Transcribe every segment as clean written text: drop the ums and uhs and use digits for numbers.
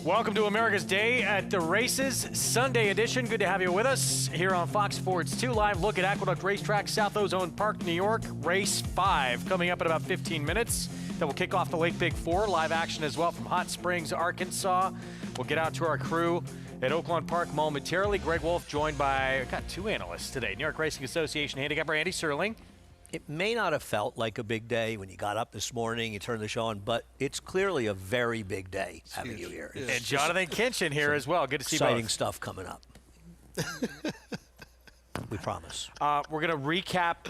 Welcome to America's Day at the Races, Sunday edition. Good to have you with us here on Fox Sports 2. Live look at Aqueduct Racetrack, South Ozone Park, New York. Race 5 coming up in about 15 minutes. Then we'll kick off the Lake Big 4. Live action as well from Hot Springs, Arkansas. We'll get out to our crew at Oaklawn Park momentarily. Greg Wolf joined by, we've got 2 analysts today. New York Racing Association handicapper Andy Serling. It may not have felt like a big day when you got up this morning, you turned the show on, but it's clearly a very big day having you here. And Jonathan Kinchin here as well. Good to see you both. Exciting stuff coming up. We promise. We're going to recap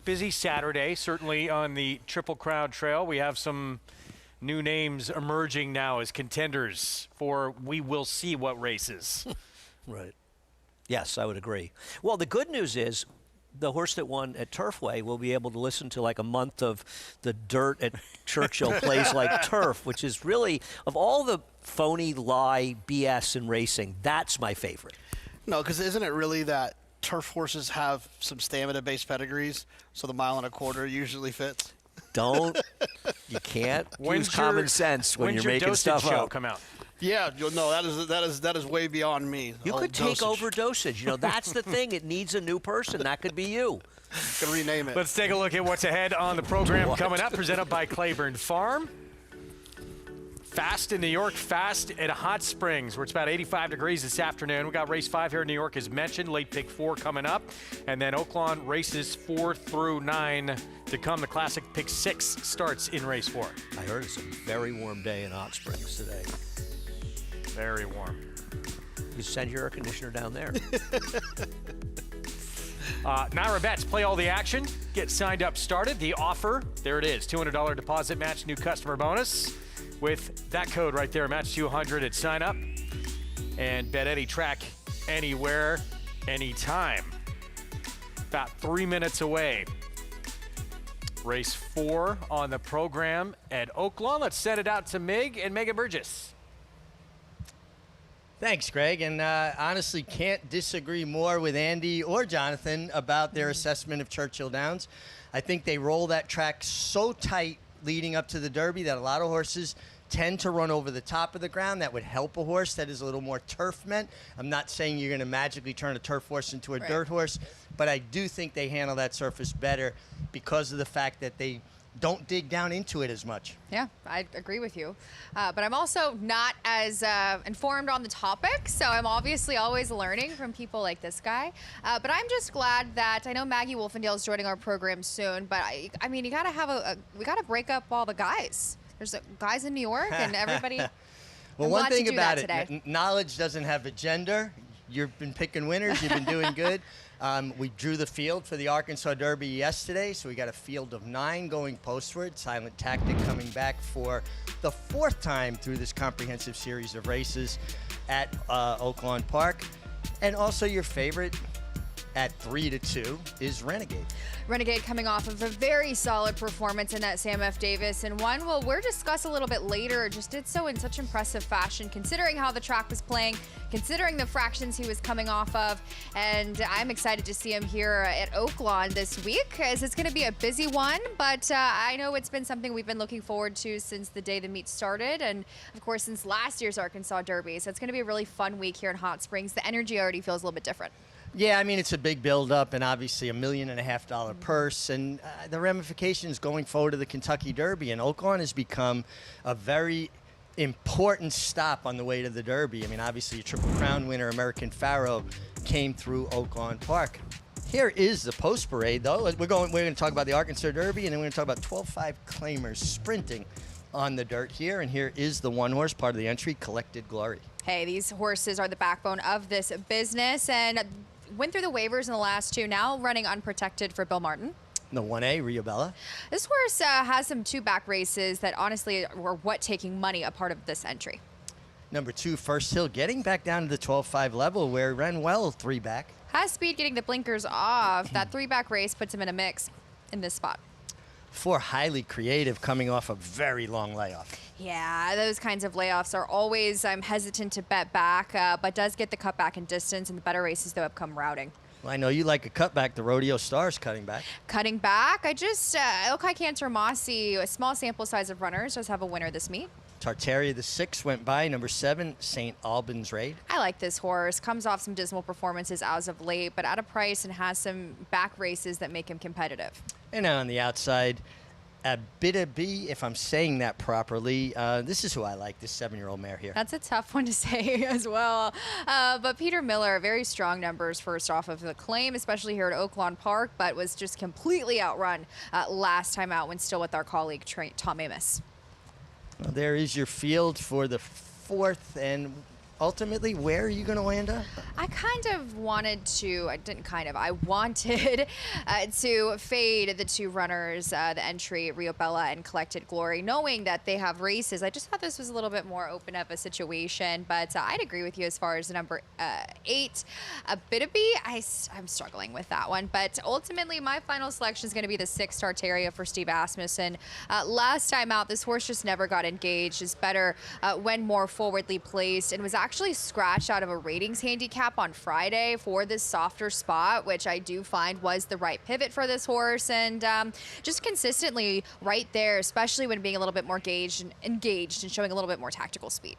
busy Saturday, certainly on the Triple Crown Trail. We have some new names emerging now as contenders for we will see what races. Right. Yes, I would agree. Well, the good news is the horse that won at Turfway will be able to listen to like a month of the dirt at Churchill plays like turf, which is really, of all the phony lie BS in racing, that's my favorite. No, because isn't it really that turf horses have some stamina-based pedigrees, so the mile and a quarter usually fits? Don't. You can't use common sense when you're making stuff up. Come out? Yeah, no, that is way beyond me. You could take over dosage. You know, that's the thing. It needs a new person. That could be you. Can rename it. Let's take a look at what's ahead on the program coming up, presented by Claiborne Farm. Fast in New York, fast at Hot Springs, where it's about 85 degrees this afternoon. We got race 5 here in New York, as mentioned. Late Pick 4 coming up. And then Oaklawn races 4 through 9 to come. The Classic Pick 6 starts in race 4. I heard it's a very warm day in Hot Springs today. Very warm. You send your air conditioner down there. Naira Bets, play all the action. Get signed up, started. The offer, there it is, $200 deposit match, new customer bonus. With that code right there, match 200 at sign up. And bet any track, anywhere, anytime. About 3 minutes away. Race 4 on the program at Oaklawn. Let's send it out to Mig and Megan Burgess. Thanks, Greg, and honestly can't disagree more with Andy or Jonathan about their assessment of Churchill Downs. I think they roll that track so tight leading up to the Derby that a lot of horses tend to run over the top of the ground. That would help a horse that is a little more turf meant. I'm not saying you're going to magically turn a turf horse into a dirt horse, but I do think they handle that surface better because of the fact that they don't dig down into it as much. Yeah, I agree with you. But I'm also not as informed on the topic, so I'm obviously always learning from people like this guy. But I'm just glad that, I know Maggie Wolfendale is joining our program soon, but I mean, you gotta have we gotta break up all the guys. There's guys in New York and everybody. Well, one thing about it, knowledge doesn't have a gender. You've been picking winners, you've been doing good. We drew the field for the Arkansas Derby yesterday, so we got a field of 9 going postward. Silent Tactic coming back for the 4th time through this comprehensive series of races at Oaklawn Park. And also your favorite at 3-2 is Renegade. Renegade coming off of a very solid performance in that Sam F. Davis, and one we'll discuss a little bit later. Just did so in such impressive fashion, considering how the track was playing, considering the fractions he was coming off of, and I'm excited to see him here at Oaklawn this week, as it's going to be a busy one, but I know it's been something we've been looking forward to since the day the meet started, and of course since last year's Arkansas Derby, so it's going to be a really fun week here in Hot Springs. The energy already feels a little bit different. Yeah, I mean, it's a big build-up and obviously $1.5 million purse, and the ramifications going forward to the Kentucky Derby. And Oaklawn has become a very important stop on the way to the Derby. I mean, obviously, a Triple Crown winner, American Pharaoh, came through Oaklawn Park. Here is the post parade, though. We're going to talk about the Arkansas Derby, and then we're going to talk about 12-5 claimers sprinting on the dirt here. And here is the one horse, part of the entry, Collected Glory. Hey, these horses are the backbone of this business, and went through the waivers in the last 2, now running unprotected for Bill Martin. The 1A, Rio Bella. This horse has some 2-back races that honestly were what taking money a part of this entry. Number 2, First Hill, getting back down to the 12-5 level where ran well 3-back. Has speed, getting the blinkers off. That 3-back race puts him in a mix in this spot. 4, Highly Creative, coming off a very long layoff. Yeah, those kinds of layoffs are always, I'm hesitant to bet back, but does get the cut back in distance, and the better races, though, have come routing. Well, I know you like a cutback. The Rodeo Stars cutting back. Cutting back. I just, Ilkai Cantor Mossy, a small sample size of runners, does have a winner this meet. Tartaria, the 6, went by. Number 7, St. Albans Raid. I like this horse. Comes off some dismal performances as of late, but at a price and has some back races that make him competitive. And on the outside, Abitabi, if I'm saying that properly. This is who I like, this 7-year-old mare here. That's a tough one to say as well. But Peter Miller, very strong numbers first off of the claim, especially here at Oaklawn Park, but was just completely outrun last time out when still with our colleague Tom Amos. Well, there is your field for the 4th, and ultimately, where are you going to land up? I kind of wanted to, I wanted to fade the 2 runners, the entry, Rio Bella and Collected Glory, knowing that they have races. I just thought this was a little bit more open of a situation, but I'd agree with you as far as the number 8, Abitabi. I'm struggling with that one, but ultimately my final selection is going to be the 6 Tartaria for Steve Asmussen. Last time out, this horse just never got engaged. Is better when more forwardly placed, and was actually scratched out of a ratings handicap on Friday for this softer spot, which I do find was the right pivot for this horse, and just consistently right there, especially when being a little bit more engaged and showing a little bit more tactical speed.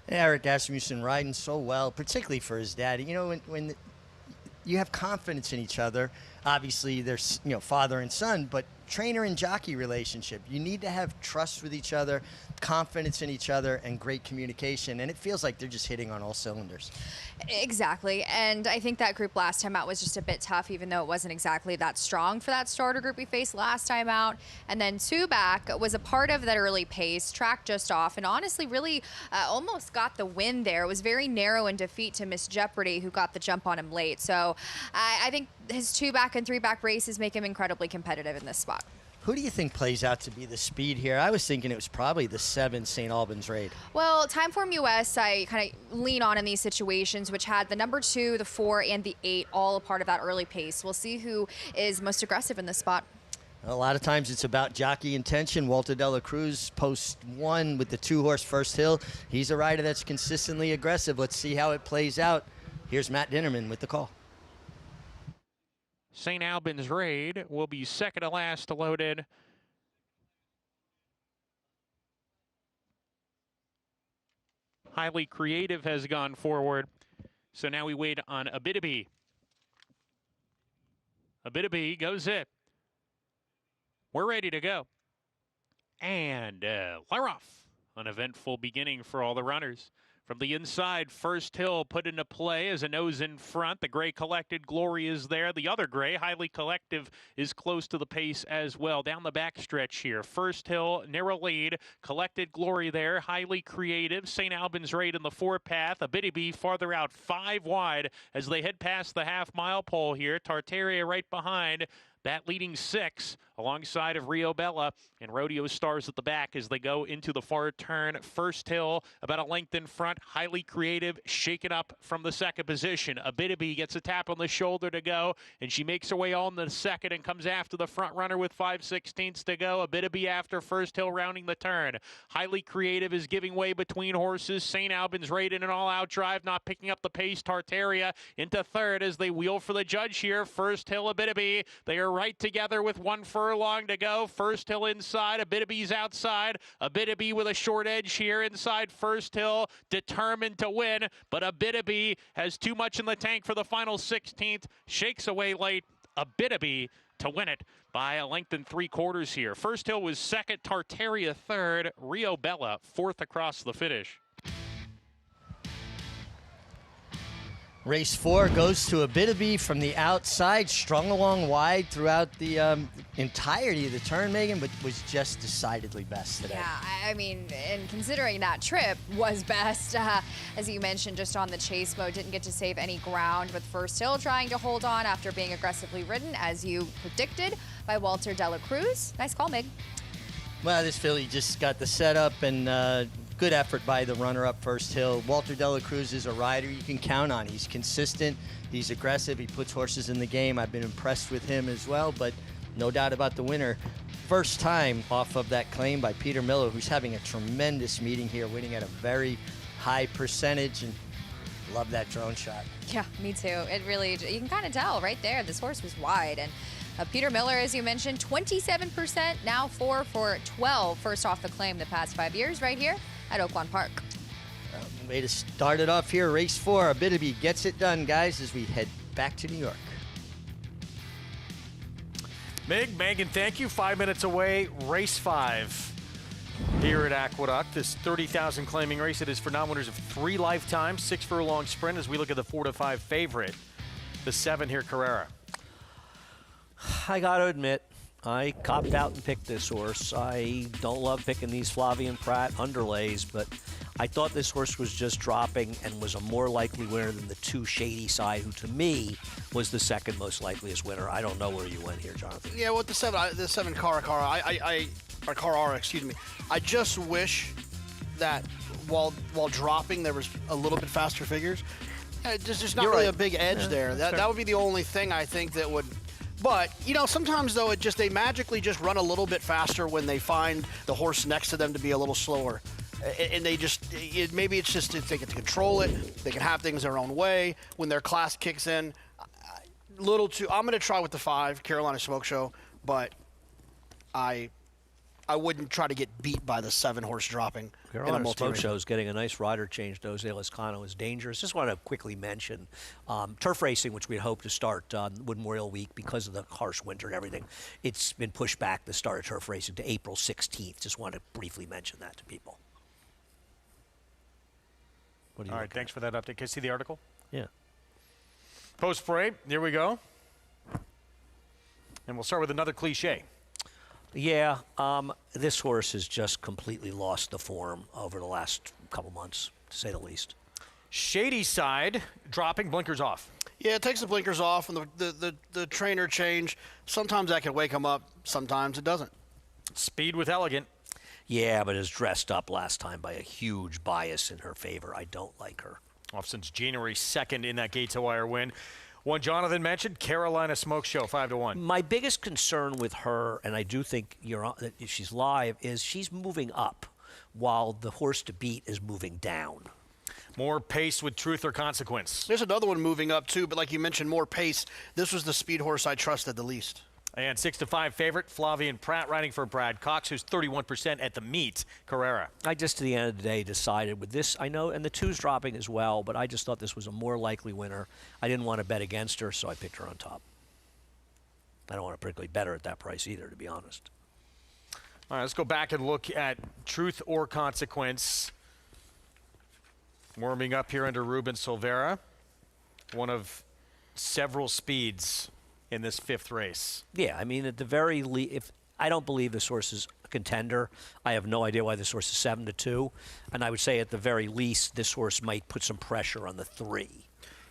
Eric Asmussen riding so well, particularly for his daddy. You know, when you have confidence in each other, obviously there's, father and son, but trainer and jockey relationship. You need to have trust with each other, confidence in each other, and great communication, and it feels like they're just hitting on all cylinders. Exactly, and I think that group last time out was just a bit tough, even though it wasn't exactly that strong for that starter group we faced last time out. And then 2 back was a part of that early pace, tracked just off, and honestly really almost got the win there. It was very narrow in defeat to Miss Jeopardy, who got the jump on him late. So I think his 2 back and 3 back races make him incredibly competitive in this spot. Who do you think plays out to be the speed here? I was thinking it was probably the 7 St. Albans Raid. Well, Timeform US, I kind of lean on in these situations, which had the number 2, the 4, and the 8 all a part of that early pace. We'll see who is most aggressive in this spot. A lot of times it's about jockey intention. Walter De La Cruz post 1 with the 2-horse First Hill. He's a rider that's consistently aggressive. Let's see how it plays out. Here's Matt Dinnerman with the call. St. Albans Raid will be second to last loaded. Highly Creative has gone forward. So now we wait on Abitabi. Abitabi goes it. We're ready to go. And they're off. An eventful beginning for all the runners. From the inside, First Hill put into play as a nose in front. The gray Collected Glory is there. The other gray, Highly Collective, is close to the pace as well. Down the backstretch here. First Hill, narrow lead. Collected Glory there. Highly Creative. St. Albans Raid in the 4-path. Abitabi farther out 5 wide as they head past the half-mile pole here. Tartaria right behind. That leading 6 alongside of Rio Bella and Rodeo Stars at the back as they go into the far turn. First Hill about a length in front. Highly Creative shaken up from the second position. Abitabi gets a tap on the shoulder to go, and she makes her way on the second and comes after the front runner with 5/16 to go. Abitabi after First Hill rounding the turn. Highly Creative is giving way between horses. St. Albans Raid in an all-out drive, not picking up the pace. Tartaria into third as they wheel for the judge here. First Hill, Abitabi. They are right together with 1 furlong to go. First Hill inside, Abitabi's outside. Abitabi with a short edge here inside First Hill, determined to win, but Abitabi has too much in the tank for the final 16th. Shakes away late. Abitabi to win it by a length and 3/4 here. First Hill was second, Tartaria third, Rio Bella 4th across the finish. Race 4 goes to Abitabi from the outside, strung along wide throughout the entirety of the turn, Megan, but was just decidedly best today. Yeah, I mean, and considering that trip was best, as you mentioned, just on the chase mode, didn't get to save any ground, with First Hill trying to hold on after being aggressively ridden, as you predicted, by Walter De La Cruz. Nice call, Mig. Well, this filly just got the setup and good effort by the runner-up First Hill. Walter De La Cruz is a rider you can count on. He's consistent, he's aggressive, he puts horses in the game. I've been impressed with him as well, but no doubt about the winner. First time off of that claim by Peter Miller, who's having a tremendous meeting here, winning at a very high percentage, and love that drone shot. Yeah, me too. It really, you can kind of tell right there, this horse was wide. And Peter Miller, as you mentioned, 27%, now 4 for 12, first off the claim the past 5 years right here at Oaklawn Park. Way to start it off here. Race 4. Abitabi gets it done, guys, as we head back to New York. Megan, thank you. 5 minutes away, race 5 here at Aqueduct. This 30,000 claiming race. It is for non-winners of 3 lifetimes, 6 furlong sprint as we look at the 4 to 5 favorite, the 7 here, Carrera. I got to admit, I copped out and picked this horse. I don't love picking these Flavien Prat underlays, but I thought this horse was just dropping and was a more likely winner than the 2 Shady Side, who to me was the second most likeliest winner. I don't know where you went here, Jonathan. Yeah, with the 7 Carrara, excuse me. I just wish that while dropping, there was a little bit faster figures. There's not really a big edge there. That would be the only thing I think that would. But, sometimes, though, they magically just run a little bit faster when they find the horse next to them to be a little slower. And they maybe it's just if they get to control it, they can have things their own way. When their class kicks in, I'm going to try with the 5, Carolina Smoke Show, but I wouldn't try to get beat by the 7 horse dropping. Carolina Smoke Show is getting a nice rider change. Jose Lezcano is dangerous. Just want to quickly mention turf racing, which we hope to start on Memorial Week because of the harsh winter and everything. It's been pushed back, the start of turf racing, to April 16th. Just want to briefly mention that to people. All right, thanks for that update. Can you see the article? Yeah. Post-spray, here we go. And we'll start with another cliche. Yeah, this horse has just completely lost the form over the last couple months, to say the least. Shady Side dropping, blinkers off. Yeah, it takes the blinkers off and the trainer change. Sometimes that can wake him up. Sometimes it doesn't. Speed with Elegant. Yeah, but is dressed up last time by a huge bias in her favor. I don't like her. Off since January 2nd in that gate-to-wire win. One Jonathan mentioned, Carolina Smoke Show, 5-1. My biggest concern with her, and I do think that if she's live, is she's moving up while the horse to beat is moving down. More pace with Truth or Consequence. There's another one moving up, too, but like you mentioned, more pace. This was the speed horse I trusted the least. And 6 to 5 favorite, Flavien Prat riding for Brad Cox, who's 31% at the meet, Carrera. I just, to the end of the day, decided with this, I know, and the 2's dropping as well, but I just thought this was a more likely winner. I didn't want to bet against her, so I picked her on top. I don't want to particularly bet her at that price either, to be honest. All right, let's go back and look at Truth or Consequence. Warming up here under Ruben Silvera. One of several speeds in this 5th race. Yeah, I mean, at the very least, if I don't believe this horse is a contender, I have no idea why this horse is 7-2, and I would say at the very least, this horse might put some pressure on the 3.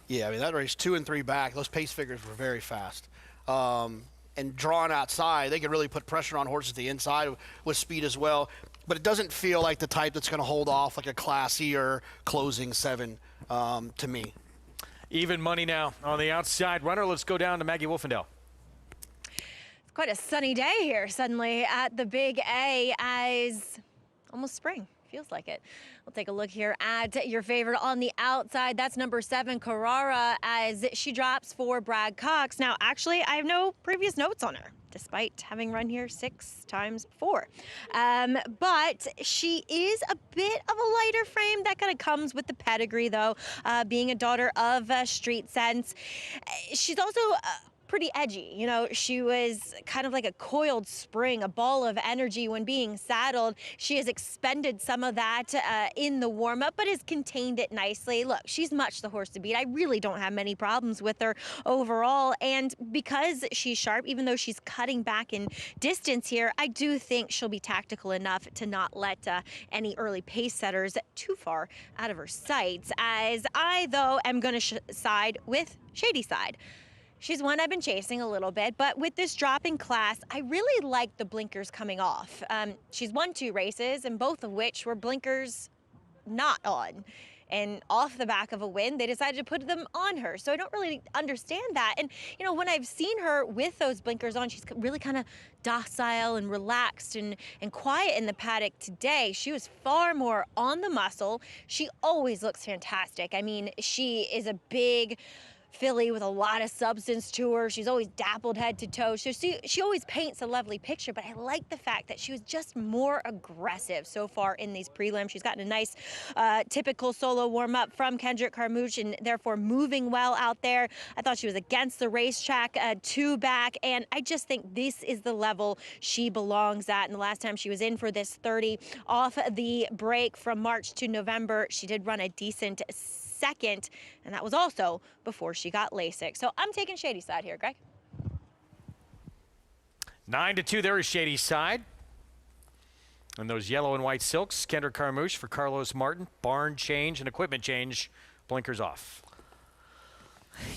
Yeah, I mean, that race 2 and 3 back, those pace figures were very fast. And drawn outside, they could really put pressure on horses at the inside with speed as well. But it doesn't feel like the type that's going to hold off like a classier closing 7 to me. Even money now on the outside runner. Let's go down to Maggie Wolfendale. It's quite a sunny day here suddenly at the Big A, as almost spring. Feels like it. We'll take a look here at your favorite on the outside. That's number 7, Carrara, as she drops for Brad Cox. Now, actually, I have no previous notes on her, despite having run here 6 times before. But she is a bit of a lighter frame. That kind of comes with the pedigree, though, being a daughter of Street Sense. She's also pretty edgy. You know, she was kind of like a coiled spring, a ball of energy when being saddled. She has expended some of that in the warm-up, but has contained it nicely. Look, she's much the horse to beat. I really don't have many problems with her overall, and because she's sharp, even though she's cutting back in distance here, I do think she'll be tactical enough to not let any early pace setters too far out of her sights, as I, though, am going to side with Shady Side. She's one I've been chasing a little bit, but with this dropping class, I really like the blinkers coming off. She's won 2 races, and both of which were blinkers not on. And off the back of a win, they decided to put them on her. So I don't really understand that. And, you know, when I've seen her with those blinkers on, she's really kind of docile and relaxed and quiet in the paddock today. She was far more on the muscle. She always looks fantastic. I mean, she is a big filly with a lot of substance to her. She's always dappled head to toe. So she always paints a lovely picture, but I like the fact that she was just more aggressive so far in these prelims. She's gotten a nice typical solo warm-up from Kendrick Carmouche and therefore moving well out there. I thought she was against the racetrack 2 back, and I just think this is the level she belongs at. And the last time she was in for this 30 off the break from March to November, she did run a decent second, and that was also before she got LASIK. So I'm taking Shady's side here, Greg. 9-2, there is Shady's side. And those yellow and white silks, Kendrick Carmouche for Carlos Martin. Barn change and equipment change. Blinkers off.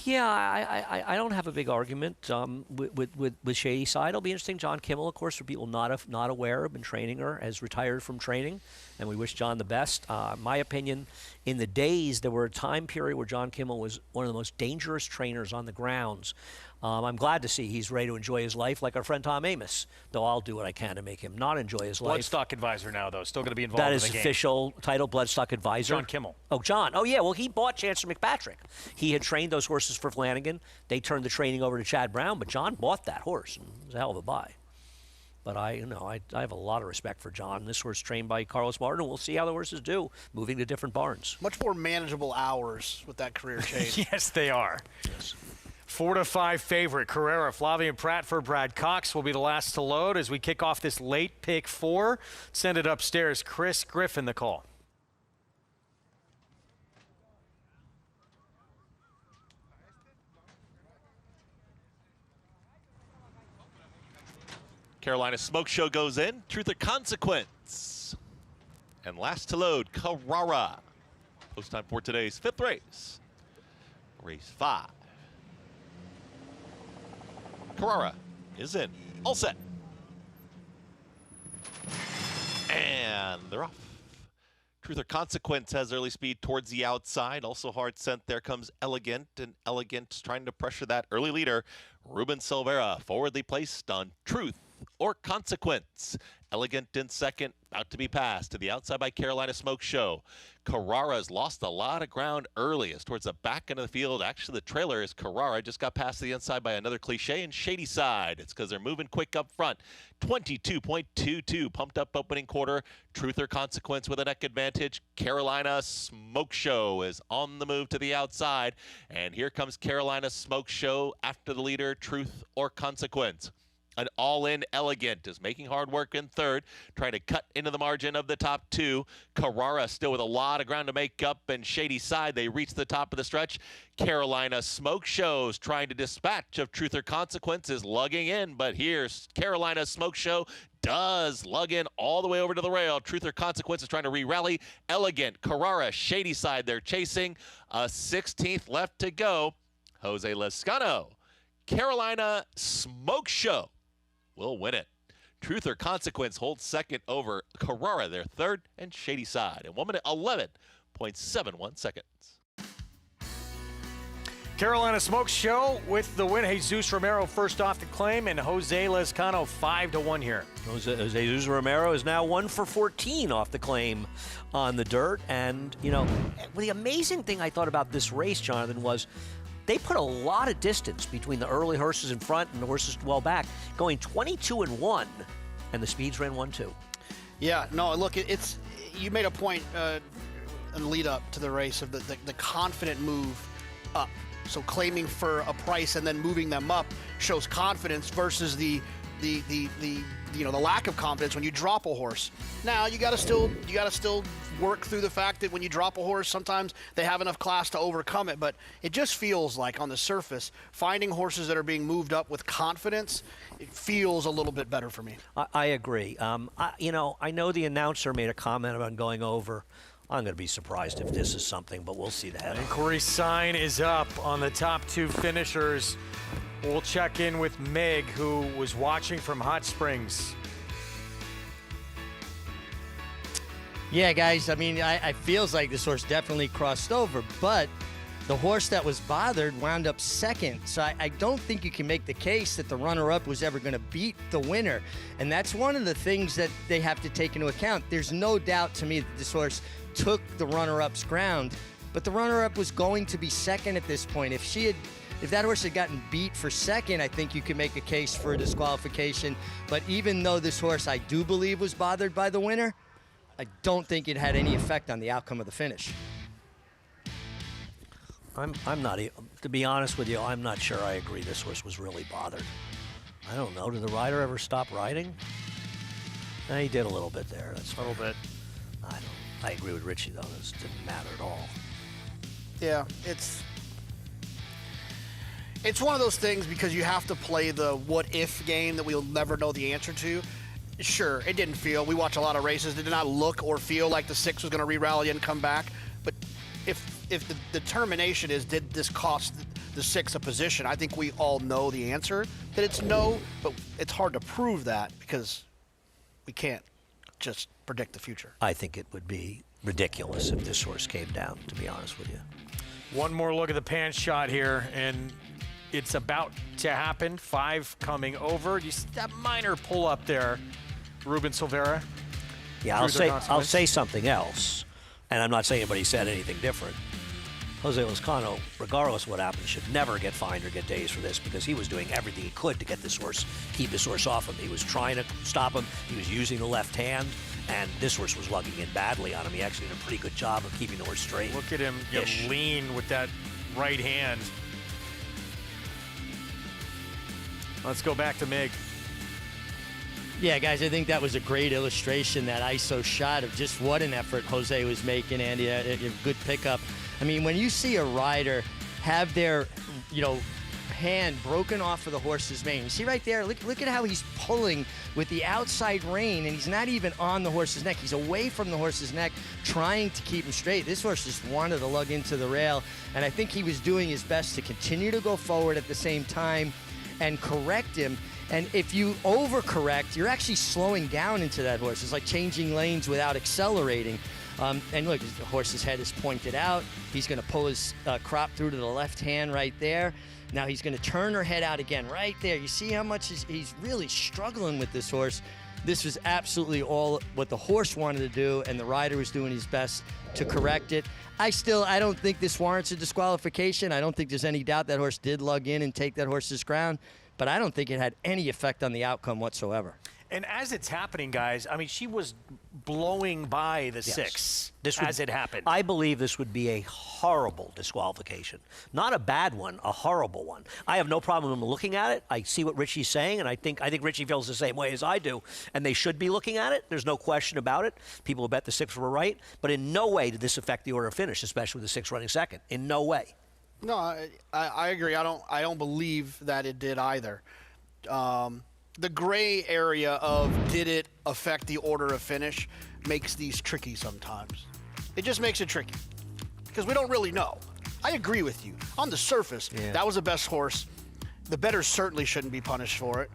Yeah, I don't have a big argument with Shady's side. It'll be interesting. John Kimmel, of course, for people not aware, have been training her, has retired from training, and we wish John the best. My opinion, in the days, there were a time period where John Kimmel was one of the most dangerous trainers on the grounds. I'm glad to see he's ready to enjoy his life like our friend Tom Amis, though I'll do what I can to make him not enjoy his life. Bloodstock advisor now, though. Still going to be involved That in is the game. official title, Bloodstock advisor. John Kimmel. Oh, John. Oh, yeah. Well, he bought Chancellor McPatrick. He had trained those horses for Flanagan. They turned the training over to Chad Brown, but John bought that horse. And it was a hell of a buy. But I have a lot of respect for John. This horse trained by Carlos Martin, and we'll see how the horses do moving to different barns. Much more manageable hours with that career change. Yes, they are. Yes. 4-5 favorite. Carrera, Flavien Prat for Brad Cox will be the last to load as we kick off this late pick 4. Send it upstairs. Chris Griffin, the call. Carolina Smoke Show goes in. Truth or Consequence. And last to load, Carrara. Post time for today's 5th race. Race 5. Carrara is in. All set. And they're off. Truth or Consequence has early speed towards the outside. Also hard scent. There comes Elegant, and Elegant trying to pressure that early leader. Ruben Silvera forwardly placed on Truth or Consequence. Elegant in second, about to be passed to the outside by Carolina Smoke Show. Carrara's lost a lot of ground early as towards the back end of the field. Actually, the trailer is Carrara. Just got past the inside by another Cliche and Shady side. It's because they're moving quick up front. 22.22 pumped up opening quarter. Truth or Consequence with a neck advantage. Carolina Smoke Show is on the move to the outside. And here comes Carolina Smoke Show after the leader, Truth or Consequence. An all-in Elegant is making hard work in third, trying to cut into the margin of the top 2. Carrara still with a lot of ground to make up, and Shady side, they reach the top of the stretch. Carolina Smoke Show's trying to dispatch of Truth or Consequence is lugging in, but here's Carolina Smoke Show does lug in all the way over to the rail. Truth or Consequence is trying to re-rally. Elegant, Carrara, Shady side, they're chasing. A 16th left to go. Jose Lezcano, Carolina Smoke Show will win it. Truth or Consequence holds second over Carrara, their third, and Shady side in 1 minute 11.71 seconds. Carolina Smoke Show with the win. Jesus Romero first off the claim, and Jose Lezcano 5-1 here. Jesus Romero is now 1 for 14 off the claim on the dirt. And, you know, the amazing thing I thought about this race, Jonathan, was they put a lot of distance between the early horses in front and the horses well back, going 22-1, and the speeds ran 1-2. Yeah, no, look, it's you made a point in the lead up to the race of the confident move up. So claiming for a price and then moving them up shows confidence versus the lack of confidence when you drop a horse. Now you got to still work through the fact that when you drop a horse, sometimes they have enough class to overcome it. But it just feels like on the surface, finding horses that are being moved up with confidence, it feels a little bit better for me. I agree. I know the announcer made a comment about going over. I'm going to be surprised if this is something, but we'll see the head. Inquiry sign is up on the top 2 finishers. We'll check in with Meg, who was watching from Hot Springs. Yeah, guys, I mean, I feels like this horse definitely crossed over, but the horse that was bothered wound up second. So I don't think you can make the case that the runner-up was ever going to beat the winner. And that's one of the things that they have to take into account. There's no doubt to me that this horse took the runner-up's ground, but the runner-up was going to be second at this point. If that horse had gotten beat for second, I think you could make a case for a disqualification. But even though this horse I do believe was bothered by the winner, I don't think it had any effect on the outcome of the finish. I'm not, to be honest with you, I'm not sure I agree this horse was really bothered. I don't know. Did the rider ever stop riding? He did a little bit there. That's A little bit. I agree with Richie, though. This didn't matter at all. Yeah, it's one of those things because you have to play the what-if game that we'll never know the answer to. Sure, it didn't feel. We watch a lot of races. It did not look or feel like the 6 was going to re-rally and come back. But if the determination is, did this cost the 6 a position, I think we all know the answer, that it's no, but it's hard to prove that because we can't just predict the future. I think it would be ridiculous if this horse came down, to be honest with you. One more look at the pan shot here, and it's about to happen. 5 coming over. You see that minor pull up there, Ruben Silvera. Yeah, I'll say something else, and I'm not saying anybody said anything different. Jose Lozcano, regardless of what happened, should never get fined or get days for this because he was doing everything he could to get this horse, keep this horse off him. He was trying to stop him. He was using the left hand, and this horse was lugging in badly on him. He actually did a pretty good job of keeping the horse straight. Look at him get lean with that right hand. Let's go back to Mig. Yeah, guys, I think that was a great illustration, that ISO shot of just what an effort Jose was making, Andy. A good pickup. I mean, when you see a rider have their, hand broken off of the horse's mane. You see right there, look at how he's pulling with the outside rein, and he's not even on the horse's neck. He's away from the horse's neck, trying to keep him straight. This horse just wanted to lug into the rail, and I think he was doing his best to continue to go forward at the same time and correct him. And if you overcorrect, you're actually slowing down into that horse. It's like changing lanes without accelerating. And look, the horse's head is pointed out. He's going to pull his crop through to the left hand right there. Now he's going to turn her head out again right there. You see how much he's really struggling with this horse. This was absolutely all what the horse wanted to do, and the rider was doing his best to correct it. I don't think this warrants a disqualification. I don't think there's any doubt that horse did lug in and take that horse's ground, but I don't think it had any effect on the outcome whatsoever. And as it's happening, guys, I mean, she was blowing by the 6 as it happened. I believe this would be a horrible disqualification. Not a bad one, a horrible one. I have no problem looking at it. I see what Richie's saying, and I think Richie feels the same way as I do, and they should be looking at it. There's no question about it. People will bet the 6 were right, but in no way did this affect the order of finish, especially with the 6 running second. In no way. No, I agree. I don't believe that it did either. The gray area of did it affect the order of finish makes these tricky sometimes. It just makes it tricky because we don't really know. I agree with you. On the surface, that was the best horse. The bettors certainly shouldn't be punished for it.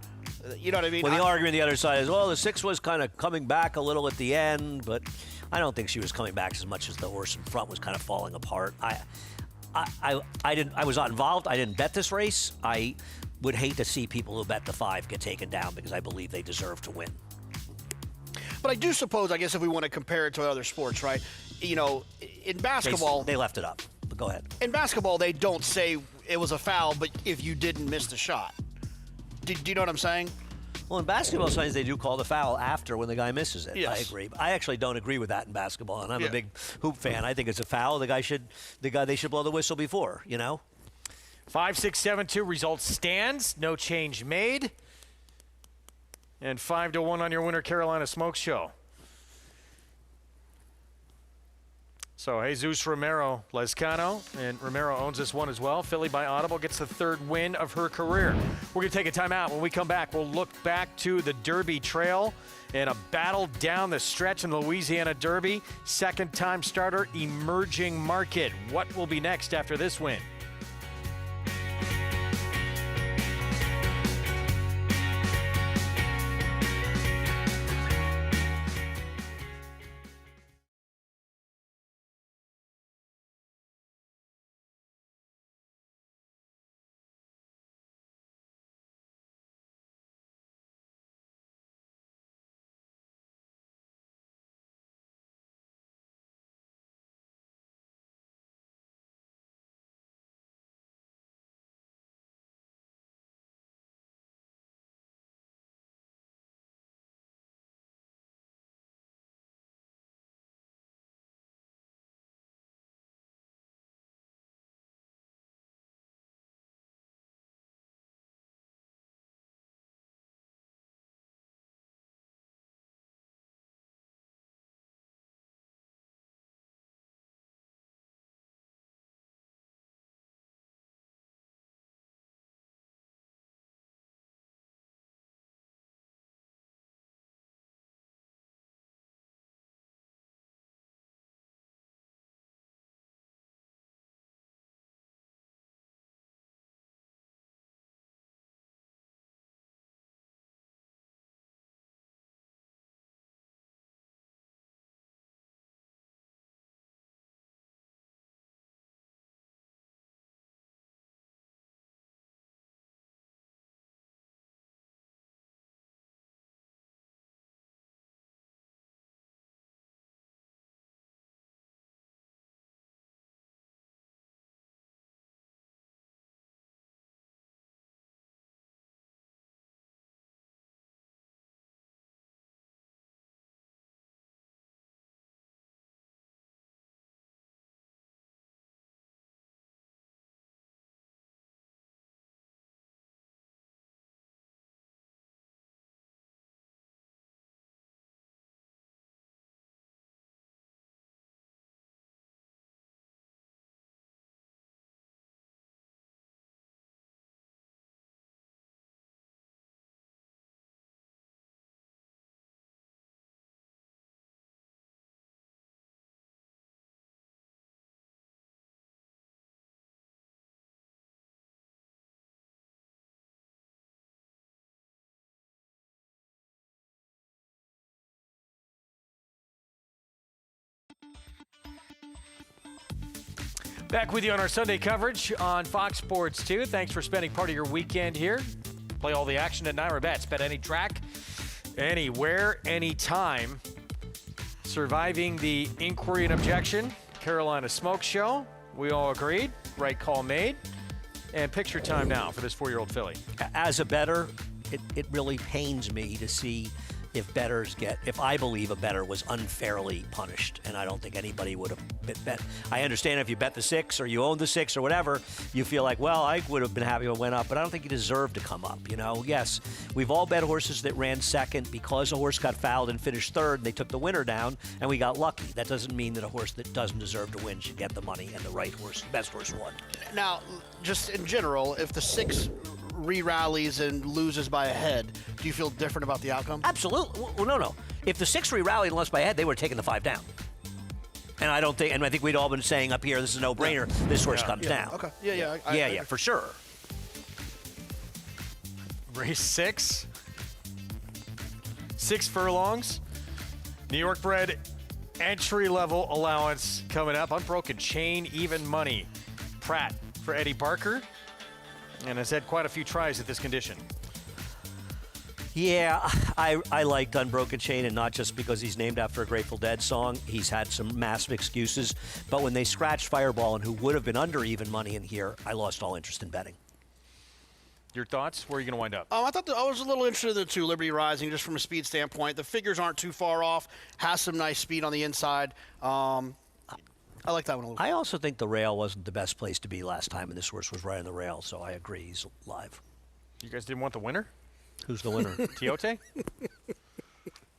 You know what I mean? Well, the argument on the other side is, well, the 6 was kind of coming back a little at the end, but I don't think she was coming back as much as the horse in front was kind of falling apart. I was not involved. I didn't bet this race. I would hate to see people who bet the 5 get taken down because I believe they deserve to win. But I do suppose, I guess, if we want to compare it to other sports, right? You know, in basketball, they left it up. But go ahead. In basketball, they don't say it was a foul, but if you didn't miss the shot. Do you know what I'm saying? Well, in basketball, sometimes they do call the foul after when the guy misses it. Yes. I agree. But I actually don't agree with that in basketball, and I'm a big hoop fan. I think it's a foul. They should blow the whistle before, you know? 5, 6, 7, 2. Result stands. No change made. And 5-1 on your winner, Carolina Smoke Show. So Jesus Romero Lezcano, and Romero owns this one as well. Philly by Audible gets the 3rd win of her career. We're going to take a timeout. When we come back, we'll look back to the Derby Trail and a battle down the stretch in the Louisiana Derby. Second-time starter, emerging market. What will be next after this win? Back with you on our Sunday coverage on Fox Sports 2. Thanks for spending part of your weekend here. Play all the action at Naira Bets. Bet any track, anywhere, anytime. Surviving the inquiry and objection, Carolina Smoke Show. We all agreed. Right call made. And picture time now for this 4-year-old filly. As a bettor, it really pains me to see if I believe a bettor was unfairly punished, and I don't think anybody would have bet. I understand if you bet the 6 or you own the 6 or whatever, you feel like, well, I would have been happy if it went up, but I don't think he deserved to come up, you know? Yes, we've all bet horses that ran second because a horse got fouled and finished third, and they took the winner down, and we got lucky. That doesn't mean that a horse that doesn't deserve to win should get the money, and the right horse, the best horse won. Now, just in general, if the 6 re-rallies and loses by a head, do you feel different about the outcome? Absolutely. Well, no. If the 6 re-rallied and lost by a head, they would have taken the 5 down. And I think we'd all been saying up here, this is a no-brainer. This horse comes down. Okay. Yeah, for sure. Race 6. 6 furlongs. New York bred entry-level allowance coming up. Unbroken chain, even money. Pratt for Eddie Barker. And has had quite a few tries at this condition. Yeah, I liked Unbroken Chain, and not just because he's named after a Grateful Dead song. He's had some massive excuses. But when they scratched Fireball, and who would have been under even money in here, I lost all interest in betting. Your thoughts? Where are you going to wind up? I thought I was a little interested in the 2, Liberty Rising, just from a speed standpoint. The figures aren't too far off. Has some nice speed on the inside. I like that one a little. I also think the rail wasn't the best place to be last time, and this horse was right on the rail, so I agree. He's live. You guys didn't want the winner? Who's the winner? Tiote?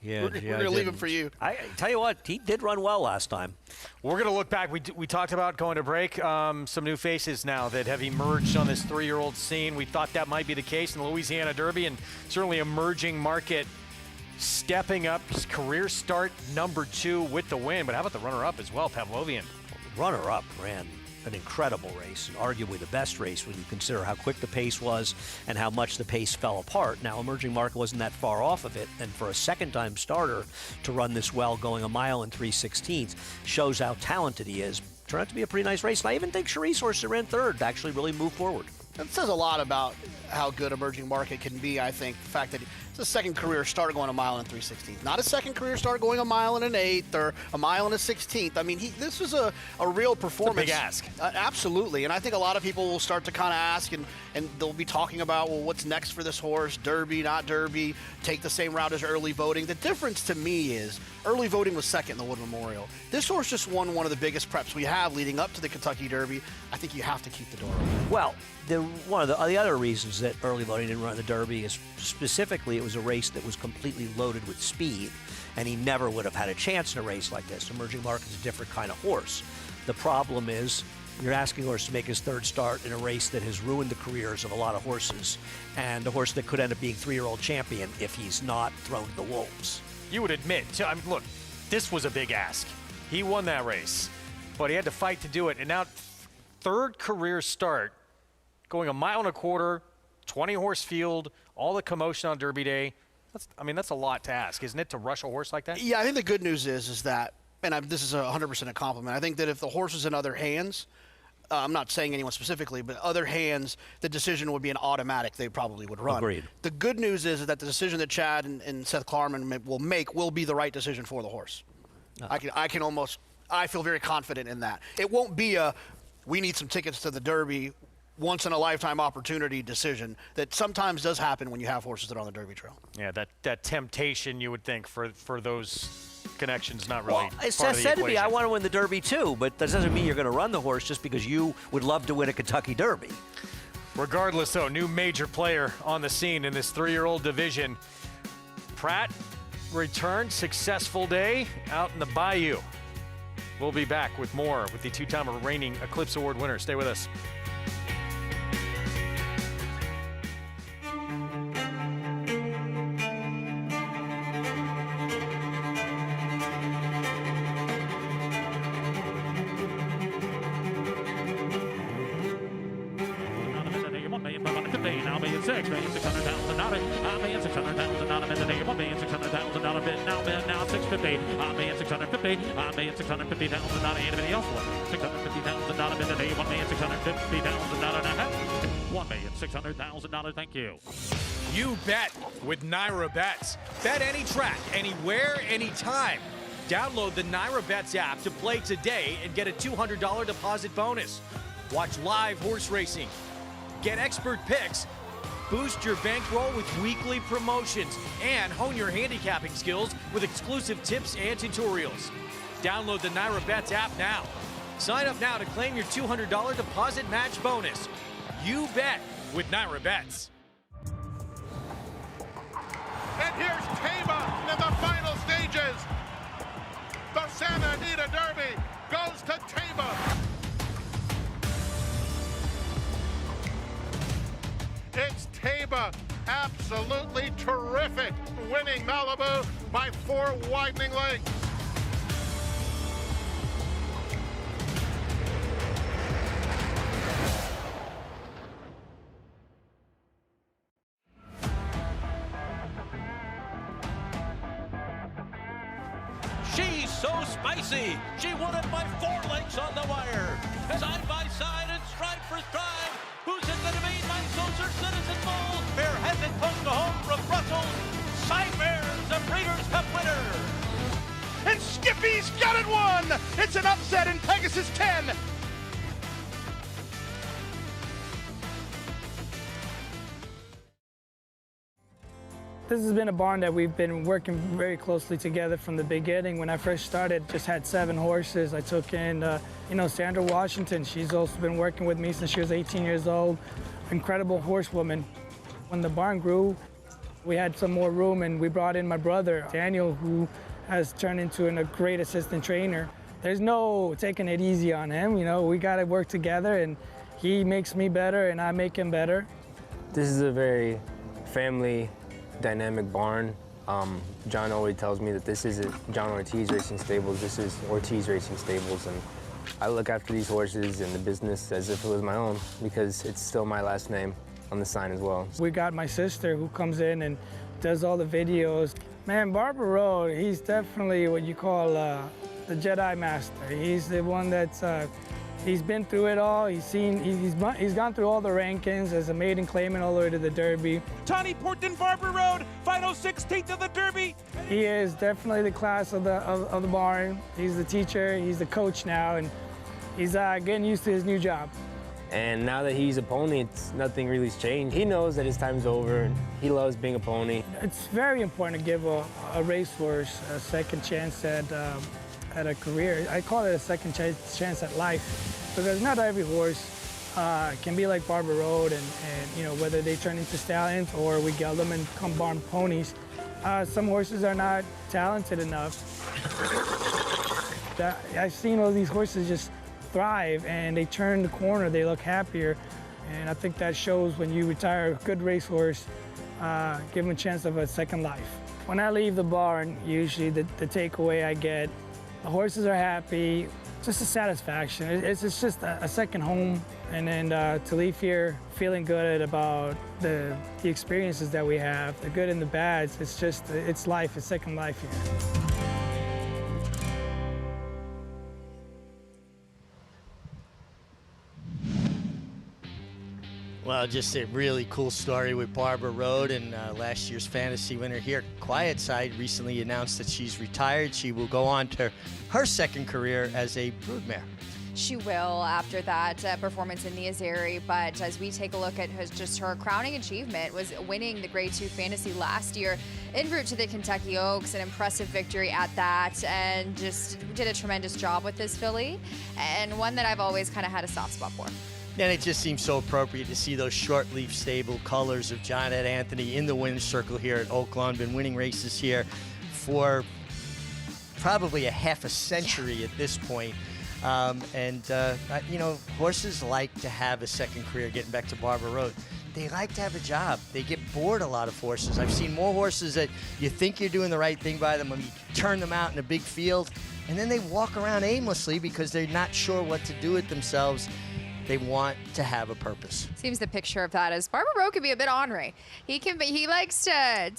Yeah, We're going to leave him for you. I tell you what, he did run well last time. We're going to look back. We talked about going to break. Some new faces now that have emerged on this 3-year-old scene. We thought that might be the case in the Louisiana Derby, and certainly emerging market stepping up. His career start number 2 with the win. But how about the runner-up as well, Pavlovian? Runner-up ran an incredible race, and arguably the best race when you consider how quick the pace was and how much the pace fell apart. Now, Emerging Market wasn't that far off of it, and for a second-time starter to run this well, going 1 mile and 3/16, shows how talented he is. Turned out to be a pretty nice race, and I even think Cherie's horse that ran third actually really moved forward. That says a lot about how good Emerging Market can be, I think. The fact that it's a second career start going 1 mile and 3/16. Not a second career start going 1 mile and an 1/8 or 1 mile and a 16th. I mean, this was a real performance. It's a big ask. Absolutely. And I think a lot of people will start to kind of ask, and they'll be talking about, well, what's next for this horse? Derby, not Derby, take the same route as early voting. The difference to me is early voting was second in the Wood Memorial. This horse just won one of the biggest preps we have leading up to the Kentucky Derby. I think you have to keep the door open. Well, one of the other reasons that early voting didn't run the Derby is specifically it was a race that was completely loaded with speed, and he never would have had a chance in a race like this. Emerging Market is a different kind of horse. The problem is you're asking a horse to make his third start in a race that has ruined the careers of a lot of horses, and a horse that could end up being 3-year-old champion if he's not thrown to the wolves. You would admit, I mean, look, this was a big ask. He won that race, but he had to fight to do it, and now third career start, going 1.25 miles, 20-horse field, all the commotion on Derby Day. That's a lot to ask, isn't it, to rush a horse like that? Yeah, I think the good news is that, and this is 100% a compliment, I think that if the horse is in other hands, I'm not saying anyone specifically, but other hands, the decision would be an automatic. They probably would run. Agreed. The good news is that the decision that Chad and Seth Klarman will make will be the right decision for the horse. I feel very confident in that. It won't be we need some tickets to the Derby, once-in-a-lifetime opportunity decision that sometimes does happen when you have horses that are on the Derby trail. Yeah, that temptation, you would think, for those connections, not really. Well, part Seth of the said to me, equation. I want to win the Derby too, but that doesn't mean you're going to run the horse just because you would love to win a Kentucky Derby. Regardless, though, new major player on the scene in this 3-year-old division. Pratt returned, successful day out in the Bayou. We'll be back with more with the 2-time reigning Eclipse Award winner. Stay with us. $1,600,000 bid now, $1,600,000 bid now, $1,600,000 bid now, $600,000 bid now, 650, $1,650,000, $1,650,000, not anybody else won. $650,000, not a minute, $1,650,000, not a half. $1,600,000, thank you. You bet with Naira Bets. Bet any track, anywhere, anytime. Download the Naira Bets app to play today and get a $200 deposit bonus. Watch live horse racing. Get expert picks. Boost your bankroll with weekly promotions and hone your handicapping skills with exclusive tips and tutorials. Download the Naira Bets app now. Sign up now to claim your $200 deposit match bonus. You bet with Naira Bets. And here's Tama in the final stages. The Santa Anita Derby goes to Tama. It's Tama, absolutely terrific, winning Malibu by 4 widening lengths. She's so spicy. She won it by 4 lengths on the wire. Side by side and stride for stride. Who's it going to be? My Soldier Citizen Bull. Fair has it close to home from Brussels. Cybear's the Breeders' Cup winner. And Skippy's got it won. It's an upset in Pegasus 10. This has been a barn that we've been working very closely together from the beginning. When I first started, just had 7 horses. I took in, Sandra Washington. She's also been working with me since she was 18 years old. Incredible horsewoman. When the barn grew, we had some more room, and we brought in my brother, Daniel, who has turned into a great assistant trainer. There's no taking it easy on him. We got to work together, and he makes me better, and I make him better. This is a very family dynamic barn. John always tells me that this isn't John Ortiz Racing Stables, this is Ortiz Racing Stables, and I look after these horses and the business as if it was my own because it's still my last name on the sign as well. We got my sister who comes in and does all the videos. Man, Barber Road, he's definitely what you call the Jedi Master. He's the one that's he's been through it all. He's gone through all the rankings as a maiden claimant all the way to the Derby. Tawny Porton Barber Road, final 16th of the Derby. He is definitely the class of the barn. He's the teacher, he's the coach now, and he's getting used to his new job. And now that he's a pony, nothing really's changed. He knows that his time's over, and he loves being a pony. It's very important to give a racehorse a second chance at a career. I call it a second chance at life, because not every horse can be like Barber Road, and whether they turn into stallions or we geld them and become barn ponies. Some horses are not talented enough. I've seen all these horses just thrive, and they turn the corner, they look happier, and I think that shows when you retire a good racehorse, give them a chance of a second life. When I leave the barn, usually the takeaway I get, the horses are happy, just a satisfaction. It's just a second home, and then to leave here feeling good about the experiences that we have, the good and the bad. It's life, it's second life here. Well, just a really cool story with Barber Road, and last year's fantasy winner here, Quiet Side, recently announced that she's retired. She will go on to her second career as a broodmare. She will after that performance in the Azeri, but as we take a look at her crowning achievement was winning the Grade 2 Fantasy last year en route to the Kentucky Oaks, an impressive victory at that, and just did a tremendous job with this filly, and one that I've always kind of had a soft spot for. And it just seems so appropriate to see those short leaf stable colors of John Ed Anthony in the winner's circle here at Oaklawn. Been winning races here for probably a half a century at this point. Horses like to have a second career getting back to Barber Road. They like to have a job. They get bored, a lot of horses. I've seen more horses that you think you're doing the right thing by them when you turn them out in a big field, and then they walk around aimlessly because they're not sure what to do with themselves. They want to have a purpose. Seems the picture of that is Barbara Rowe can be a bit ornery. He likes to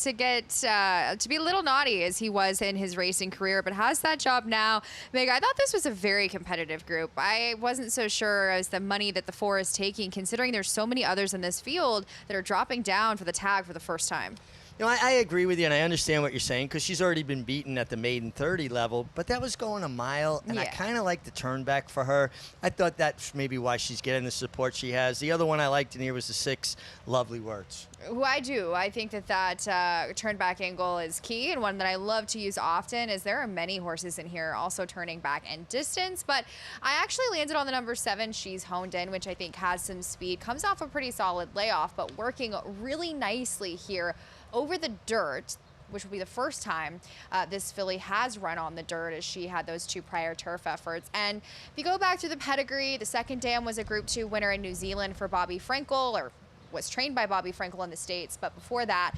be a little naughty as he was in his racing career, but has that job now. Meg, I thought this was a very competitive group. I wasn't so sure as the money that the 4 is taking, considering there's so many others in this field that are dropping down for the tag for the first time. You know, I agree with you, and I understand what you're saying, because she's already been beaten at the maiden 30 level, but that was going a mile, and I kind of like the turn back for her. I thought that's maybe why she's getting the support she has. The other one I liked in here was the 6, Lovely Words. Who I do. I think that turn back angle is key, and one that I love to use often is there are many horses in here also turning back and distance, but I actually landed on the number 7, She's Honed In, which I think has some speed, comes off a pretty solid layoff, but working really nicely here over the dirt, which will be the first time this filly has run on the dirt, as she had those 2 prior turf efforts. And if you go back to the pedigree, the second dam was a Group 2 winner in New Zealand for Bobby Frankel, or was trained by Bobby Frankel in the States, but before that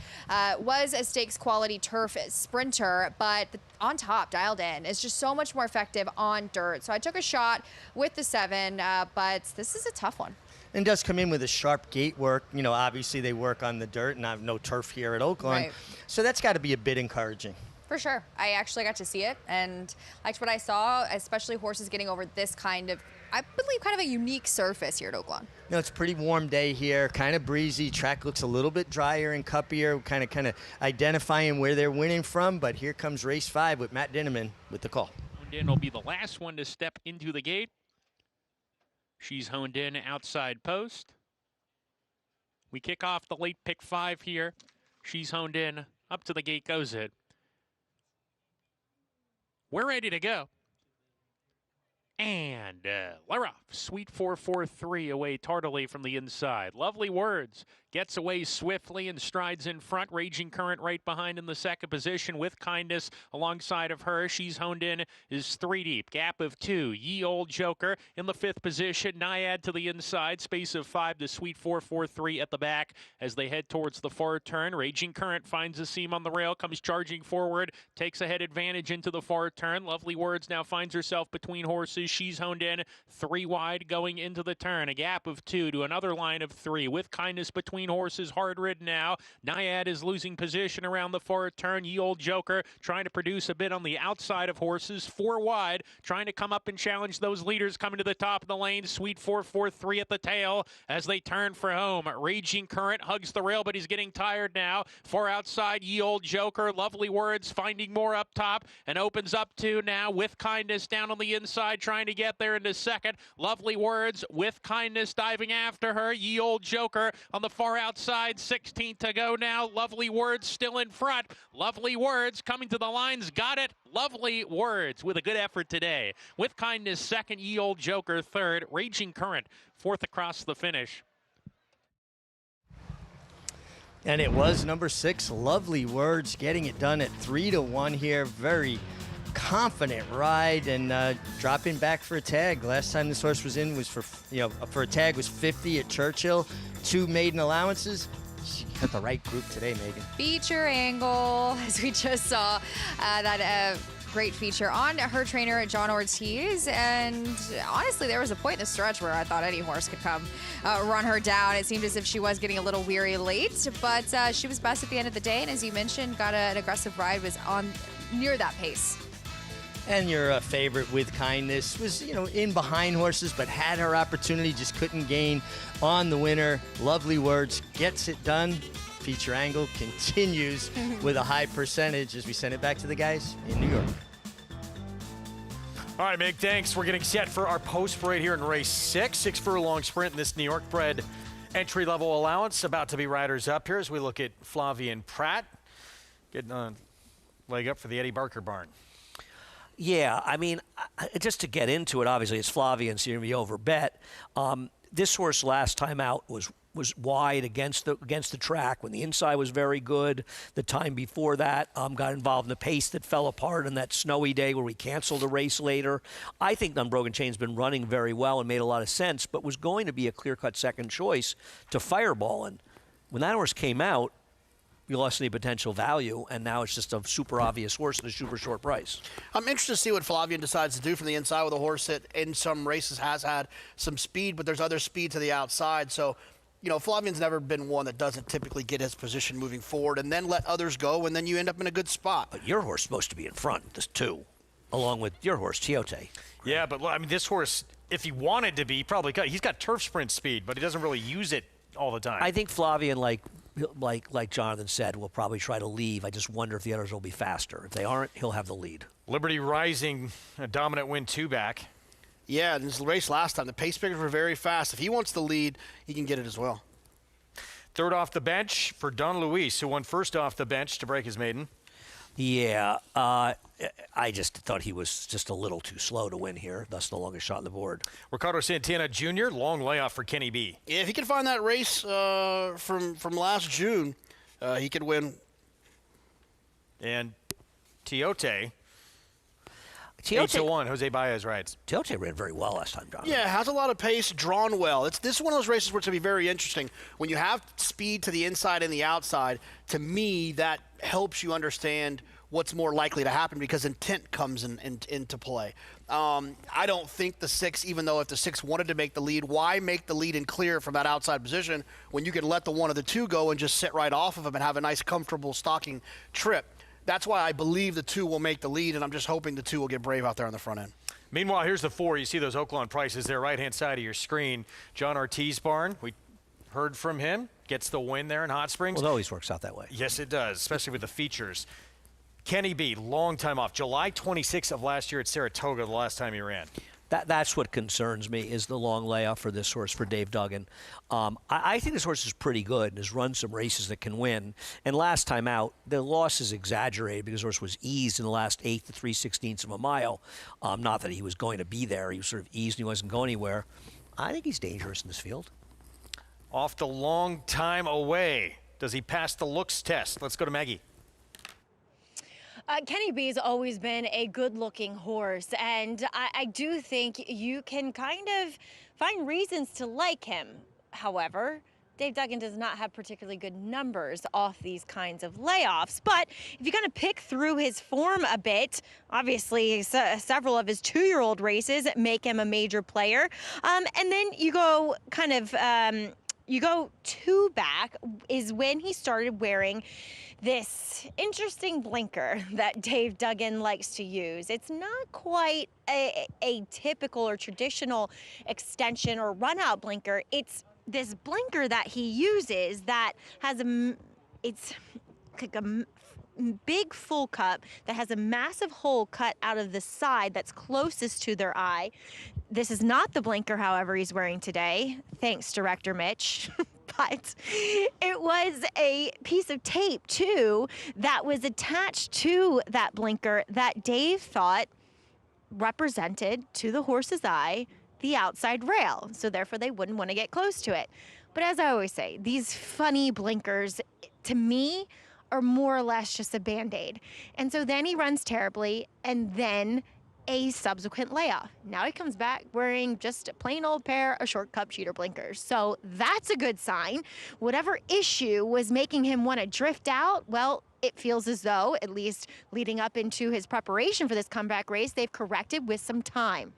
was a stakes quality turf sprinter, but on top, dialed in, is just so much more effective on dirt. So I took a shot with the 7, but this is a tough one. And does come in with a sharp gate work. You know, obviously they work on the dirt, and I have no turf here at Oaklawn. Right. So that's got to be a bit encouraging. For sure. I actually got to see it and liked what I saw, especially horses getting over this kind of, I believe, kind of a unique surface here at Oaklawn. You know, it's a pretty warm day here, kind of breezy. Track looks a little bit drier and cuppier, kind of identifying where they're winning from. But here comes race 5 with Matt Dinneman with the call. Honed In will be the last one to step into the gate. She's Honed In outside post. We kick off the late pick 5 here. She's Honed In. Up to the gate goes it. We're ready to go. And we're off. Sweet 4-4-3 away tardily from the inside. Lovely Words gets away swiftly and strides in front. Raging Current right behind in the second position with Kindness alongside of her. She's Honed In is 3 deep. Gap of 2. Ye Old Joker in the 5th position. Naiad to the inside. Space of 5 to Sweet 4-4-3 at the back as they head towards the far turn. Raging Current finds a seam on the rail, comes charging forward, takes a head advantage into the far turn. Lovely Words now finds herself between horses. She's Honed In 3 wide going into the turn. A gap of 2 to another line of 3 with Kindness between horses, hard ridden now. Naiad is losing position around the far turn. Ye Old Joker trying to produce a bit on the outside of horses, 4 wide, trying to come up and challenge those leaders coming to the top of the lane. Sweet 4-4-3 at the tail as they turn for home. Raging Current hugs the rail, but he's getting tired now. Far outside, Ye Old Joker. Lovely Words finding more up top and opens up to now with Kindness down on the inside, trying to get there into second. Lovely Words with Kindness diving after her. Ye Old Joker on the far outside, 16th to go now. Lovely Words still in front. Lovely Words coming to the lines, got it. Lovely Words with a good effort today. With Kindness second, Ye Old Joker third, Raging Current 4th across the finish. And it was number 6, Lovely Words, getting it done at 3-1 here. Very confident ride and dropping back for a tag. Last time this horse was in was for a tag was 50 at Churchill. 2 maiden allowances. She got the right group today, Megan. Feature angle, as we just saw, that great feature on her trainer, John Ortiz. And honestly, there was a point in the stretch where I thought any horse could come run her down. It seemed as if she was getting a little weary late, but she was best at the end of the day. And as you mentioned, got an aggressive ride, was on near that pace. And your favorite with Kindness was, in behind horses, but had her opportunity, just couldn't gain on the winner. Lovely Words gets it done. Feature angle continues with a high percentage as we send it back to the guys in New York. All right, Meg, thanks. We're getting set for our post parade here in race 6. 6 furlong sprint in this New York bred entry-level allowance. About to be riders up here as we look at Flavian Pratt getting a leg up for the Eddie Barker barn. Yeah, I mean, just to get into it, obviously it's Flavian, so you're going to be over bet. This horse last time out was wide against the track when the inside was very good. The time before that got involved in the pace that fell apart on that snowy day where we canceled the race later. I think Unbroken Chain's been running very well and made a lot of sense, but was going to be a clear-cut second choice to Fireball. And when that horse came out, you lost any potential value, and now it's just a super obvious horse at a super short price. I'm interested to see what Flavien decides to do from the inside with a horse that in some races has had some speed, but there's other speed to the outside. So, you know, Flavien's never been one that doesn't typically get his position moving forward and then let others go, and then you end up in a good spot. But your horse is supposed to be in front, this too, along with your horse, Tiote. Yeah, but I mean, this horse, if he wanted to be, probably could. He's got turf sprint speed, but he doesn't really use it all the time. I think Flavien, like Jonathan said, will probably try to leave. I just wonder if the others will be faster. If they aren't, he'll have the lead. Liberty Rising, a dominant win 2-back. Yeah, in this race last time, the pace pickers were very fast. If he wants the lead, he can get it as well. Third off the bench for Don Luis, who won first off the bench to break his maiden. Yeah, I just thought he was just a little too slow to win here, thus the longest shot on the board. Ricardo Santana Jr., long layoff for Kenny B. Yeah, if he can find that race from last June, he could win. And Tiote 8-1, Jose Baez rides. Tiote ran very well last time, John. Yeah, has a lot of pace, drawn well. This is one of those races where it's going to be very interesting. When you have speed to the inside and the outside, to me, that helps you understand what's more likely to happen because intent comes into play. I don't think the 6, even though if the 6 wanted to make the lead, why make the lead and clear from that outside position when you can let the 1 or the 2 go and just sit right off of him and have a nice, comfortable stalking trip? That's why I believe the 2 will make the lead, and I'm just hoping the 2 will get brave out there on the front end. Meanwhile, here's the 4. You see those Oaklawn prices there, right-hand side of your screen. John Ortiz barn, we heard from him, gets the win there in Hot Springs. Well, it always works out that way. Yes, it does, especially with the features. Kenny B, long time off. July 26th of last year at Saratoga, the last time he ran. That's what concerns me is the long layoff for this horse, for Dave Duggan. I think this horse is pretty good and has run some races that can win. And last time out, the loss is exaggerated because the horse was eased in the last 8 to 3/16 of a mile. Not that he was going to be there. He was sort of eased and he wasn't going anywhere. I think he's dangerous in this field. Off the long time away. Does he pass the looks test? Let's go to Maggie. Kenny B's always been a good-looking horse, and I do think you can kind of find reasons to like him. However, Dave Duggan does not have particularly good numbers off these kinds of layoffs. But if you kind of pick through his form a bit, obviously several of his 2-year-old races make him a major player. And then you go kind of, you go 2 back is when he started wearing this interesting blinker that Dave Duggan likes to use. It's not quite a typical or traditional extension or run-out blinker. It's this blinker that he uses that has it's like a big full cup that has a massive hole cut out of the side that's closest to their eye. This is not the blinker, however, he's wearing today. Thanks, Director Mitch. But it was a piece of tape, too, that was attached to that blinker that Dave thought represented to the horse's eye the outside rail. So therefore, they wouldn't want to get close to it. But as I always say, these funny blinkers, to me, are more or less just a Band-Aid. And so then he runs terribly, and then a subsequent layoff. Now he comes back wearing just a plain old pair of short cup cheater blinkers. So that's a good sign. Whatever issue was making him want to drift out, well, it feels as though, at least leading up into his preparation for this comeback race, they've corrected with some time.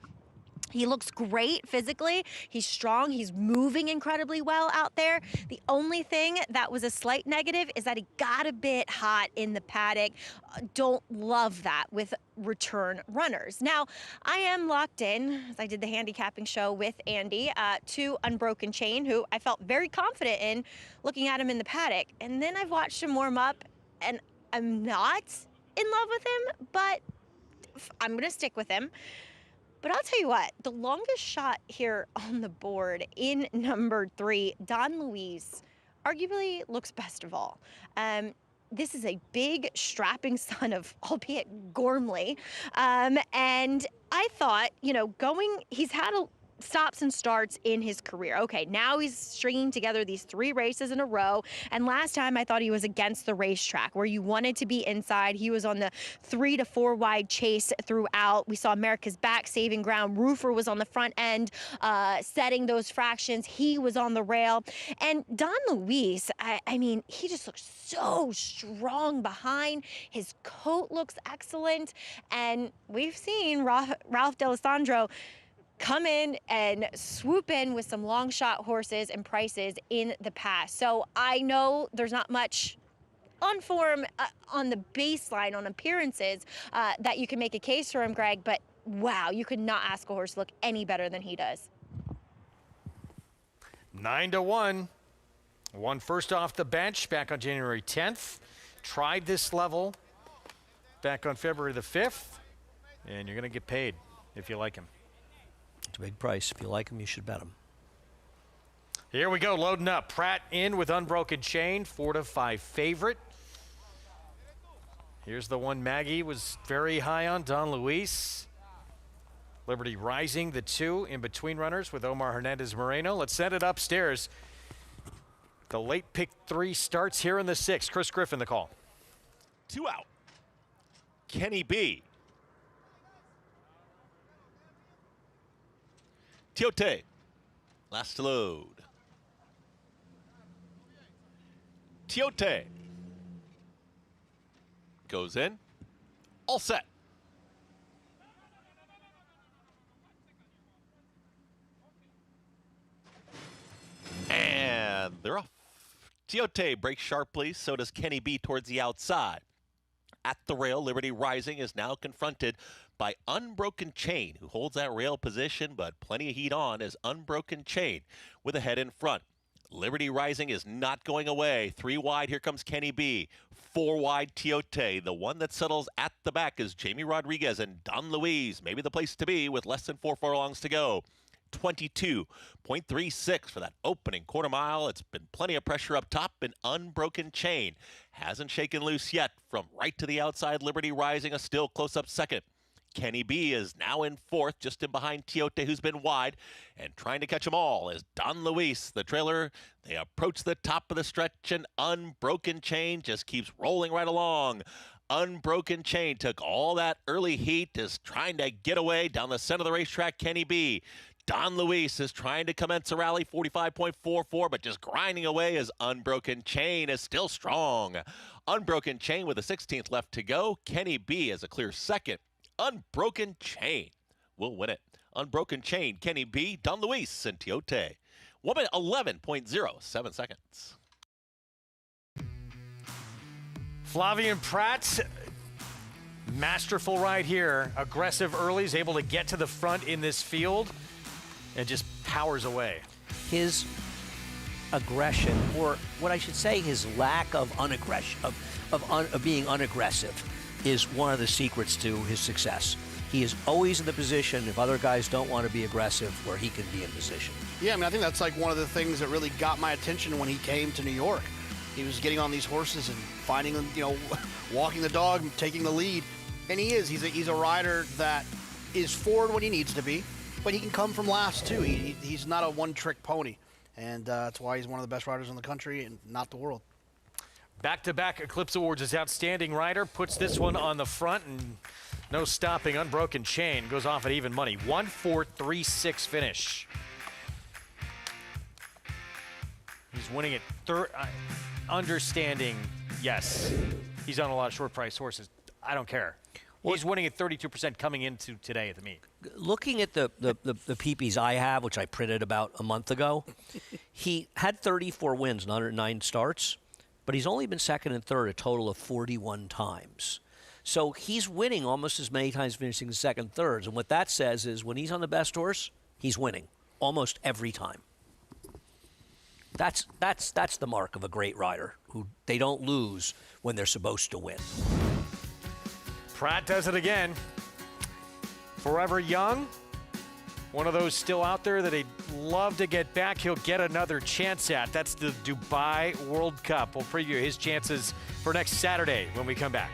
He looks great physically. He's strong. He's moving incredibly well out there. The only thing that was a slight negative is that he got a bit hot in the paddock. Don't love that with return runners. Now, I am locked in, as I did the handicapping show with Andy, to Unbroken Chain, who I felt very confident in looking at him in the paddock. And then I've watched him warm up, and I'm not in love with him, but I'm going to stick with him. But I'll tell you what, the longest shot here on the board in number 3, Don Luis, arguably looks best of all. This is a big, strapping son of, albeit Gormley. And I thought, you know, he's had stops and starts in his career. Okay, now he's stringing together these 3 races in a row. And last time I thought he was against the racetrack where you wanted to be inside. He was on the 3 to 4 wide chase throughout. We saw America's back saving ground. Roofer was on the front end setting those fractions. He was on the rail. And Don Luis, I mean, he just looks so strong behind. His coat looks excellent. And we've seen Ralph D'Alessandro come in and swoop in with some long shot horses and prices in the past. So I know there's not much on form on the baseline, on appearances, that you can make a case for him, Greg, but wow, you could not ask a horse to look any better than he does. 9-1. Won first off the bench back on January 10th. Tried this level back on February the 5th. And you're going to get paid if you like him. It's a big price. If you like him, you should bet him. Here we go, loading up. Pratt in with Unbroken Chain, 4-5 favorite. Here's the one Maggie was very high on, Don Luis. Liberty Rising, the 2 in between runners with Omar Hernandez Moreno. Let's send it upstairs. The late pick 3 starts here in the 6th. Chris Griffin, the call. 2 out. Kenny B. Tiote, last to load. Tiote goes in, all set. And they're off. Tiote breaks sharply, so does Kenny B towards the outside. At the rail, Liberty Rising is now confronted by Unbroken Chain, who holds that rail position, but plenty of heat on as Unbroken Chain with a head in front. Liberty Rising is not going away. 3 wide, here comes Kenny B. 4 wide, Tiote. The one that settles at the back is Jamie Rodriguez and Don Luis. Maybe the place to be with less than 4 furlongs to go. 22.36 for that opening quarter mile. It's been plenty of pressure up top, and Unbroken Chain hasn't shaken loose yet. From right to the outside, Liberty Rising a still close up second. Kenny B is now in 4th, just in behind Tiote, who's been wide, and trying to catch them all as Don Luis, the trailer, they approach the top of the stretch, and Unbroken Chain just keeps rolling right along. Unbroken Chain took all that early heat, is trying to get away down the center of the racetrack. Kenny B. Don Luis is trying to commence a rally, 45.44, but just grinding away as Unbroken Chain is still strong. Unbroken Chain with a 16th left to go. Kenny B is a clear second. Unbroken Chain will win it. Unbroken Chain, Kenny B, Don Luis, and Tiote. 11.07 seconds. Flavien Prat, masterful right here. Aggressive early, is able to get to the front in this field and just powers away. His aggression, or what I should say, his lack of unaggression, of being unaggressive, is one of the secrets to his success. He is always in the position, if other guys don't want to be aggressive, where he can be in position. Yeah, I mean, I think that's like one of the things that really got my attention when he came to New York. He was getting on these horses and finding them, you know, walking the dog, taking the lead. And he is. He's a rider that is forward when he needs to be, but he can come from last, too. He's not a one-trick pony. And that's why he's one of the best riders in the country and not the world. Back-to-back Eclipse Awards as outstanding rider. Puts this one on the front and no stopping. Unbroken Chain goes off at even money. 1-4-3-6 finish. He's winning at understanding, yes, he's on a lot of short price horses. I don't care. He's winning at 32% coming into today at the meet. Looking at the PPs I have, which I printed about a month ago, he had 34 wins and 109 starts. But he's only been second and third a total of 41 times. So he's winning almost as many times finishing second, thirds. And what that says is when he's on the best horse, he's winning almost every time. That's the mark of a great rider, who they don't lose when they're supposed to win. Pratt does it again. Forever young. One of those still out there that he'd love to get back. He'll get another chance at. That's the Dubai World Cup. We'll preview his chances for next Saturday when we come back.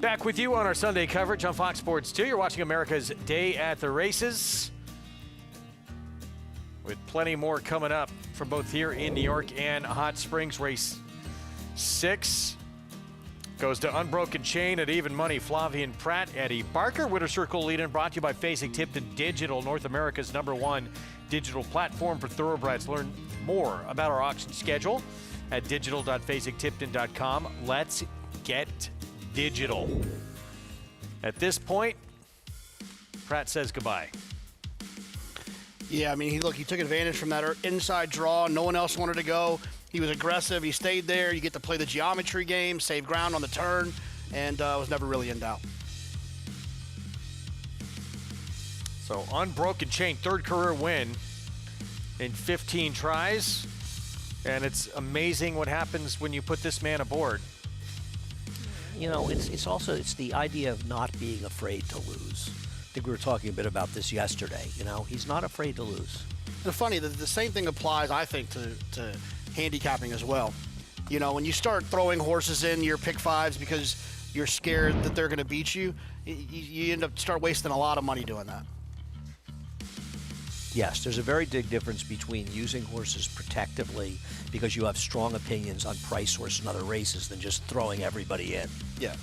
Back with you on our Sunday coverage on Fox Sports 2. You're watching America's Day at the Races, with plenty more coming up from both here in New York and Hot Springs. Race 6 goes to Unbroken Chain at Even Money. Flavian Pratt, Eddie Barker. Winter Circle lead-in brought to you by Fasig-Tipton Digital, North America's #1 digital platform for thoroughbreds. Learn more about our auction schedule at digital.fasig-tipton.com. Let's get digital. At this point, Pratt says goodbye. Yeah, I mean, he took advantage from that inside draw. No one else wanted to go. He was aggressive. He stayed there. You get to play the geometry game, save ground on the turn, and was never really in doubt. So Unbroken Chain, 3rd career win in 15 tries. And it's amazing what happens when you put this man aboard. You know, it's also the idea of not being afraid to lose. I think we were talking a bit about this yesterday. You know, he's not afraid to lose. It's funny, the same thing applies, I think, to handicapping as well. You know, when you start throwing horses in your pick fives because you're scared that they're going to beat you, you end up wasting a lot of money doing that. Yes, there's a very big difference between using horses protectively because you have strong opinions on price horse and other races than just throwing everybody in. Yeah.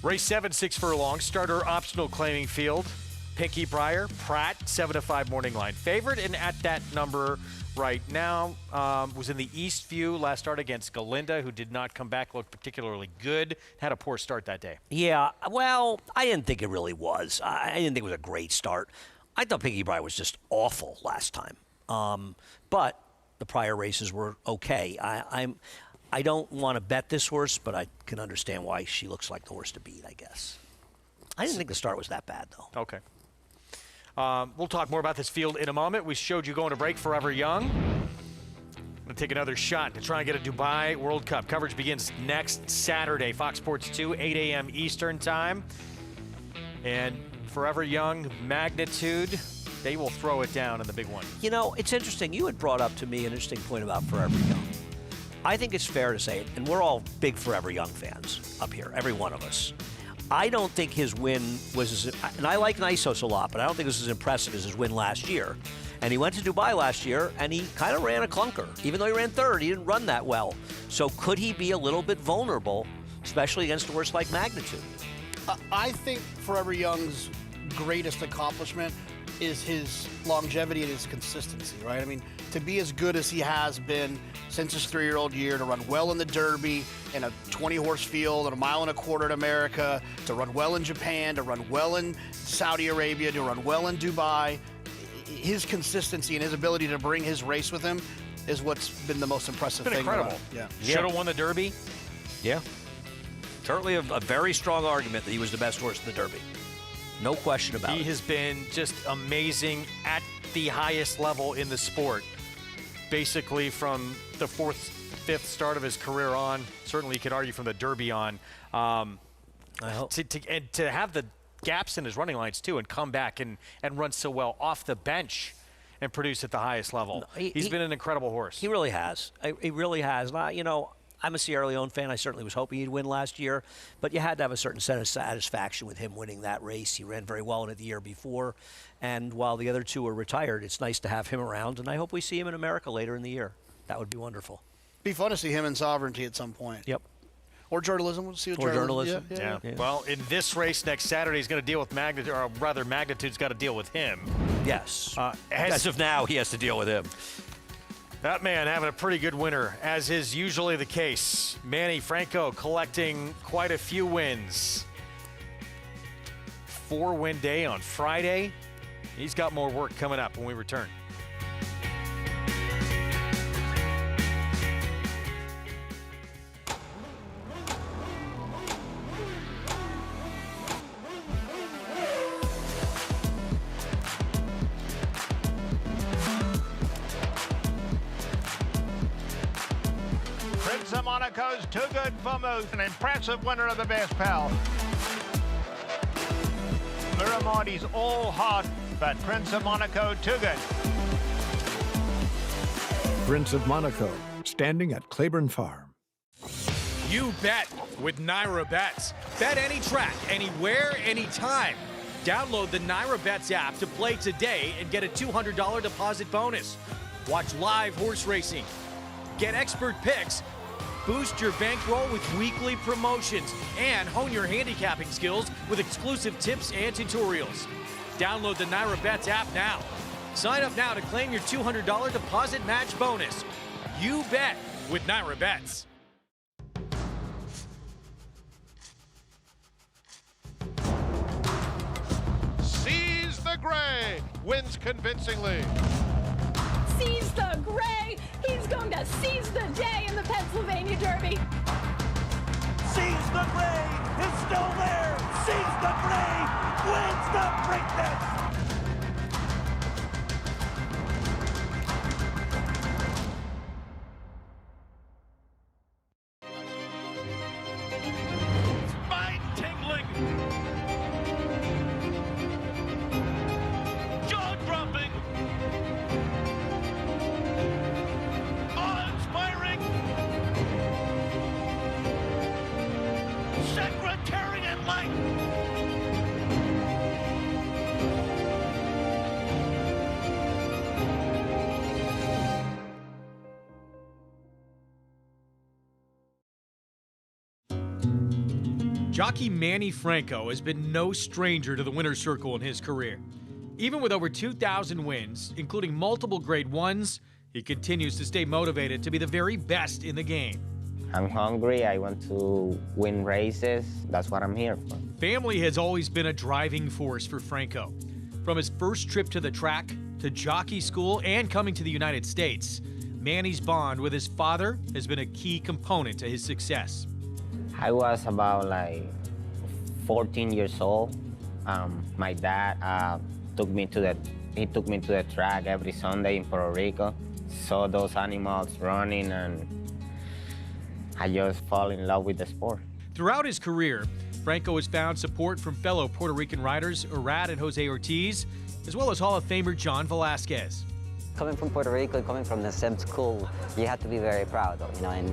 Race 7, 6 furlongs, starter optional claiming field. Pinky Briar, Pratt, 7-5 morning line favorite, and at that number right now was in the Eastview last start against Galinda, who did not come back, looked particularly good, had a poor start that day. Yeah, well, I didn't think it really was. I didn't think it was a great start. I thought Pinky Briar was just awful last time. But the prior races were okay. I don't want to bet this horse, but I can understand why she looks like the horse to beat, I guess. I didn't think the start was that bad, though. Okay. We'll talk more about this field in a moment. We showed you going to break Forever Young. I'm going to take another shot to try and get a Dubai World Cup. Coverage begins next Saturday, Fox Sports 2, 8 a.m. Eastern Time. And Forever Young, Magnitude, they will throw it down in the big one. You know, it's interesting. You had brought up to me an interesting point about Forever Young. I think it's fair to say, and we're all big Forever Young fans up here, every one of us. I don't think his win was and I like Nisos a lot, but I don't think it was as impressive as his win last year. And he went to Dubai last year, and he kind of ran a clunker. Even though he ran 3rd, he didn't run that well. So could he be a little bit vulnerable, especially against a horse like Magnitude? I think Forever Young's greatest accomplishment is his longevity and his consistency, right? I mean, to be as good as he has been since his 3-year-old year, to run well in the Derby, in a 20-horse field, at 1.25 miles in America, to run well in Japan, to run well in Saudi Arabia, to run well in Dubai, his consistency and his ability to bring his race with him is what's been the most impressive thing. Incredible. Yeah. Should have won the Derby. Yeah. Certainly a very strong argument that he was the best horse in the Derby. No question about it. He has been just amazing at the highest level in the sport. Basically from the 4th, 5th start of his career on. Certainly you could argue from the Derby on. And to have the gaps in his running lines too and come back and run so well off the bench and produce at the highest level. No, he's been an incredible horse. He really has. He really has. You know, I'm a Sierra Leone fan. I certainly was hoping he'd win last year, but you had to have a certain sense of satisfaction with him winning that race. He ran very well in it the year before, and while the other two are retired, it's nice to have him around, and I hope we see him in America later in the year. That would be wonderful. Be fun to see him in Sovereignty at some point. Yep. Or journalism. We'll see what journalism. Yeah. Well, in this race next Saturday, he's going to deal with Magnitude, or rather, Magnitude's got to deal with him. Yes. As of now, he has to deal with him. That man having a pretty good winter, as is usually the case. Manny Franco collecting quite a few wins. 4-win day on Friday. He's got more work coming up when we return. Prince of Monaco's too good for Moose, an impressive winner of the Best Pal. Miramondi's all hot, but Prince of Monaco too good. Prince of Monaco, standing at Claiborne Farm. You bet with Naira Bets. Bet any track, anywhere, anytime. Download the NyraBets app to play today and get a $200 deposit bonus. Watch live horse racing. Get expert picks. Boost your bankroll with weekly promotions and hone your handicapping skills with exclusive tips and tutorials. Download the NyraBets app now. Sign up now to claim your $200 deposit match bonus. You bet with NyraBets. Seize the Gray wins convincingly. Seize the Gray. He's going to seize the day in the Pennsylvania Derby. Seize the Gray is still there. Seize the Gray wins the Preakness. Spine-tingling. Jaw-dropping. Awe-inspiring. Secretariat-like. Jockey Manny Franco has been no stranger to the winner's circle in his career. Even with over 2,000 wins, including multiple Grade 1s, he continues to stay motivated to be the very best in the game. I'm hungry. I want to win races. That's what I'm here for. Family has always been a driving force for Franco. From his first trip to the track, to jockey school, and coming to the United States, Manny's bond with his father has been a key component to his success. I was about like 14 years old. My dad took me to the track every Sunday in Puerto Rico. Saw those animals running, and I just fall in love with the sport. Throughout his career, Franco has found support from fellow Puerto Rican riders Arad and Jose Ortiz, as well as Hall of Famer John Velasquez. Coming from Puerto Rico, coming from the same school, you have to be very proud, you know. And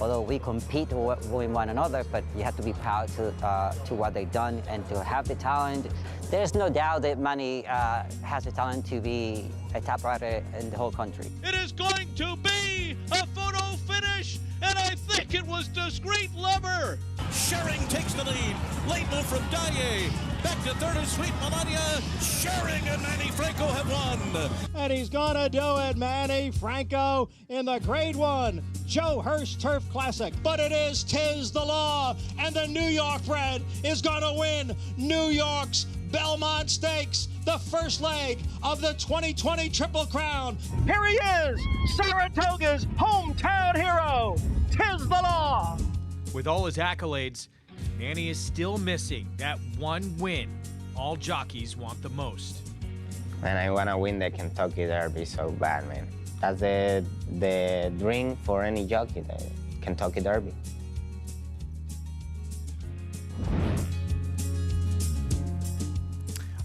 although we compete with one another, but you have to be proud to what they've done and to have the talent. There's no doubt that Manny has the talent to be a top rider in the whole country. It is going to be a photo finish, and I think it was Discreet Lover. Schering takes the lead. Late move from Dye. Back to third is Sweet Melania. Schering and Manny Franco have won. And he's gonna do it, Manny Franco, in the Grade 1 Joe Hurst Turf Classic. But it is Tiz the Law, and the New York bred is gonna win New York's Belmont Stakes, the first leg of the 2020 Triple Crown. Here he is, Saratoga's hometown hero, Tiz the Law. With all his accolades, Manny is still missing that one win all jockeys want the most. And I want to win the Kentucky Derby so bad, man. That's the dream for any jockey, the Kentucky Derby.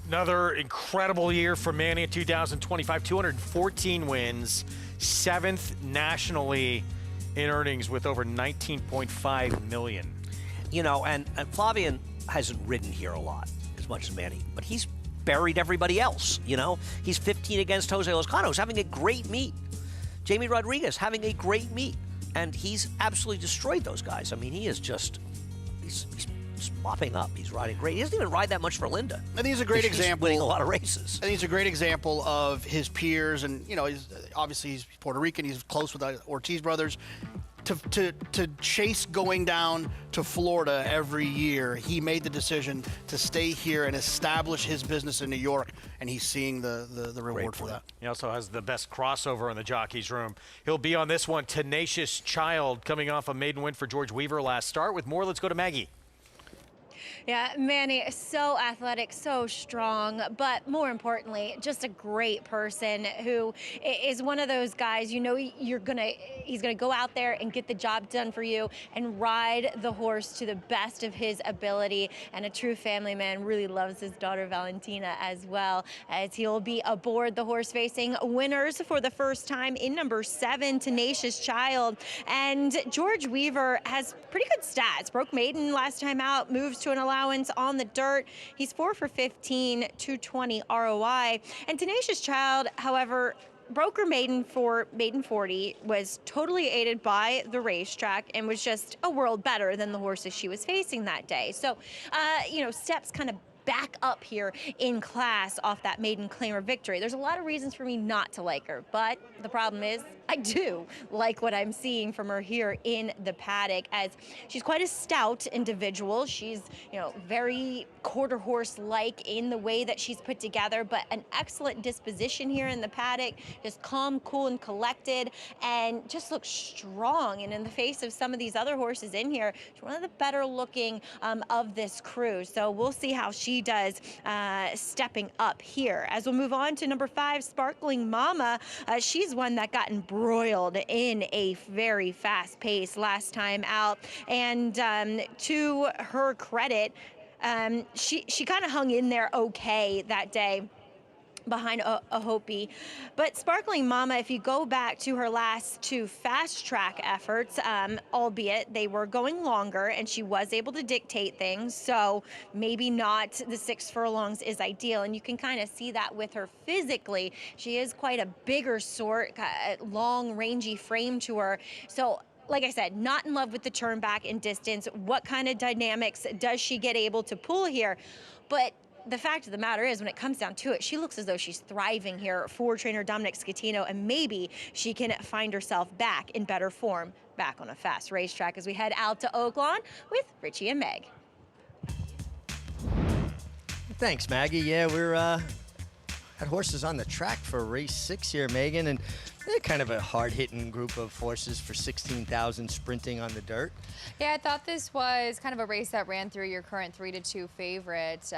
Another incredible year for Manny in 2025, 214 wins, 7th nationally in earnings with over 19.5 million. You know, and Flavien hasn't ridden here a lot as much as Manny, but he's buried everybody else, you know? He's 15 against Jose Lozcano. He's having a great meet. Jamie Rodriguez having a great meet. And he's absolutely destroyed those guys. I mean, he is just, he's mopping up. He's riding great. He doesn't even ride that much for Linda. And he's a great example. Winning a lot of races. And he's a great example of his peers. And, you know, obviously he's Puerto Rican. He's close with the Ortiz brothers. To chase going down to Florida every year, he made the decision to stay here and establish his business in New York, and he's seeing the reward for that. He also has the best crossover in the jockey's room. He'll be on this one, Tenacious Child, coming off a maiden win for George Weaver last start. With more, let's go to Maggie. Yeah, Manny is so athletic, so strong, but more importantly, just a great person who is one of those guys, you know, he's gonna go out there and get the job done for you and ride the horse to the best of his ability. And a true family man, really loves his daughter Valentina as well, as he'll be aboard the horse facing winners for the first time in number 7, Tenacious Child. And George Weaver has pretty good stats. Broke maiden last time out, moves to an allowance on the dirt. He's 4 for 15, 220 ROI. And Tenacious Child, however, broker maiden for maiden 40, was totally aided by the racetrack and was just a world better than the horses she was facing that day. So, you know, steps kind of back up here in class off that maiden claimer victory. There's a lot of reasons for me not to like her, but the problem is I do like what I'm seeing from her here in the paddock, as she's quite a stout individual. She's, you know, very quarter horse-like in the way that she's put together, but an excellent disposition here in the paddock, just calm, cool, and collected, and just looks strong. And in the face of some of these other horses in here, she's one of the better looking of this crew. So we'll see how she does stepping up here. As we'll move on to number 5, Sparkling Mama. She's one that got embroiled in a very fast pace last time out, and to her credit, she kind of hung in there okay that day behind a Hopi. But Sparkling Mama, if you go back to her last 2 fast track efforts, albeit they were going longer and she was able to dictate things, so maybe not the 6 furlongs is ideal, and you can kind of see that with her physically. She is quite a bigger sort, long rangy frame to her. So like I said, not in love with the turn back and distance. What kind of dynamics does she get able to pull here? But the fact of the matter is, when it comes down to it, she looks as though she's thriving here for trainer Dominic Scatino, and maybe she can find herself back in better form, back on a fast racetrack, as we head out to Oaklawn with Richie and Meg. Thanks, Maggie. Yeah, we're had horses on the track for race 6 here, Megan, and they're kind of a hard-hitting group of horses for 16,000 sprinting on the dirt. Yeah, I thought this was kind of a race that ran through your current 3-2 favorite,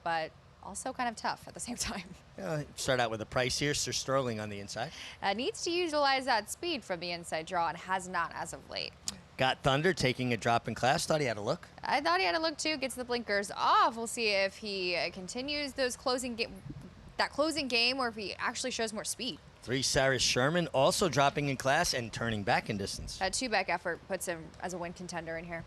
but also kind of tough at the same time. Start out with a price here. Sir Sterling on the inside. Needs to utilize that speed from the inside draw and has not as of late. Got Thunder taking a drop in class. Thought he had a look. I thought he had a look too. Gets the blinkers off. We'll see if he continues those closing game, or if he actually shows more speed. 3, Cyrus Sherman, also dropping in class and turning back in distance. A 2-back effort puts him as a win contender in here.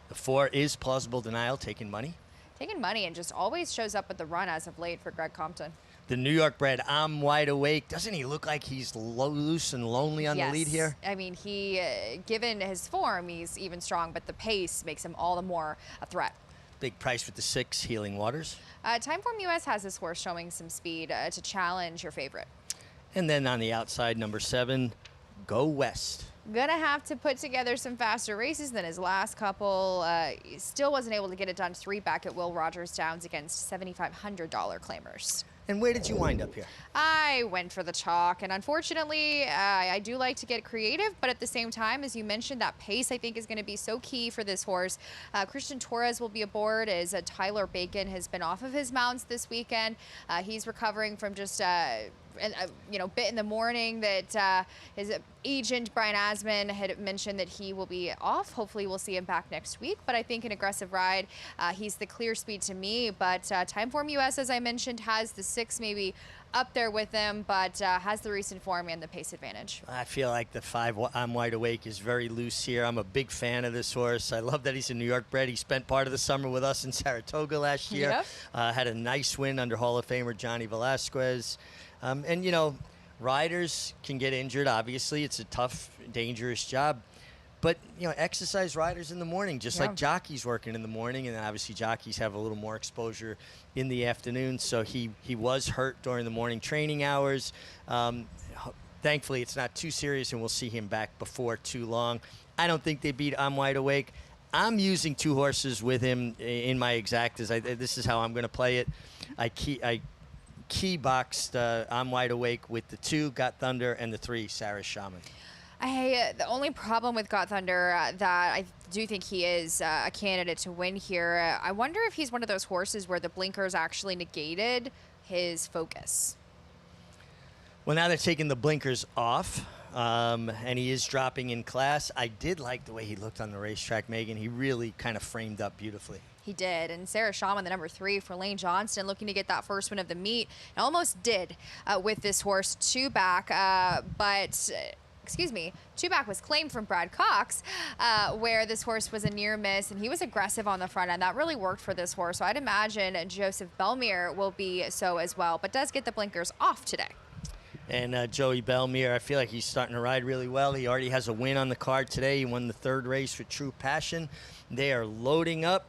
The 4 is Plausible Denial, taking money. Taking money, and just always shows up with the run as of late for Greg Compton. The New York bred, I'm Wide Awake. Doesn't he look like he's loose and lonely on the lead here? I mean, he, given his form, he's even strong, but the pace makes him all the more a threat. Big price with the 6, Healing Waters. Timeform US has this horse showing some speed to challenge your favorite. And then on the outside, number 7, Go West. Gonna have to put together some faster races than his last couple. He still wasn't able to get it done 3 back at Will Rogers Downs against $7,500 claimers. And where did you wind up here? I went for the chalk, and unfortunately, I do like to get creative, but at the same time, as you mentioned, that pace I think is going to be so key for this horse. Christian Torres will be aboard, as Tyler Bacon has been off of his mounts this weekend. He's recovering from just bit in the morning that his agent Brian Asman had mentioned that he will be off. Hopefully we'll see him back next week, but I think an aggressive ride, he's the clear speed to me. But Timeform US, as I mentioned, has the 6 maybe up there with him, but has the recent form and the pace advantage. I feel like the 5, I'm Wide Awake, is very loose here. I'm a big fan of this horse. I love that he's a New York bred. He spent part of the summer with us in Saratoga last year. Yep. Had a nice win under Hall of Famer Johnny Velasquez. And, you know, riders can get injured, obviously. It's a tough, dangerous job. But, you know, exercise riders in the morning, just like jockeys working in the morning. And then obviously jockeys have a little more exposure in the afternoon. So he was hurt during the morning training hours. Thankfully, it's not too serious, and we'll see him back before too long. I don't think they beat I'm Wide Awake. I'm using 2 horses with him in my exactas. This is how I'm going to play it. I key boxed I'm Wide Awake with the 2, Got Thunder, and the 3, Sarah Shaman. The only problem with Got Thunder that I do think he is a candidate to win here. I wonder if he's one of those horses where the blinkers actually negated his focus. Well, now they're taking the blinkers off, and he is dropping in class. I did like the way he looked on the racetrack, Megan. He really kind of framed up beautifully. He did, and Sarah Shaman, the number 3 for Lane Johnston, looking to get that first win of the meet. And almost did with this horse, 2-back, but... Excuse me, 2-back was claimed from Brad Cox, where this horse was a near miss, and he was aggressive on the front end. That really worked for this horse, so I'd imagine Joseph Belmere will be so as well, but does get the blinkers off today. And Joey Belmere, I feel like he's starting to ride really well. He already has a win on the card today. He won the 3rd race for True Passion. They are loading up.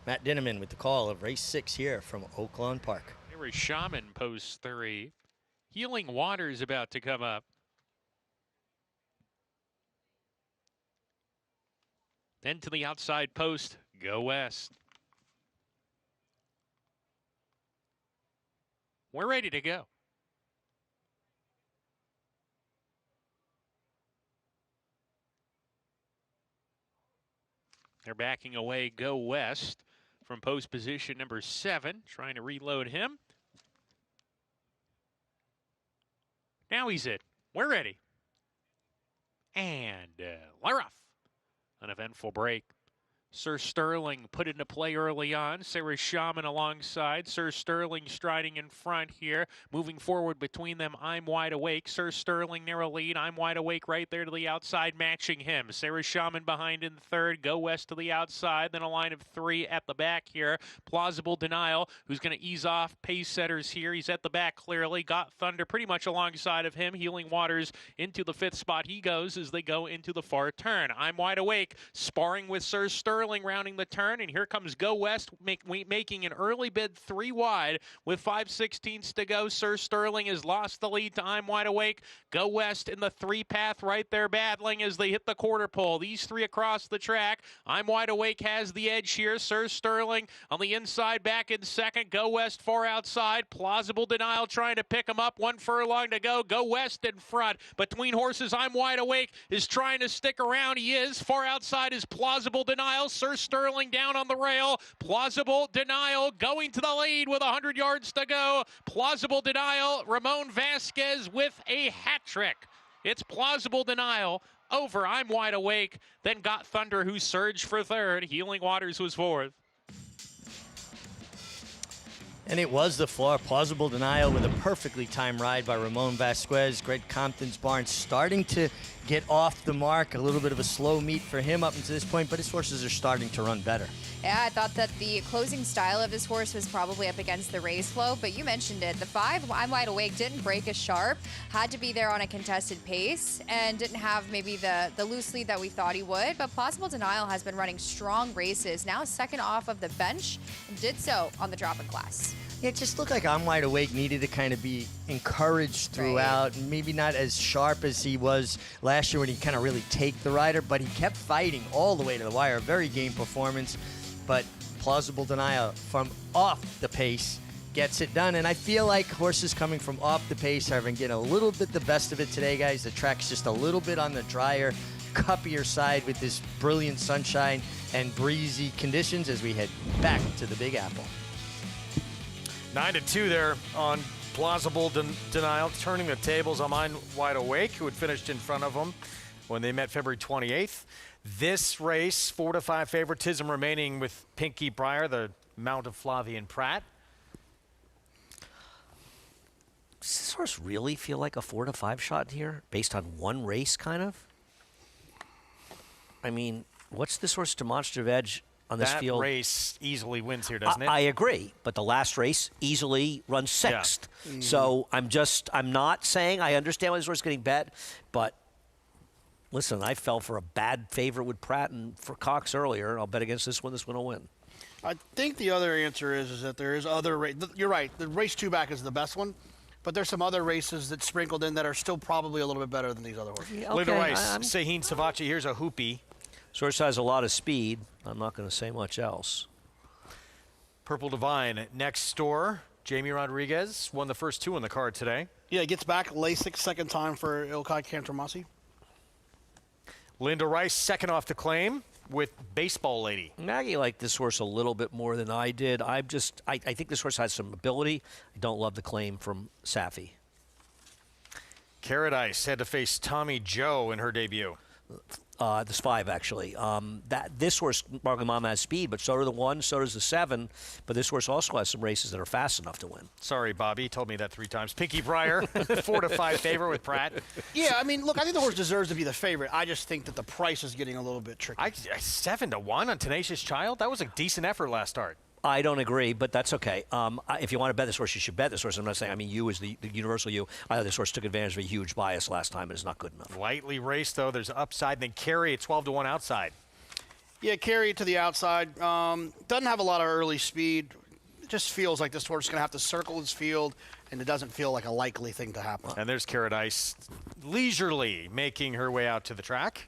Matt Dinneman with the call of race 6 here from Oaklawn Park. Here is Shaman, post 3. Healing Waters about to come up. Then to the outside post, Go West. We're ready to go. They're backing away Go West from post position number 7, trying to reload him. Now he's in. We're ready. And we're off. An eventful break. Sir Sterling put into play early on. Sarah Shaman alongside. Sir Sterling striding in front here. Moving forward between them, I'm Wide Awake. Sir Sterling narrow lead. I'm Wide Awake right there to the outside, matching him. Sarah Shaman behind in 3rd. Go West to the outside. Then a line of 3 at the back here. Plausible Denial, who's going to ease off pace setters here. He's at the back clearly. Got Thunder pretty much alongside of him. Healing Waters into the 5th spot he goes as they go into the far turn. I'm Wide Awake sparring with Sir Sterling rounding the turn, and here comes Go West making an early bid 3 wide with 5/16 to go. Sir Sterling has lost the lead to I'm Wide Awake. Go West in the 3 path right there battling as they hit the quarter pole. These 3 across the track. I'm Wide Awake has the edge here. Sir Sterling on the inside back in 2nd. Go West far outside. Plausible Denial trying to pick him up. 1 furlong to go. Go West in front. Between horses, I'm Wide Awake is trying to stick around. He is. Far outside is Plausible Denial. Sir Sterling down on the rail. Plausible Denial going to the lead with 100 yards to go. Plausible Denial, Ramon Vasquez with a hat trick. It's Plausible Denial over I'm Wide Awake. Then Got Thunder, who surged for 3rd. Healing Waters was 4th. And it was the floor. Plausible Denial with a perfectly timed ride by Ramon Vasquez. Greg Compton's barn starting to get off the mark. A little bit of a slow meet for him up until this point, but his horses are starting to run better. Yeah, I thought that the closing style of this horse was probably up against the race flow, but you mentioned it. The 5, I'm Wide Awake, didn't break as sharp, had to be there on a contested pace, and didn't have maybe the loose lead that we thought he would, but Plausible Denial has been running strong races, now 2nd off of the bench, and did so on the drop in class. It just looked like I'm Wide Awake needed to kind of be encouraged throughout. Right. Maybe not as sharp as he was last year when he kind of really take the rider, but he kept fighting all the way to the wire. A very game performance, but Plausible Denial from off the pace gets it done. And I feel like horses coming from off the pace have been getting a little bit the best of it today, guys. The track's just a little bit on the drier, cuppier side with this brilliant sunshine and breezy conditions as we head back to the Big Apple. 9-2 there on Plausible Denial, turning the tables on I'm Wide Awake, who had finished in front of him when they met February 28th. This race, 4-5 favoritism remaining with Pinky Briar, the mount of Flavian Pratt. Does this horse really feel like a 4-5 shot here, based on one race, kind of? I mean, what's this horse demonstrative edge on this field? That race easily wins here, doesn't it? I agree, but the last race easily runs 6th. Yeah. Mm-hmm. So I'm not saying I understand why this horse is getting bet, but listen, I fell for a bad favorite with Pratt and for Cox earlier. I'll bet against this one. This one will win. I think the other answer is that there is other you're right. The race 2-back is the best one, but there's some other races that sprinkled in that are still probably a little bit better than these other horses. Yeah, okay. Rice, Saheen Savachi, here's a hoopy. This horse has a lot of speed. I'm not going to say much else. Purple Divine next door. Jamie Rodriguez won the first 2 on the card today. Yeah, gets back Lasik, 2nd time for Ilkay Kantormasi. Linda Rice, second off the claim with Baseball Lady. Maggie liked this horse a little bit more than I did. I think this horse has some ability. I don't love the claim from Safi. Carrot Ice had to face Tommy Joe in her debut. There's 5 actually. This horse, Sparkling Mama, has speed, but so do the 1, so does the 7. But this horse also has some races that are fast enough to win. Sorry, Bobby, you told me that 3 times. Pinky Briar, 4-5 favorite with Pratt. Yeah, I mean, look, I think the horse deserves to be the favorite. I just think that the price is getting a little bit tricky. 7-1 on Tenacious Child. That was a decent effort last start. I don't agree, but that's okay. If you want to bet this horse, you should bet this horse. I'm not saying, I mean, you as the universal you. I thought this horse took advantage of a huge bias last time and is not good enough. Lightly raced, though. There's upside. Then Carey at 12-1 outside. Yeah, Carey to the outside. Doesn't have a lot of early speed. It just feels like this horse is going to have to circle his field, and it doesn't feel like a likely thing to happen. And there's Carrot Ice leisurely making her way out to the track.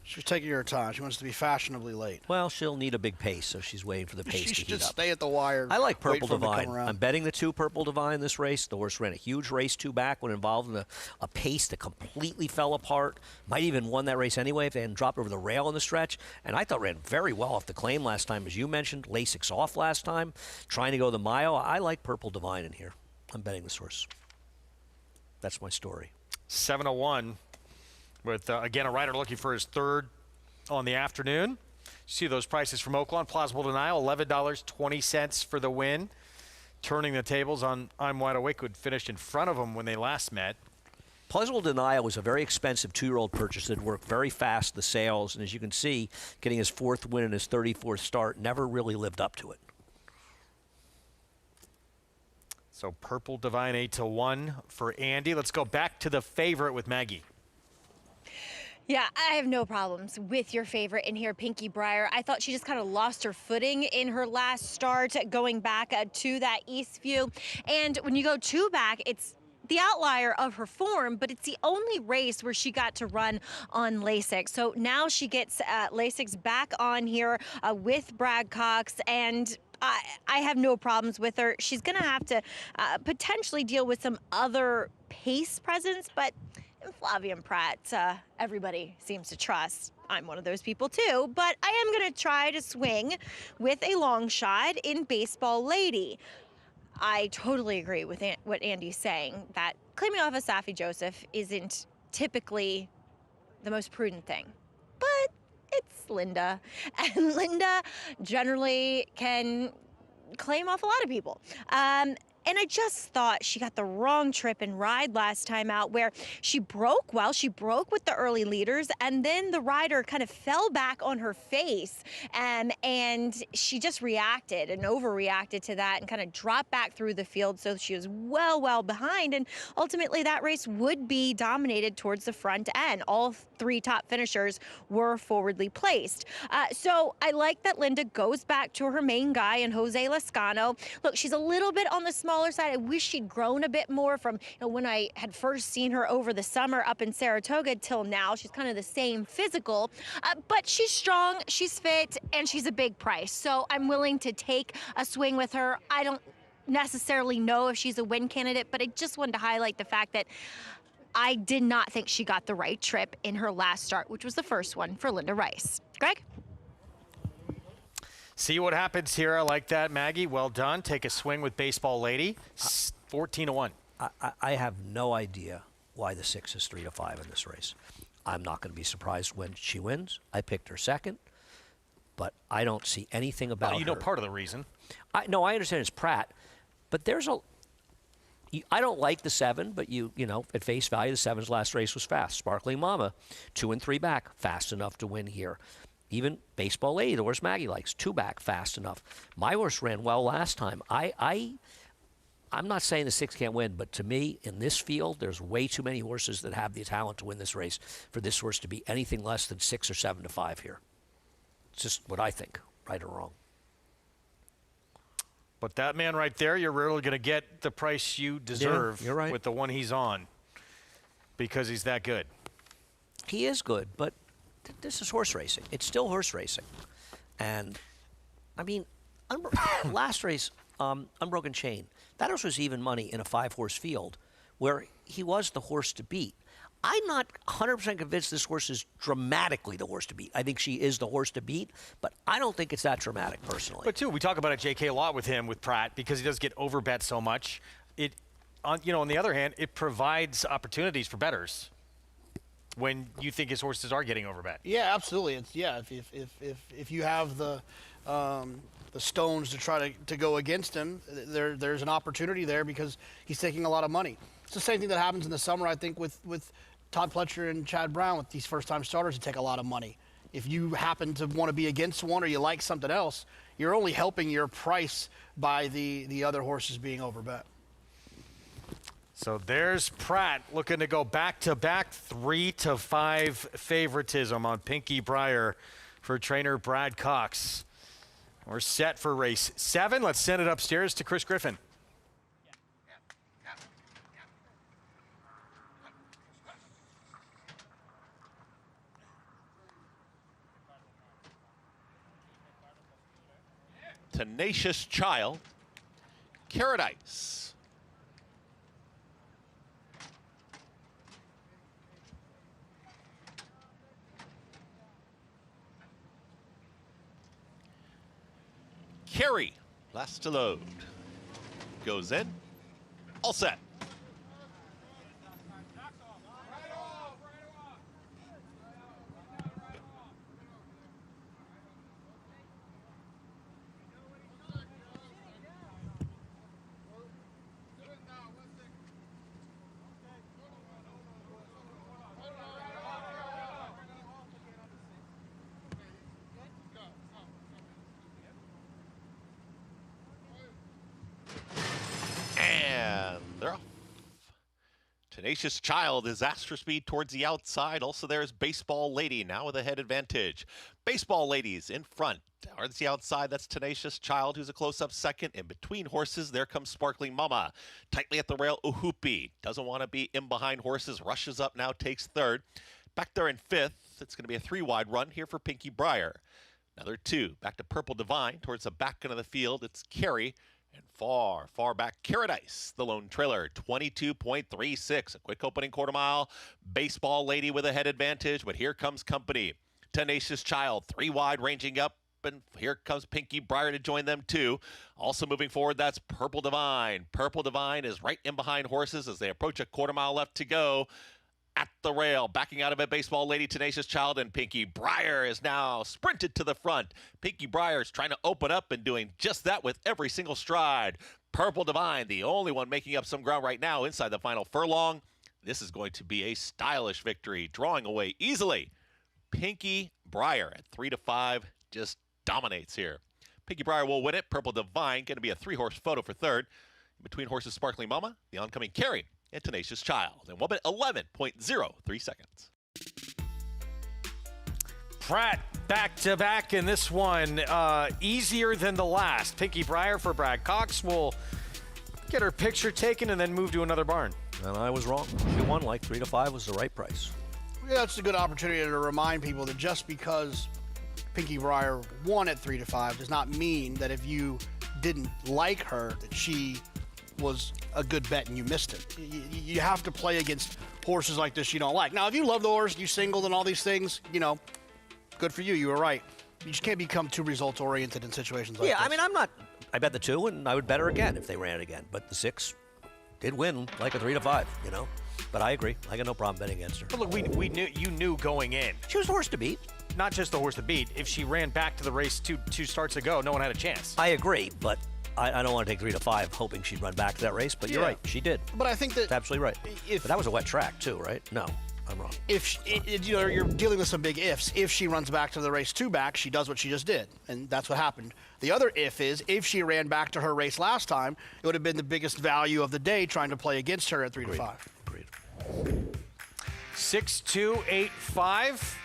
She's taking her time. She wants to be fashionably late. Well, she'll need a big pace, so she's waiting for the pace she to should heat just up. stay at the wire. I like wait Purple for him to come Divine. around. I'm betting the 2 Purple Divine this race. The horse ran a huge race 2 back when involved in a pace that completely fell apart. Might even won that race anyway if they hadn't dropped over the rail in the stretch. And I thought ran very well off the claim last time, as you mentioned. Lasix off last time, trying to go the mile. I like Purple Divine in here. I'm betting this horse. That's my story. 7-1 with, again, a rider looking for his 3rd on the afternoon. See those prices from Oaklawn. Plausible Denial, $11.20 for the win. Turning the tables on I'm Wide Awake, who had finished in front of him when they last met. Plausible Denial was a very expensive 2-year-old purchase that worked very fast, the sales, and as you can see, getting his 4th win in his 34th start, never really lived up to it. So Purple Divine 8-1 for Andy. Let's go back to the favorite with Maggie. Yeah, I have no problems with your favorite in here, Pinky Briar. I thought she just kind of lost her footing in her last start, going back to that Eastview. And when you go 2 back, it's the outlier of her form, but it's the only race where she got to run on Lasix. So now she gets Lasix back on here with Brad Cox, and I have no problems with her. She's going to have to potentially deal with some other pace presence, but Flavia Pratt, everybody seems to trust. I'm one of those people too, but I am going to try to swing with a long shot in Baseball Lady. I totally agree with what Andy's saying, that claiming off of Safi Joseph isn't typically the most prudent thing, but it's Linda, and Linda generally can claim off a lot of people. And I just thought she got the wrong trip and ride last time out, where she broke well. She broke with the early leaders, and then the rider kind of fell back on her face, and she just reacted and overreacted to that and kind of dropped back through the field. So she was well behind, and ultimately that race would be dominated towards the front end. All 3 top finishers were forwardly placed. So I like that Linda goes back to her main guy in Jose Lascano. Look, she's a little bit on the smaller side. I wish she'd grown a bit more from when I had first seen her over the summer up in Saratoga till now. She's kind of the same physical, but she's strong, she's fit, and she's a big price. So I'm willing to take a swing with her. I don't necessarily know if she's a win candidate, but I just wanted to highlight the fact that I did not think she got the right trip in her last start, which was the first one for Linda Rice. Greg? See what happens here. I like that, Maggie. Well done. Take a swing with Baseball Lady. 14-1. I have no idea why the 6 is 3-5 in this race. I'm not going to be surprised when she wins. I picked her second, but I don't see anything about her. You know part of the reason. No, I understand it's Pratt, but there's a. I don't like the 7, but you know, at face value, the 7's last race was fast. Sparkling Mama, 2 and 3 back, fast enough to win here. Even Baseball Lady, the horse Maggie likes, 2 back, fast enough. My horse ran well last time. I'm not saying the 6 can't win, but to me, in this field, there's way too many horses that have the talent to win this race for this horse to be anything less than 6 or 7-5 here. It's just what I think, right or wrong. But that man right there, you're really going to get the price you deserve you're right. with the one he's on, because he's that good. He is good, but this is horse racing. It's still horse racing. And, I mean, last race, Unbroken Chain, that horse was even money in a 5-horse field where he was the horse to beat. I'm not 100% convinced this horse is dramatically the horse to beat. I think she is the horse to beat, but I don't think it's that dramatic personally. But too, we talk about it, JK, a lot with him, with Pratt, because he does get overbet so much. On the other hand, it provides opportunities for bettors when you think his horses are getting overbet. Yeah, absolutely. If you have the stones to try to go against him, there's an opportunity there because he's taking a lot of money. It's the same thing that happens in the summer, I think, with Todd Pletcher and Chad Brown with these first-time starters who take a lot of money. If you happen to want to be against one or you like something else, you're only helping your price by the other horses being overbet. So there's Pratt looking to go back-to-back 3-5 favoritism on Pinky Briar for trainer Brad Cox. We're set for race 7. Let's send it upstairs to Chris Griffin. Tenacious Child, Paradise. Carey, last to load. Goes in. All set. They're off. Tenacious Child is Astra Speed towards the outside. Also there's Baseball Lady now with a head advantage. Baseball Ladies in front. Towards the outside, that's Tenacious Child, who's a close-up second. In between horses, there comes Sparkling Mama. Tightly at the rail, Uhupi. Doesn't want to be in behind horses. Rushes up now, takes third. Back there in fifth. It's going to be a 3-wide run here for Pinky Briar. Another 2. Back to Purple Divine. Towards the back end of the field, it's Carey. And far, far back, Paradise, the lone trailer, 22.36. A quick opening quarter mile. Baseball Lady with a head advantage, but here comes company. Tenacious Child, 3 wide, ranging up, and here comes Pinky Briar to join them too. Also moving forward, that's Purple Divine. Purple Divine is right in behind horses as they approach a quarter mile left to go. At the rail, backing out of it, Baseball Lady, Tenacious Child, and Pinky Briar is now sprinted to the front. Pinky Briar is trying to open up and doing just that with every single stride. Purple Divine, the only one making up some ground right now inside the final furlong. This is going to be a stylish victory, drawing away easily. Pinky Briar at 3-5 just dominates here. Pinky Briar will win it. Purple Divine going to be a 3-horse photo for third. In between horses, Sparkling Mama, the oncoming Carey, and Tenacious Child, and 1 minute 11.03 seconds. Pratt back-to-back in this one, easier than the last. Pinky Briar for Brad Cox will get her picture taken and then move to another barn. And I was wrong. She won like 3-5 was the right price. Yeah, that's a good opportunity to remind people that just because Pinky Briar won at 3-5 does not mean that if you didn't like her, that she was a good bet and you missed it. You have to play against horses like this you don't like. Now, if you love the horse, you singled and all these things, good for you. You were right. You just can't become too result-oriented in situations like this. Yeah, I mean, I bet the 2, and I would bet her again if they ran it again. But the 6 did win like a 3-5, But I agree. I got no problem betting against her. But look, we knew going in. She was the horse to beat. Not just the horse to beat. If she ran back to the race two starts ago, no one had a chance. I agree, but I don't want to take 3-5 hoping she'd run back to that race, but you're right. She did. But I think that... That's absolutely right. But that was a wet track, too, right? No, I'm wrong. You're dealing with some big ifs. If she runs back to the race 2 back, she does what she just did, and that's what happened. The other if is, if she ran back to her race last time, it would have been the biggest value of the day trying to play against her at 3-5. Agreed. 6-2-8-5.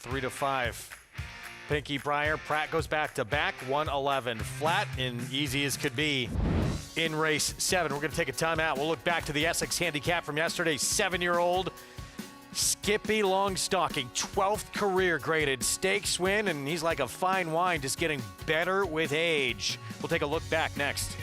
3-5. Pinky Briar. Pratt goes back-to-back. 111 flat and easy as could be in race 7. We're going to take a timeout. We'll look back to the Essex handicap from yesterday. 7-year-old Skippy Longstocking, 12th career graded stakes win, and he's like a fine wine, just getting better with age. We'll take a look back next.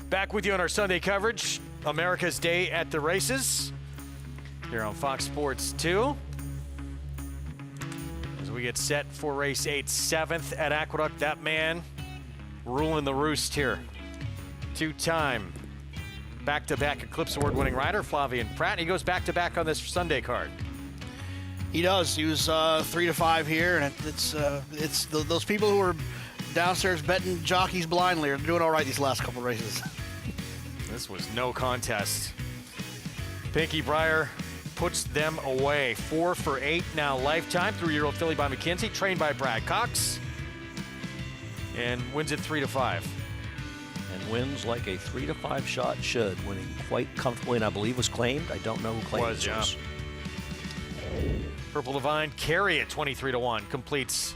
Back with you on our Sunday coverage, America's Day at the Races, here on Fox Sports 2. As we get set for race 8, 7th at Aqueduct, that man ruling the roost here. Two-time back-to-back Eclipse Award-winning rider, Flavien Prat. He goes back-to-back on this Sunday card. He does. He was 3 to 5 here, and it's those people who are downstairs betting jockeys blindly are doing all right these last couple races. This was no contest. Pinky Breyer puts them away. 4 for 8 now lifetime. 3-year-old filly by McKenzie, trained by Brad Cox, and wins it 3 to 5. And wins like a 3 to 5 shot should, winning quite comfortably, and I believe was claimed. I don't know who claimed it. Was. Purple Divine carry at 23 to 1 completes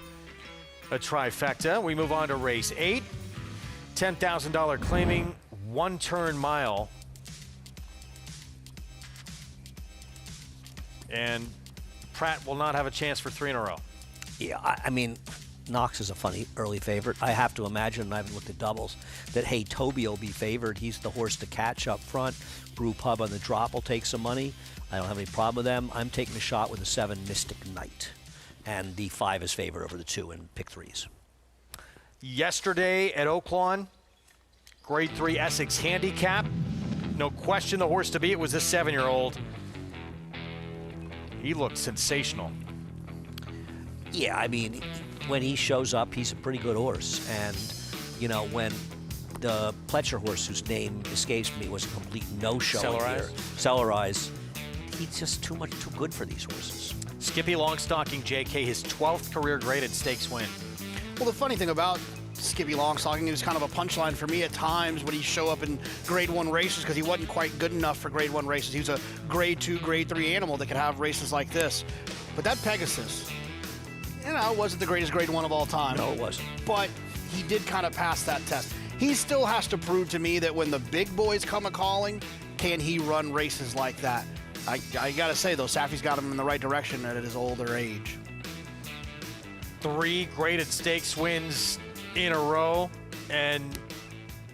a trifecta. We move on to race 8. $10,000 claiming 1-turn mile. And Pratt will not have a chance for 3 in a row. Yeah, I mean, Knox is a funny early favorite. I have to imagine, and I haven't looked at doubles, that Hey Toby will be favored. He's the horse to catch up front. Brew Pub on the drop will take some money. I don't have any problem with them. I'm taking a shot with the 7 Mystic Knight. And the 5 is favored over the 2 in pick 3s. Yesterday at Oaklawn, Grade 3 Essex Handicap. No question the horse to beat was this 7-year-old. He looked sensational. Yeah, I mean, when he shows up, he's a pretty good horse. And, you know, when the Pletcher horse, whose name escapes me, was a complete no-show here, Cellarize, he's just too good for these horses. Skippy Longstocking, JK, his 12th career graded stakes win. Well, the funny thing about Skippy Longstocking, he was kind of a punchline for me at times when he show up in Grade 1 races because he wasn't quite good enough for Grade 1 races. He was a Grade 2, Grade 3 animal that could have races like this. But that Pegasus, you know, wasn't the greatest Grade 1 of all time. No, it wasn't. But he did kind of pass that test. He still has to prove to me that when the big boys come a-calling, can he run races like that? I got to say, though, Saffie's got him in the right direction at his older age. 3 graded stakes wins in a row, and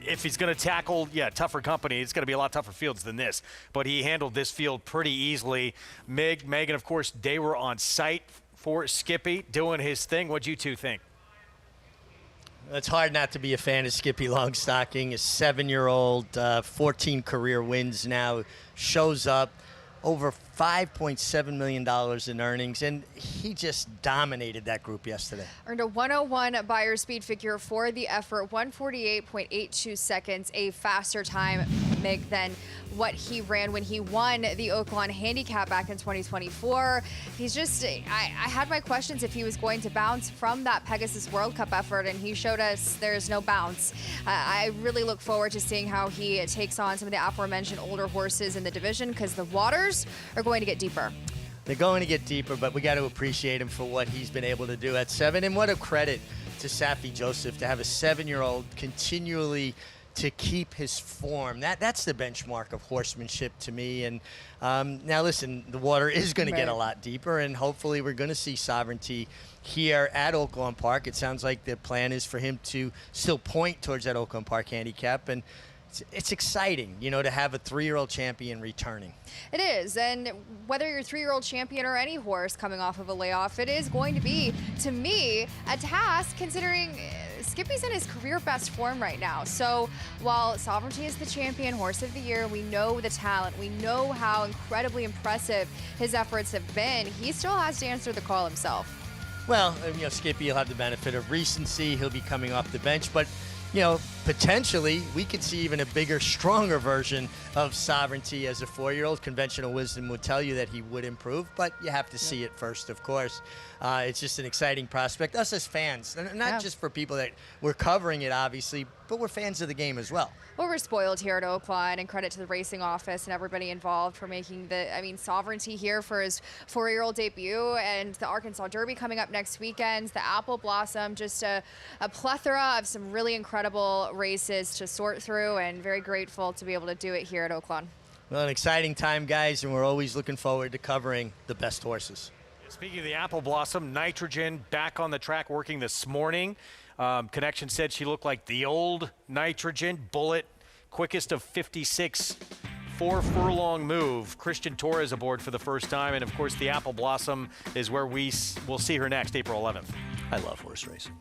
if he's going to tackle, tougher company, it's going to be a lot tougher fields than this. But he handled this field pretty easily. Megan, of course, they were on site for Skippy, doing his thing. What'd you two think? It's hard not to be a fan of Skippy Longstocking. A 7-year-old, 14 career wins now, shows up. Over $5.7 million in earnings, and he just dominated that group yesterday. Earned a 101 buyer speed figure for the effort, 148.82 seconds, a faster time, Mig, than what he ran when he won the Oaklawn Handicap back in 2024. He's just, I had my questions if he was going to bounce from that Pegasus World Cup effort, and he showed us there's no bounce. I really look forward to seeing how he takes on some of the aforementioned older horses in the division, because the waters are going to get deeper. They're going to get deeper, but we got to appreciate him for what he's been able to do at 7. And what a credit to Saffie Joseph to have a 7-year-old continually to keep his form. That's the benchmark of horsemanship to me. And now listen, the water is going to get a lot deeper, and hopefully we're going to see Sovereignty here at Oaklawn Park. It sounds like the plan is for him to still point towards that Oaklawn Park handicap, and it's exciting, you know, to have a 3-year-old champion returning. It is, and whether you're a 3-year-old champion or any horse coming off of a layoff, it is going to be, to me, a task, considering Skippy's in his career best form right now. So while Sovereignty is the champion horse of the year, we know the talent, we know how incredibly impressive his efforts have been, he still has to answer the call himself. Well, you know, Skippy will have the benefit of recency. He'll be coming off the bench, but you know, potentially we could see even a bigger, stronger version of Sovereignty as a 4-year-old. Conventional wisdom would tell you that he would improve, but you have to see it first, of course. It's just an exciting prospect. Us as fans, not just for people that we're covering it, obviously, but we're fans of the game as well. Well, we're spoiled here at Oaklawn, and credit to the racing office and everybody involved for making Sovereignty here for his 4-year-old debut, and the Arkansas Derby coming up next weekend, the Apple Blossom, just a plethora of some really incredible races to sort through, and very grateful to be able to do it here at Oaklawn. Well, an exciting time, guys, and we're always looking forward to covering the best horses. Speaking of the Apple Blossom, Nitrogen back on the track working this morning. Connection said she looked like the old Nitrogen. Bullet quickest of 56 4-furlong move. Christian Torres aboard for the first time, and of course the Apple Blossom is where we will see her next, April 11th. I love horse racing.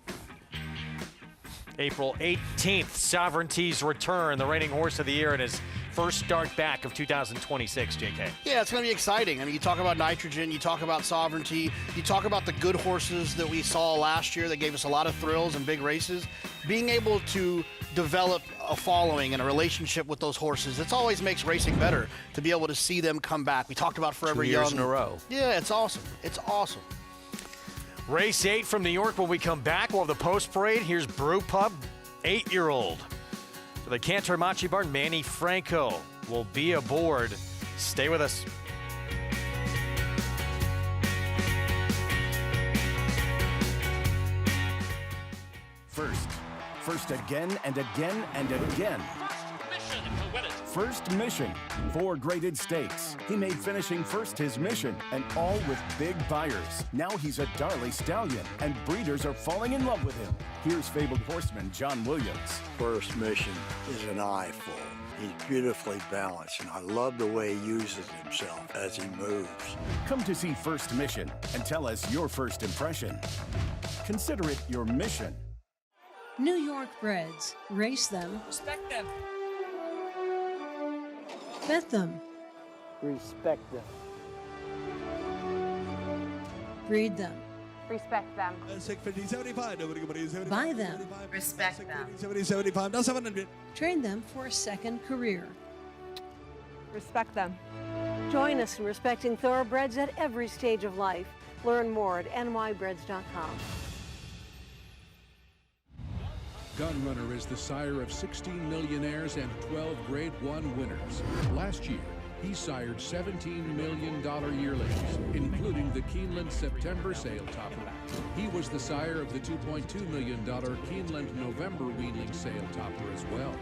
April 18th, Sovereignty's return, the reigning horse of the year in his first start back of 2026, JK. Yeah, it's going to be exciting. I mean, you talk about Nitrogen, you talk about Sovereignty, you talk about the good horses that we saw last year that gave us a lot of thrills and big races. Being able to develop a following and a relationship with those horses, it always makes racing better to be able to see them come back. We talked about Forever 2 Young. years in a row. Yeah, it's awesome. It's awesome. Race 8 from New York. When we come back, we'll have the post parade. Here's Brew Pub, 8-year-old. For the Cantor Machi Barn, Manny Franco will be aboard. Stay with us. First again and again and again. First Mission, 4 graded stakes. He made finishing first his mission, and all with big buyers. Now he's a Darley Stallion, and breeders are falling in love with him. Here's fabled horseman John Williams. First Mission is an eyeful. He's beautifully balanced, and I love the way he uses himself as he moves. Come to see First Mission and tell us your first impression. Consider it your mission. New York breds. Race them. Respect them. Bet them. Respect them. Breed them. Respect them. Buy them. Respect them. Train them for a second career. Respect them. Join us in respecting thoroughbreds at every stage of life. Learn more at nybreds.com. Gunrunner is the sire of 16 millionaires and 12 Grade 1 winners. Last year, he sired $17 million yearlings, including the Keeneland September sale topper. He was the sire of the $2.2 million Keeneland November weanling sale topper as well.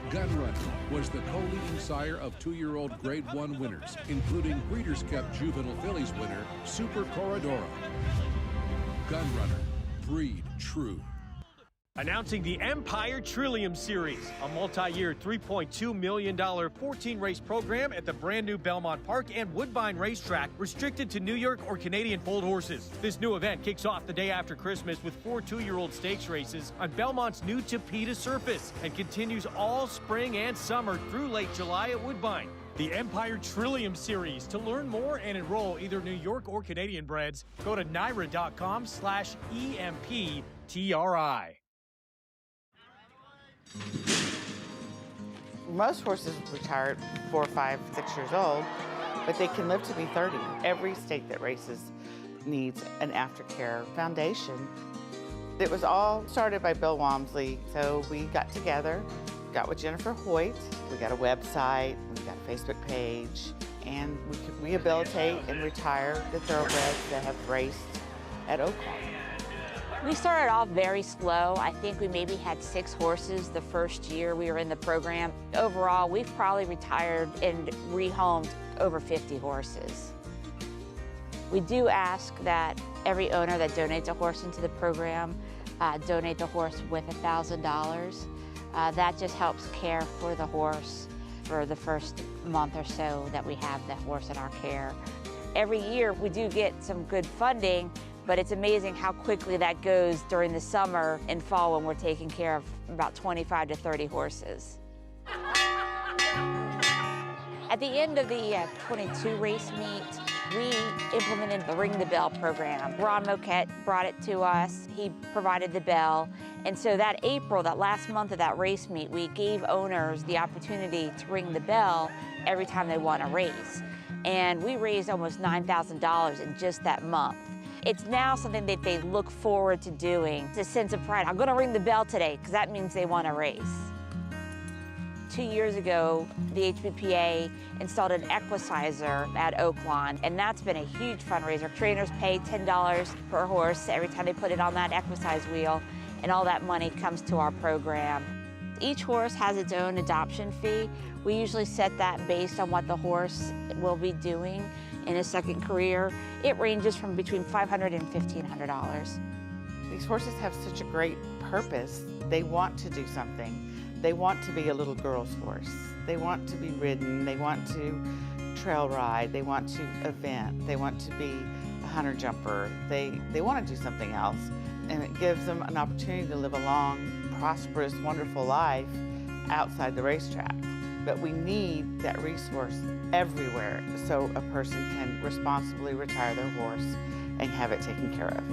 Gunrunner was the co-leading sire of 2-year-old Grade 1 winners, including Breeders' Cup Juvenile Fillies winner, Super Corridoro. Gunrunner, breed true. Announcing the Empire Trillium Series, a multi-year $3.2 million 14-race program at the brand new Belmont Park and Woodbine Racetrack, restricted to New York or Canadian foaled horses. This new event kicks off the day after Christmas with 4 2-year-old stakes races on Belmont's new Tapeta surface and continues all spring and summer through late July at Woodbine. The Empire Trillium Series. To learn more and enroll either New York or Canadian breds, go to NYRA.com/EMPTRI. Most horses retire at 4, 5, 6 years old, but they can live to be 30. Every stake that races needs an aftercare foundation. It was all started by Bill Walmsley, so we got together, got with Jennifer Hoyt, we got a website, we got a Facebook page, and we could rehabilitate and retire the thoroughbreds that have raced at Oaklawn. We started off very slow. I think we maybe had 6 horses the first year we were in the program. Overall, we've probably retired and rehomed over 50 horses. We do ask that every owner that donates a horse into the program donate the horse with $1,000. That just helps care for the horse for the first month or so that we have the horse in our care. Every year we do get some good funding, but it's amazing how quickly that goes during the summer and fall when we're taking care of about 25 to 30 horses. At the end of the 22 race meet, we implemented the Ring the Bell program. Ron Moquette brought it to us. He provided the bell. And so that April, that last month of that race meet, we gave owners the opportunity to ring the bell every time they won a race. And we raised almost $9,000 in just that month. It's now something that they look forward to doing. It's a sense of pride. I'm gonna ring the bell today because that means they won a race. 2 years ago, the HBPA installed an equicizer at Oaklawn, and that's been a huge fundraiser. Trainers pay $10 per horse every time they put it on that equicize wheel, and all that money comes to our program. Each horse has its own adoption fee. We usually set that based on what the horse will be doing in his second career. It ranges from between $500 and $1,500. These horses have such a great purpose. They want to do something. They want to be a little girl's horse. They want to be ridden. They want to trail ride. They want to event. They want to be a hunter jumper. They want to do something else. And it gives them an opportunity to live a long, prosperous, wonderful life outside the racetrack. But we need that resource everywhere so a person can responsibly retire their horse and have it taken care of.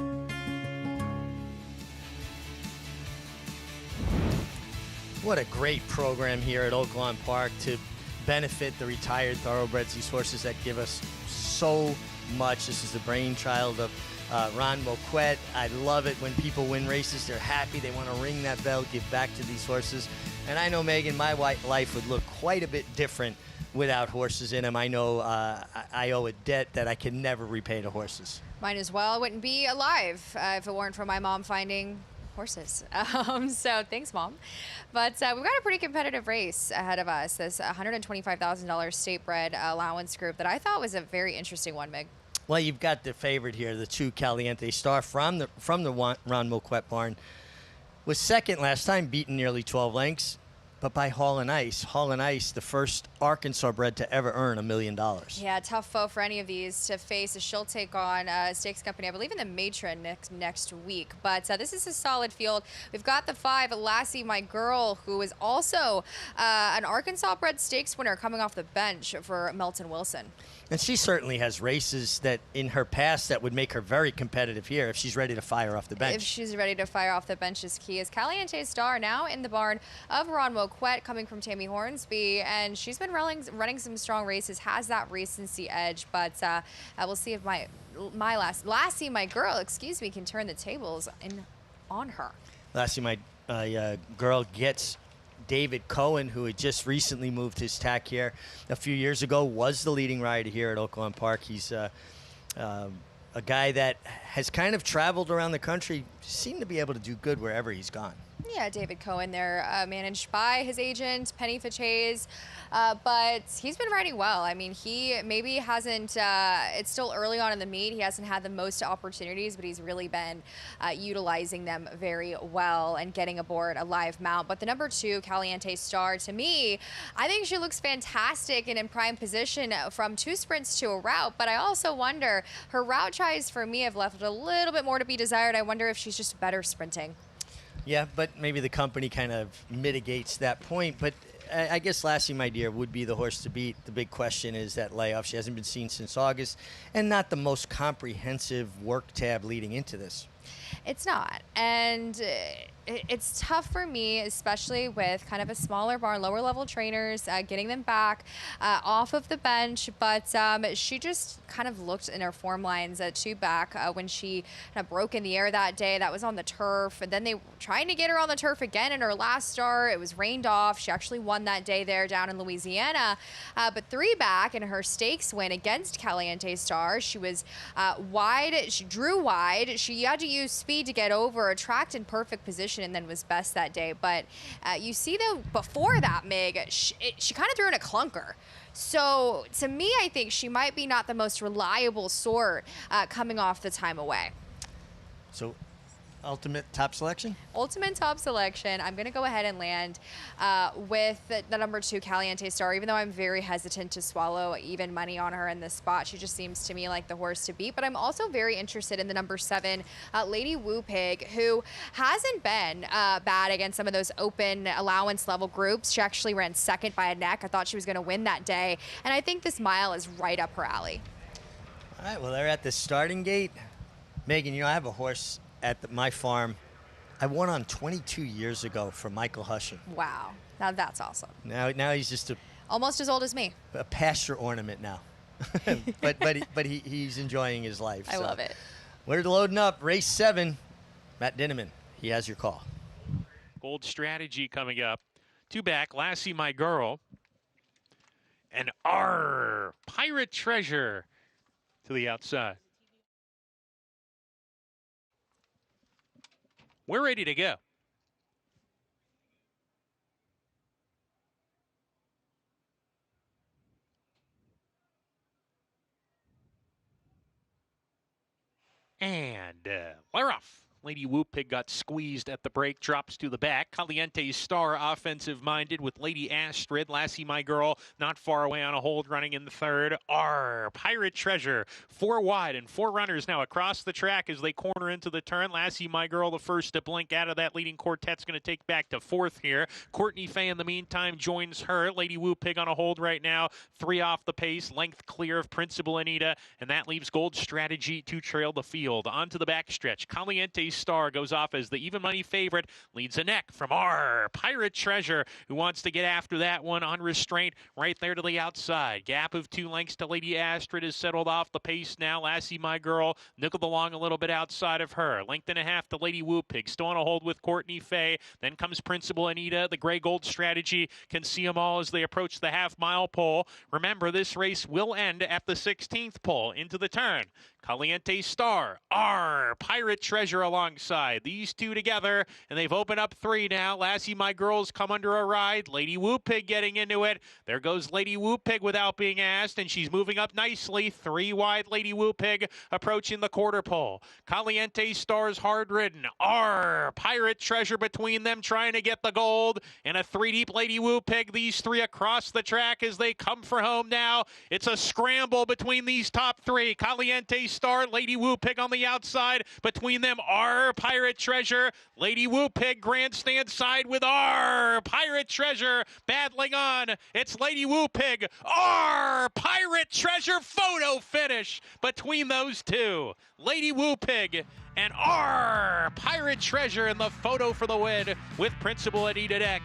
What a great program here at Oaklawn Park to benefit the retired thoroughbreds, these horses that give us so much. This is the brainchild of Ron Moquette. I love it when people win races. They're happy. They want to ring that bell, give back to these horses. And I know, Megan, my life would look quite a bit different without horses in them. I know I owe a debt that I can never repay to horses. Mine as well. I wouldn't be alive if it weren't for my mom finding horses. So thanks, Mom. But we've got a pretty competitive race ahead of us. This $125,000 state bred allowance group that I thought was a very interesting one, Meg. Well, you've got the favorite here, the 2 Caliente Star from the Ron Moquette barn. Was second last time, beaten nearly 12 lengths, but by Hall and Ice. Hall and Ice, the first Arkansas bred to ever earn $1 million. Yeah, tough foe for any of these to face. She'll take on a stakes company, I believe, in the Matron next week. But this is a solid field. We've got the 5, Lassie My Girl, who is also an Arkansas bred stakes winner coming off the bench for Melton Wilson. And she certainly has races that in her past that would make her very competitive here if she's ready to fire off the bench. If she's ready to fire off the bench is key. Is Caliente Star now in the barn of Ron Moquette, coming from Tammy Hornsby, and she's been running some strong races, has that recency edge, but we'll see if Lassie My Girl, can turn the tables on her. Lassie My Girl gets David Cohen, who had just recently moved his tack here a few years ago, was the leading rider here at Oaklawn Park. He's a guy that has kind of traveled around the country, seemed to be able to do good wherever he's gone. Yeah, David Cohen there, managed by his agent, Penny Fichese, but he's been riding well. I mean, he maybe hasn't, it's still early on in the meet. He hasn't had the most opportunities, but he's really been utilizing them very well and getting aboard a live mount. But the number 2, Caliente Star, to me, I think she looks fantastic and in prime position from 2 sprints to a route, but I also wonder, her route tries for me have left a little bit more to be desired. I wonder if she's just better sprinting. Yeah, but maybe the company kind of mitigates that point. But I guess Lassie, my dear, would be the horse to beat. The big question is that layoff. She hasn't been seen since August, and not the most comprehensive work tab leading into this. It's not. And it's tough for me, especially with kind of a smaller barn, lower level trainers, getting them back off of the bench. But she just kind of looked in her form lines at 2 back when she kind of broke in the air that day. That was on the turf. And then they were trying to get her on the turf again in her last start. It was rained off. She actually won that day there down in Louisiana. But 3 back in her stakes win against Caliente Star. She was wide. She drew wide. She had to use speed to get over, a tracked in perfect position, and then was best that day. But you see, though, before that, Meg, she kind of threw in a clunker. So to me, I think she might be not the most reliable sort coming off the time away. So ultimate top selection? Ultimate top selection. I'm going to go ahead and land with the number 2, Caliente Star, even though I'm very hesitant to swallow even money on her in this spot. She just seems to me like the horse to beat. But I'm also very interested in the number 7, Lady Woo Pig, who hasn't been bad against some of those open allowance level groups. She actually ran second by a neck. I thought she was going to win that day. And I think this mile is right up her alley. All right, well, they're at the starting gate. Megan, I have a horse at my farm. I won on 22 years ago for Michael Hushin. Wow, now that's awesome. Now he's just almost as old as me. A pasture ornament now, but he's enjoying his life. I love it. We're loading up race 7. Matt Dinneman, he has your call. Gold strategy coming up. 2 back, Lassie My Girl, and our Pirate Treasure to the outside. We're ready to go. And we're off. Lady Whoop Pig got squeezed at the break, drops to the back. Caliente Star offensive-minded with Lady Astrid. Lassie My Girl not far away on a hold, running in the third. Pirate Treasure, 4 wide and 4 runners now across the track as they corner into the turn. Lassie My Girl the first to blink out of that leading quartet's going to take back to 4th here. Courtney Fay in the meantime joins her. Lady Whoop Pig on a hold right now, 3 off the pace, length clear of Principal Anita, and that leaves Gold Strategy to trail the field. Onto the backstretch, Caliente Star goes off as the even money favorite, leads a neck from Pirate Treasure, who wants to get after that one on restraint right there to the outside. Gap of 2 lengths to Lady Astrid is settled off the pace now. Lassie My Girl nickeled along a little bit outside of her. Length and a half to Lady Whoop Pig, still on a hold with Courtney Fay. Then comes Principal Anita. The Gray Gold Strategy can see them all as they approach the half-mile pole. Remember, this race will end at the 16th pole. Into the turn, Caliente Star, Pirate Treasure alongside. These two together, and they've opened up 3 now. Lassie My Girl's come under a ride. Lady Whoop Pig getting into it. There goes Lady Whoop Pig without being asked, and she's moving up nicely. 3 wide Lady Whoop Pig approaching the quarter pole. Caliente Star's hard ridden. Pirate Treasure between them trying to get the gold. And a 3 deep Lady Whoop Pig. These 3 across the track as they come for home now. It's a scramble between these top 3. Caliente Star, Lady Whoop Pig on the outside. Between them, Pirate Treasure. Lady Whoop Pig grandstand side with Pirate Treasure battling on. It's Lady Whoop Pig, Pirate Treasure photo finish between those two. Lady Whoop Pig and Pirate Treasure in the photo for the win with Principal Anita next.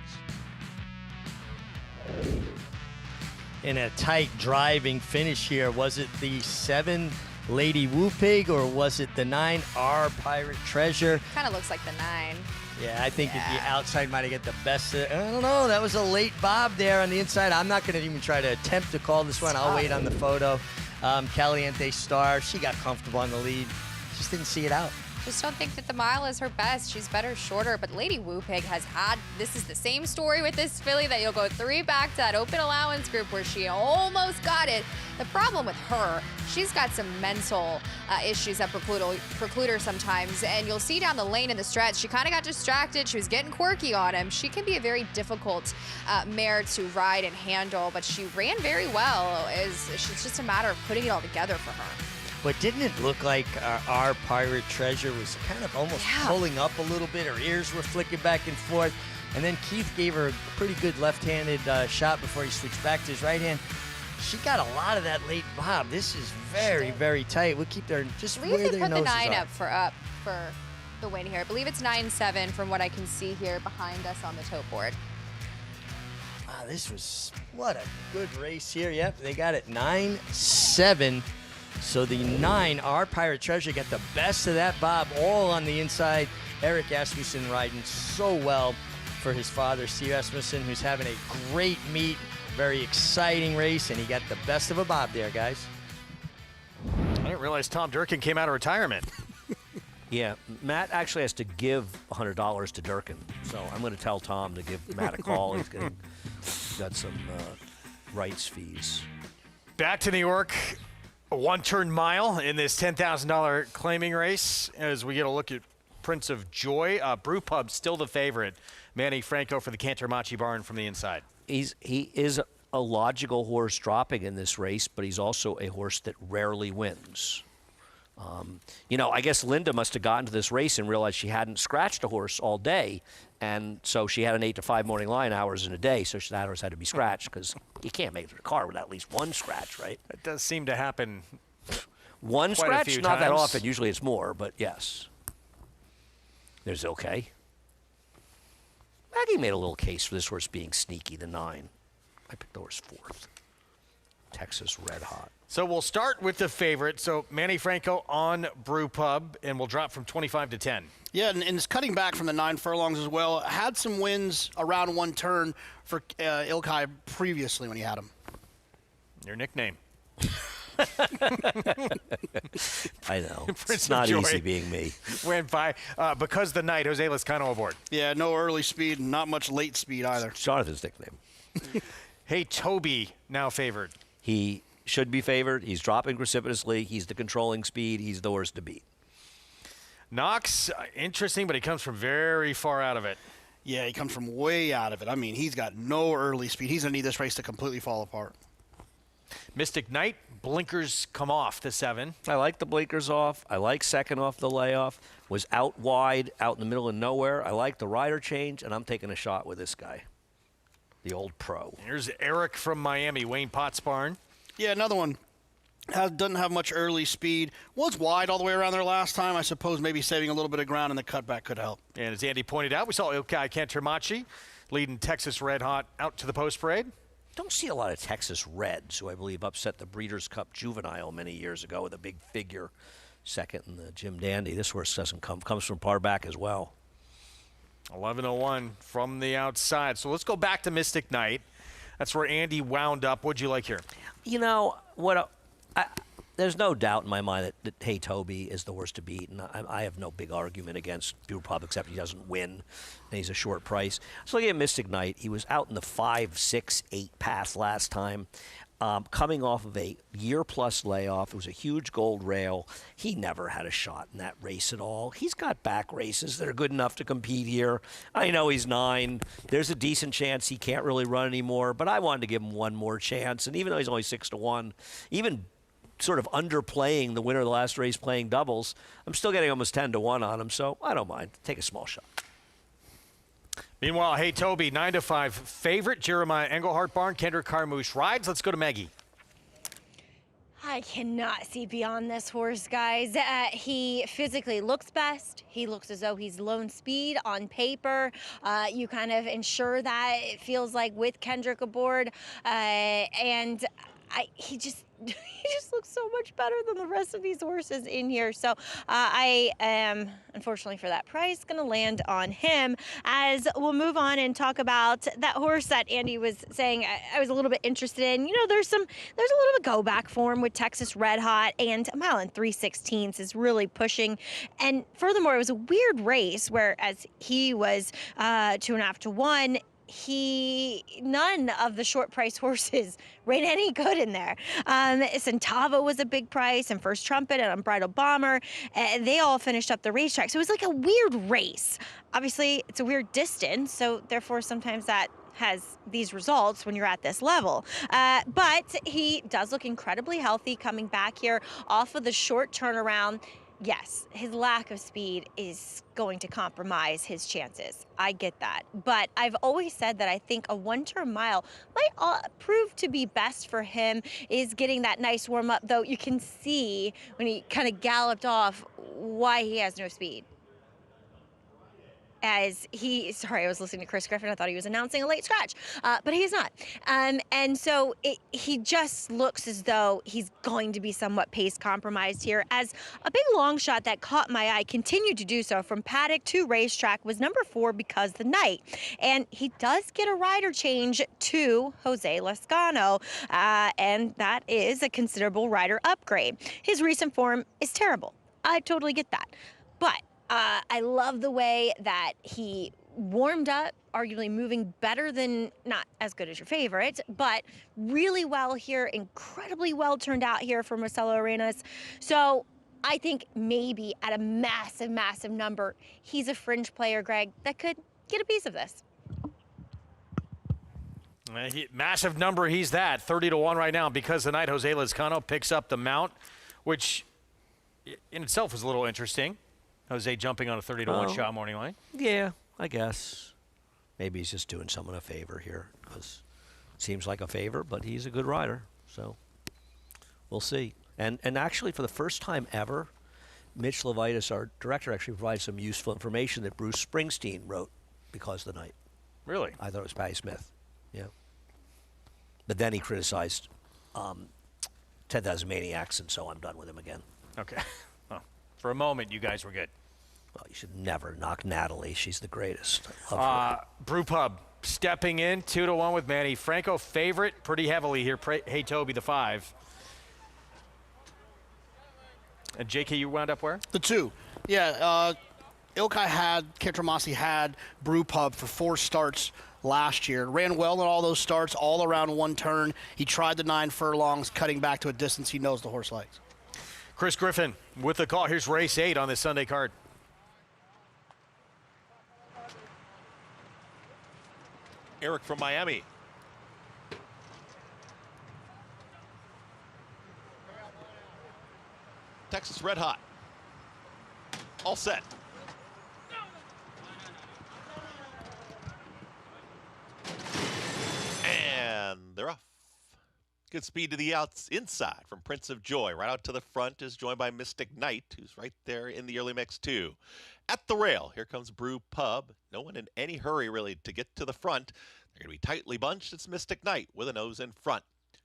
In a tight driving finish here, was it the 7 Lady Whoop Pig or was it the 9 Pirate Treasure? Kind of looks like the 9. Yeah, I think the outside might have got the best. I don't know. That was a late bob there on the inside. I'm not going to even try to attempt to call this one. I'll wait on the photo. Caliente Star, she got comfortable on the lead. Just didn't see it out. Just don't think that the mile is her best. She's better shorter, but Lady Whoop Pig has had, this is the same story with this filly that you'll go 3 back to that open allowance group where she almost got it. The problem with her, she's got some mental issues that preclude her sometimes, and you'll see down the lane in the stretch, she kind of got distracted. She was getting quirky on him. She can be a very difficult mare to ride and handle, but she ran very well. It's just a matter of putting it all together for her. But didn't it look like our Pirate Treasure was kind of almost pulling up a little bit? Her ears were flicking back and forth. And then Keith gave her a pretty good left-handed shot before he switched back to his right hand. She got a lot of that late bob. This is very, very tight. We'll keep their just where their noses are. I believe they put the 9 up for the win here. I believe it's 9-7 from what I can see here behind us on the tote board. Wow, this was, what a good race here. Yep, they got it 9-7. So the 9, Pirate Treasure, got the best of that bob, all on the inside. Eric Asmussen riding so well for his father, Steve Asmussen, who's having a great meet, very exciting race, and he got the best of a bob there, guys. I didn't realize Tom Durkin came out of retirement. Yeah, Matt actually has to give $100 to Durkin, so I'm going to tell Tom to give Matt a call. He's got some rights fees. Back to New York. A 1-turn mile in this $10,000 claiming race as we get a look at Prince of Joy. Brew Pub still the favorite. Manny Franco for the Cantermachi barn from the inside. He is a logical horse dropping in this race, but he's also a horse that rarely wins. I guess Linda must have gotten to this race and realized she hadn't scratched a horse all day, and so she had an 8 to 5 morning line hours in a day, so that horse had to be scratched because you can't make it to the car without at least one scratch, right? It does seem to happen. One quite scratch? a few Not times. that often. Usually it's more, but yes. There's okay. Maggie made a little case for this horse being sneaky, the 9. I picked the horse 4th. Texas Red Hot. So we'll start with the favorite. So Manny Franco on Brew Pub, and we'll drop from 25 to 10. Yeah, and it's cutting back from the 9 furlongs as well. Had some wins around 1 turn for Ilkay previously when he had him. Your nickname. I know. Prince It's of not Joy easy being me. Went by because the night, Jose Lezcano aboard. Yeah, no early speed, and not much late speed either. Jonathan's nickname. Hey, Toby, now favored. He should be favored. He's dropping precipitously. He's the controlling speed. He's the horse to beat. Knox, interesting, but he comes from very far out of it. Yeah, he comes from way out of it. I mean, he's got no early speed. He's going to need this race to completely fall apart. Mystic Knight, blinkers come off the 7. I like the blinkers off. I like second off the layoff. Was out wide, out in the middle of nowhere. I like the rider change, and I'm taking a shot with this guy, the old pro. Here's Eric from Miami, Wayne Potts Barn. Yeah, another one. Doesn't have much early speed. Was wide all the way around there last time. I suppose maybe saving a little bit of ground in the cutback could help. And as Andy pointed out, we saw Ilkay Cantermachi leading Texas Red Hot out to the post parade. Don't see a lot of Texas Reds, who I believe upset the Breeders' Cup Juvenile many years ago with a big figure second in the Jim Dandy. This horse comes from par back as well. 11:01 from the outside. So let's go back to Mystic Knight. That's where Andy wound up. What'd you like here? You know what? There's no doubt in my mind that Hey Toby is the horse to beat, and I have no big argument against Buell Pub except he doesn't win, and he's a short price. So looking at Mystic Knight, he was out in the 5, 6, 8 pass last time, coming off of a year-plus layoff. It was a huge gold rail. He never had a shot in that race at all. He's got back races that are good enough to compete here. I know he's 9. There's a decent chance he can't really run anymore, but I wanted to give him one more chance, and even though he's only 6-1, even sort of underplaying the winner of the last race playing doubles, I'm still getting almost 10-1 on him, so I don't mind. Take a small shot. Meanwhile, Hey Toby, 9-5 favorite. Jeremiah Engelhardt Barn, Kendrick Carmouche rides. Let's go to Maggie. I cannot see beyond this horse, guys. He physically looks best. He looks as though he's lone speed on paper. You kind of ensure that, it feels like, with Kendrick aboard. And he just looks so much better than the rest of these horses in here. So I am, unfortunately for that price, going to land on him. As we'll move on and talk about that horse that Andy was saying I was a little bit interested in. You know, there's a little bit of go back form with Texas Red Hot, and a mile and 3/16 is really pushing. And furthermore, it was a weird race, whereas he was 2.5-1. None of the short price horses ran any good in there. Centavo was a big price, and First Trumpet and Unbridled Bomber. They all finished up the racetrack. So it was like a weird race. Obviously, it's a weird distance, so therefore sometimes that has these results when you're at this level. But he does look incredibly healthy coming back here off of the short turnaround. Yes, his lack of speed is going to compromise his chances. I get that. But I've always said that I think a one-turn mile might prove to be best for him, is getting that nice warm-up, though you can see when he kind of galloped off why he has no speed. Sorry, I was listening to Chris Griffin. I thought he was announcing a late scratch, but he is not. And so he just looks as though he's going to be somewhat pace compromised here, as a big long shot that caught my eye, continued to do so from paddock to racetrack, was number 4, Because the Night. And he does get a rider change to Jose Lezcano, and that is a considerable rider upgrade. His recent form is terrible. I totally get that. But I love the way that he warmed up, arguably moving better than, not as good as your favorite, but really well here, incredibly well turned out here for Marcelo Arenas. So I think maybe at a massive, massive number, he's a fringe player, Greg, that could get a piece of this. Massive number, he's that. 30-1 right now. Because the Night, Jose Lezcano picks up the mount, which in itself is a little interesting. Jose jumping on a 30-1 shot morning line. Yeah, I guess. Maybe he's just doing someone a favor here, because it seems like a favor, but he's a good rider. So we'll see. And actually, for the first time ever, Mitch Levitas, our director, actually provided some useful information that Bruce Springsteen wrote Because of the Night. Really? I thought it was Patti Smith. Yeah. But then he criticized 10,000 Maniacs, and so I'm done with him again. Okay. Well, for a moment, you guys were good. Well, you should never knock Natalie. She's the greatest. I love her. Brew Pub stepping in 2-1 with Manny Franco, favorite pretty heavily here. Hey Toby, the 5. And JK, you wound up where? The 2. Yeah, Cantermachi had Brew Pub for 4 starts last year. Ran well in all those starts, all around one turn. He tried the 9 furlongs, cutting back to a distance he knows the horse likes. Chris Griffin with the call. Here's race 8 on this Sunday card. Eric from Miami. Texas Red Hot. All set. And they're off. Good speed to the inside from Prince of Joy. Right out to the front is joined by Mystic Knight, who's right there in the early mix too. At the rail, here comes Brew Pub. No one in any hurry really to get to the front. They're going to be tightly bunched. It's Mystic Knight with a nose in front.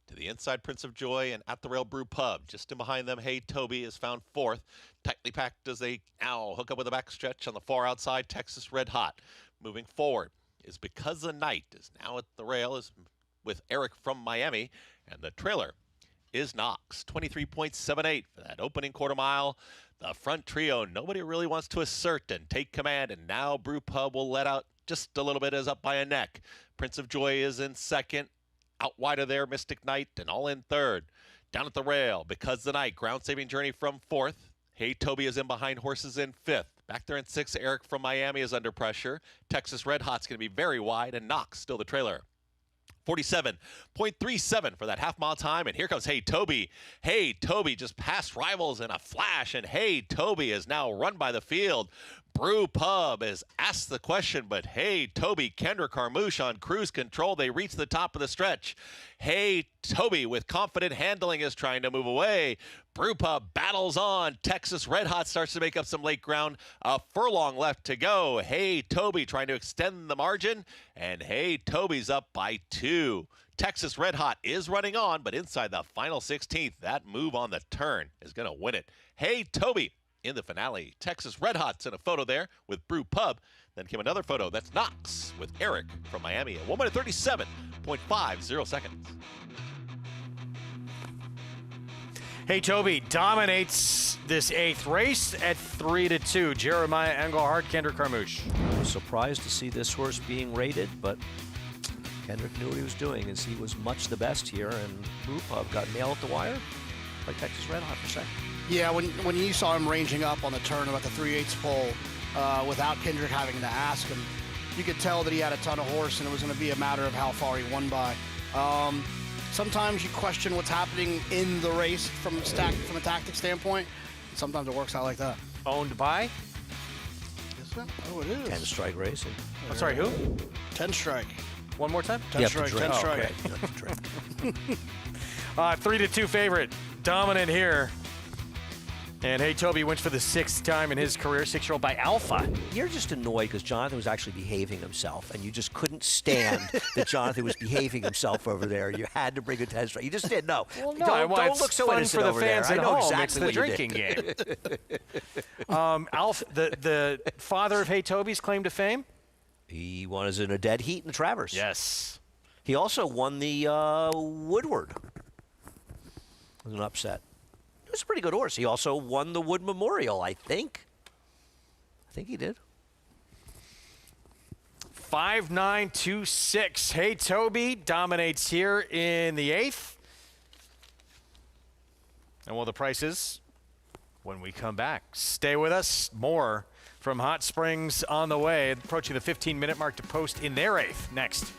To the inside, Prince of Joy, and at the rail, Brew Pub. Just in behind them, Hey Toby is found fourth. Tightly packed as they now hook up with a backstretch on the far outside. Texas Red Hot. Moving forward is Because the Night is now at the rail is with Eric from Miami, and the trailer is Knox. 23.78 for that opening quarter mile. The front trio, nobody really wants to assert and take command, and now Brew Pub will let out just a little bit as up by a neck. Prince of Joy is in second. Out wider there, Mystic Knight, and all in third. Down at the rail, Because the Night, ground-saving journey from fourth. Hey Toby is in behind horses in fifth. Back there in sixth, Eric from Miami is under pressure. Texas Red Hot's going to be very wide, and Knox still the trailer. 47.37 for that half-mile time, and here comes Hey Toby. Hey Toby just passed rivals in a flash, and Hey Toby is now run by the field. Brew Pub is asked the question, but Hey Toby, Kendra Carmouche on cruise control. They reach the top of the stretch. Hey Toby with confident handling is trying to move away. Brew Pub battles on. Texas Red Hot starts to make up some late ground. A furlong left to go. Hey Toby trying to extend the margin, and Hey Toby's up by 2. Texas Red Hot is running on, but inside the final 16th, that move on the turn is going to win it. Hey Toby in the finale. Texas Red Hot's in a photo there with Brew Pub. Then came another photo. That's Knox with Eric from Miami at 1 minute 37.50 seconds. Hey Toby dominates this 8th race at 3-2. Jeremiah Engelhardt, Kendrick Carmouche. I was surprised to see this horse being rated, but Kendrick knew what he was doing as he was much the best here, and Brew Pub got nailed at the wire by Texas Red Hot for second. Yeah, when you saw him ranging up on the turn about the 3/8 pole without Kendrick having to ask him, you could tell that he had a ton of horse, and it was going to be a matter of how far he won by. Sometimes you question what's happening in the race from a tactic standpoint. Sometimes it works out like that. Owned by? Oh, it is. 10 Strike Racing. I'm sorry, who? 10 Strike. One more time? 10 Strike. 10 Strike. Oh, okay. 3-2 favorite. Dominant here. And Hey Toby wins for the 6th time in his career, 6-year-old by Alpha. You're just annoyed because Jonathan was actually behaving himself, and you just couldn't stand that Jonathan was behaving himself over there. You had to bring a 10 strike. You just didn't know. Well, no, don't look so fun innocent for the over fans there. at I know home. exactly It's the what drinking game. Alpha, the father of Hey Toby's claim to fame? He won as in a dead heat in the Travers. Yes. He also won the Woodward. It was an upset. It was a pretty good horse. He also won the Wood Memorial, I think. I think he did. 5-9-2-6. Hey Toby dominates here in the 8th. And well, the prices when we come back. Stay with us. More from Hot Springs on the way. Approaching the 15-minute mark to post in their 8th. Next.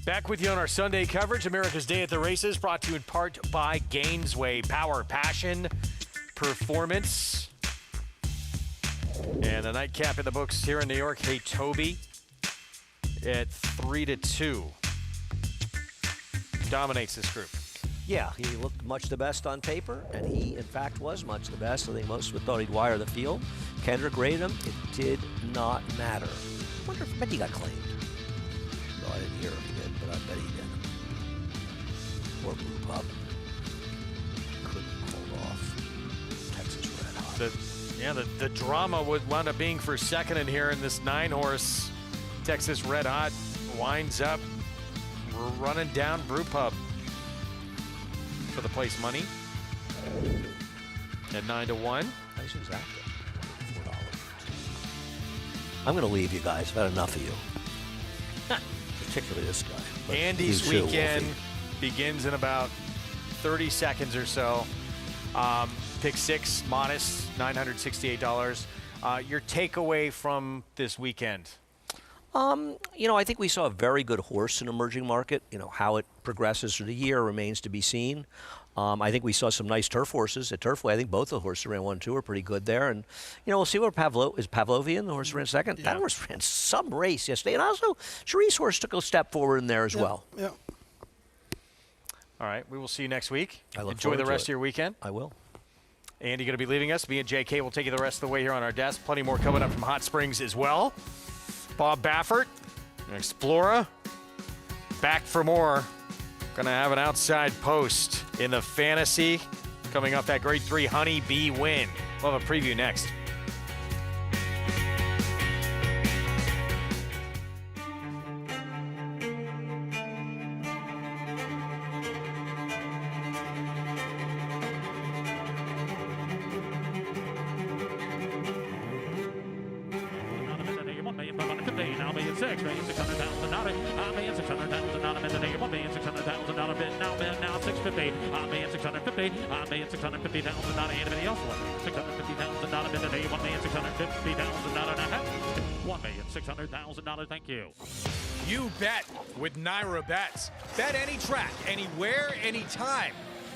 Back with you on our Sunday coverage, America's Day at the Races, brought to you in part by Gainesway. Power, passion, performance. And the nightcap in the books here in New York, Hey Toby at 3-2. Dominates this group. Yeah, he looked much the best on paper, and he, in fact, was much the best. I think most of us thought he'd wire the field. Kendrick rated him. It did not matter. I wonder if he got claimed. No, I didn't hear if he did, but I bet he did. Poor Blue Pup. Couldn't hold off Texas Red Hot. The drama would wound up being for second in here in this 9-horse Texas Red Hot winds up running down Brew Pub for the place money at 9-1. Nice exact. $4. I'm going to leave you guys. I've had enough of you. Particularly this guy. But Andy's you too, weekend Wolfie. begins in about 30 seconds or so. Pick 6, modest, $968. Your takeaway from this weekend? I think we saw a very good horse in emerging market. How it progresses through the year remains to be seen. I think we saw some nice turf horses at Turfway. I think both the horses ran 1-2 are pretty good there. And, we'll see where Pavlovian, the horse ran second. Yeah. That horse ran some race yesterday. And also, Cherie's horse took a step forward in there as well. Yeah. All right, we will see you next week. I look Enjoy the forward rest to of your weekend. I will. Andy going to be leaving us. Me and JK will take you the rest of the way here on our desk. Plenty more coming up from Hot Springs as well. Bob Baffert, Explorer, back for more. Going to have an outside post in the fantasy coming off that grade 3 Honey Bee win. We'll have a preview next. $1,600,000, thank you. You bet with Naira Bets. Bet any track, anywhere, anytime.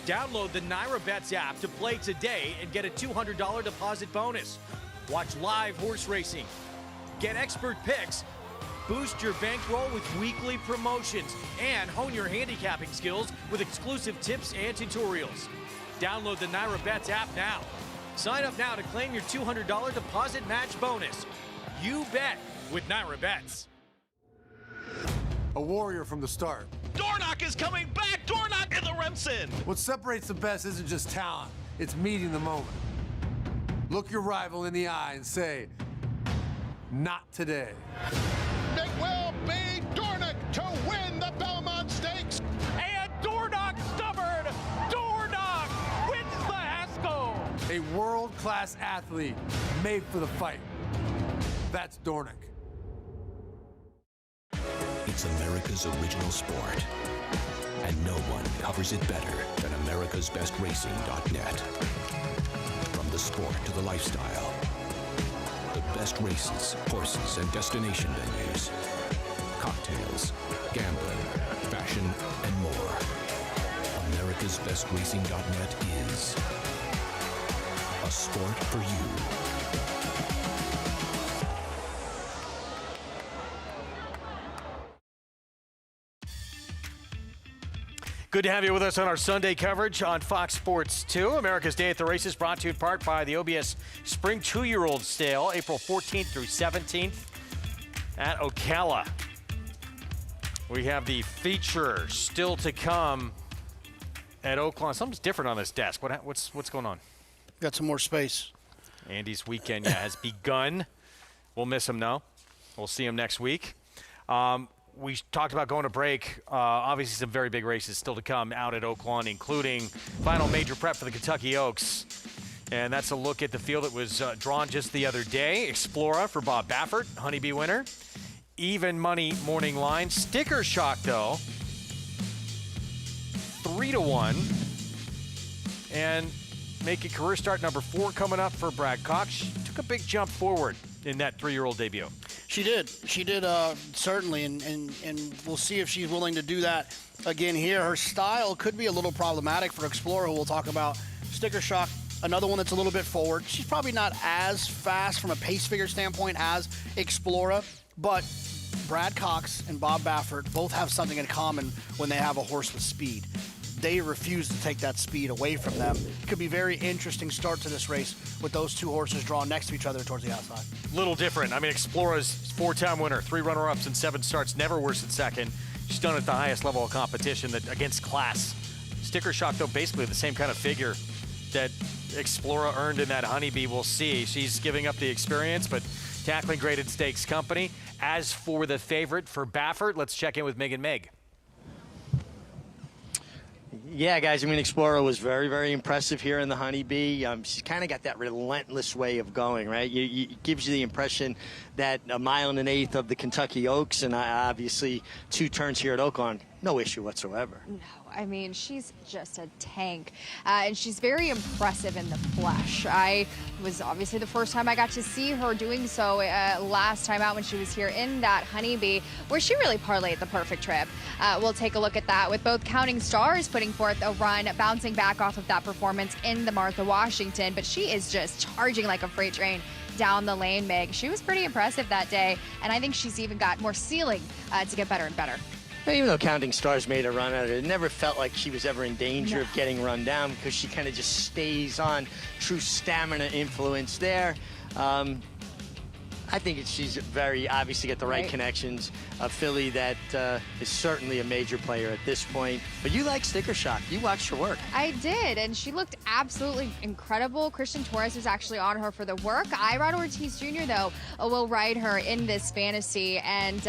Download the Naira Bets app to play today and get a $200 deposit bonus. Watch live horse racing. Get expert picks. Boost your bankroll with weekly promotions and hone your handicapping skills with exclusive tips and tutorials. Download the Naira Bets app now. Sign up now to claim your $200 deposit match bonus. You bet with Naira Bets. A warrior from the start. Dornock is coming back. Dornock in the Remsen. What separates the best isn't just talent, it's meeting the moment. Look your rival in the eye and say, not today. It will be Dornock to win the Belmont Stakes. And Dornock stubborn. Dornock wins the Haskell. A world-class athlete made for the fight. That's Dornock. It's America's original sport, and no one covers it better than America'sBestRacing.net. From the sport to the lifestyle, the best races, horses, and destination venues, cocktails, gambling, fashion, and more. America'sBestRacing.net is a sport for you. Good to have you with us on our Sunday coverage on Fox Sports 2. America's Day at the Races brought to you in part by the OBS Spring 2-Year-Old Sale, April 14th through 17th at Ocala. We have the feature still to come at Oaklawn. Something's different on this desk. What's going on? Got some more space. Andy's weekend has begun. We'll miss him now. We'll see him next week. We talked about going to break. Obviously, some very big races still to come out at Oaklawn, including final major prep for the Kentucky Oaks. And that's a look at the field that was drawn just the other day. Explorer for Bob Baffert, Honeybee winner. Even money morning line. Sticker shock, though. 3-1. And make a career start number 4 coming up for Brad Cox. Took a big jump forward in that 3-year-old debut. She did, certainly, and we'll see if she's willing to do that again here. Her style could be a little problematic for Explorer, who we'll talk about. Sticker Shock, another one that's a little bit forward. She's probably not as fast from a pace figure standpoint as Explorer, but Brad Cox and Bob Baffert both have something in common when they have a horse with speed. They refuse to take that speed away from them. It could be a very interesting start to this race with those two horses drawn next to each other towards the outside. Little different. I mean, Explora's 4-time winner, 3 runner-ups and 7 starts, never worse than second. She's done it at the highest level of competition that against class. Sticker Shock, though, basically the same kind of figure that Explorer earned in that Honeybee. We'll see. She's giving up the experience, but tackling graded stakes company. As for the favorite for Baffert, let's check in with Meg and Meg. Yeah, guys, I mean, Explorer was very, very impressive here in the Honeybee. She's kind of got that relentless way of going, right? It gives you the impression that 1.1 miles of the Kentucky Oaks, and obviously 2 turns here at Oaklawn, no issue whatsoever. No, I mean, she's just a tank, and she's very impressive in the flesh. I was obviously the first time I got to see her doing so last time out when she was here in that Honeybee, where she really parlayed the perfect trip. We'll take a look at that with both Counting Stars putting forth a run, bouncing back off of that performance in the Martha Washington, but she is just charging like a freight train down the lane, Meg. She was pretty impressive that day, and I think she's even got more ceiling to get better and better. Even though Counting Stars made a run at it, it never felt like she was ever in danger of getting run down because she kind of just stays on. True stamina influence there. I think she's very obviously got the right connections. A filly that is certainly a major player at this point. But you like Sticker Shock. You watched her work. I did, and she looked absolutely incredible. Christian Torres was actually on her for the work. Irod Ortiz Jr., though, will ride her in this fantasy, and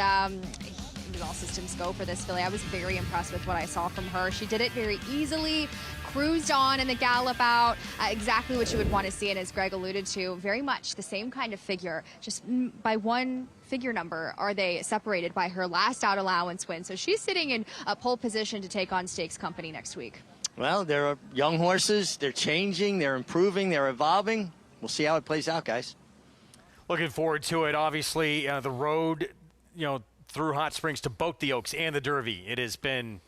all systems go for this filly. I was very impressed with what I saw from her. She did it very easily, cruised on in the gallop out, exactly what you would want to see, and as Greg alluded to, very much the same kind of figure. Just by 1 figure number are they separated by her last out allowance win. So she's sitting in a pole position to take on Stakes Company next week. Well, they're young horses. They're changing, they're improving, they're evolving. We'll see how it plays out, guys. Looking forward to it. Obviously, the road, through Hot Springs to both the Oaks and the Derby. It has been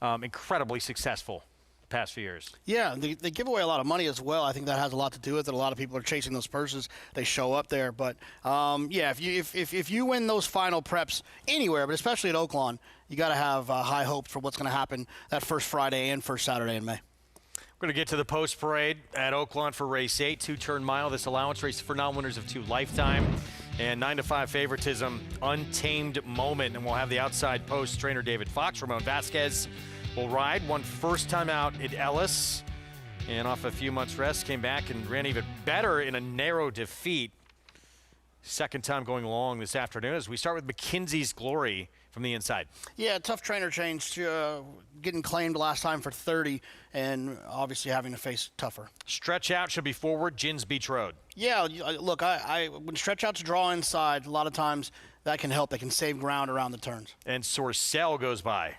incredibly successful the past few years. Yeah, they give away a lot of money as well. I think that has a lot to do with it. A lot of people are chasing those purses. They show up there. But, yeah, if you win those final preps anywhere, but especially at Oaklawn, you got to have high hopes for what's going to happen that first Friday and first Saturday in May. We're going to get to the post parade at Oaklawn for race 8, 2-turn mile. This allowance race for non-winners of 2 lifetime. And 9-5 favoritism, Untamed Moment. And we'll have the outside post trainer David Fox. Ramon Vasquez will ride. Won first time out at Ellis. And off a few months rest, came back and ran even better in a narrow defeat. Second time going long this afternoon as we start with McKinsey's Glory from the inside. Yeah, tough trainer change to getting claimed last time for 30 and obviously having to face tougher. Stretch out should be forward, Gins Beach Road. Yeah, look, when stretch out to draw inside, a lot of times that can help. They can save ground around the turns. And Sorcell goes by.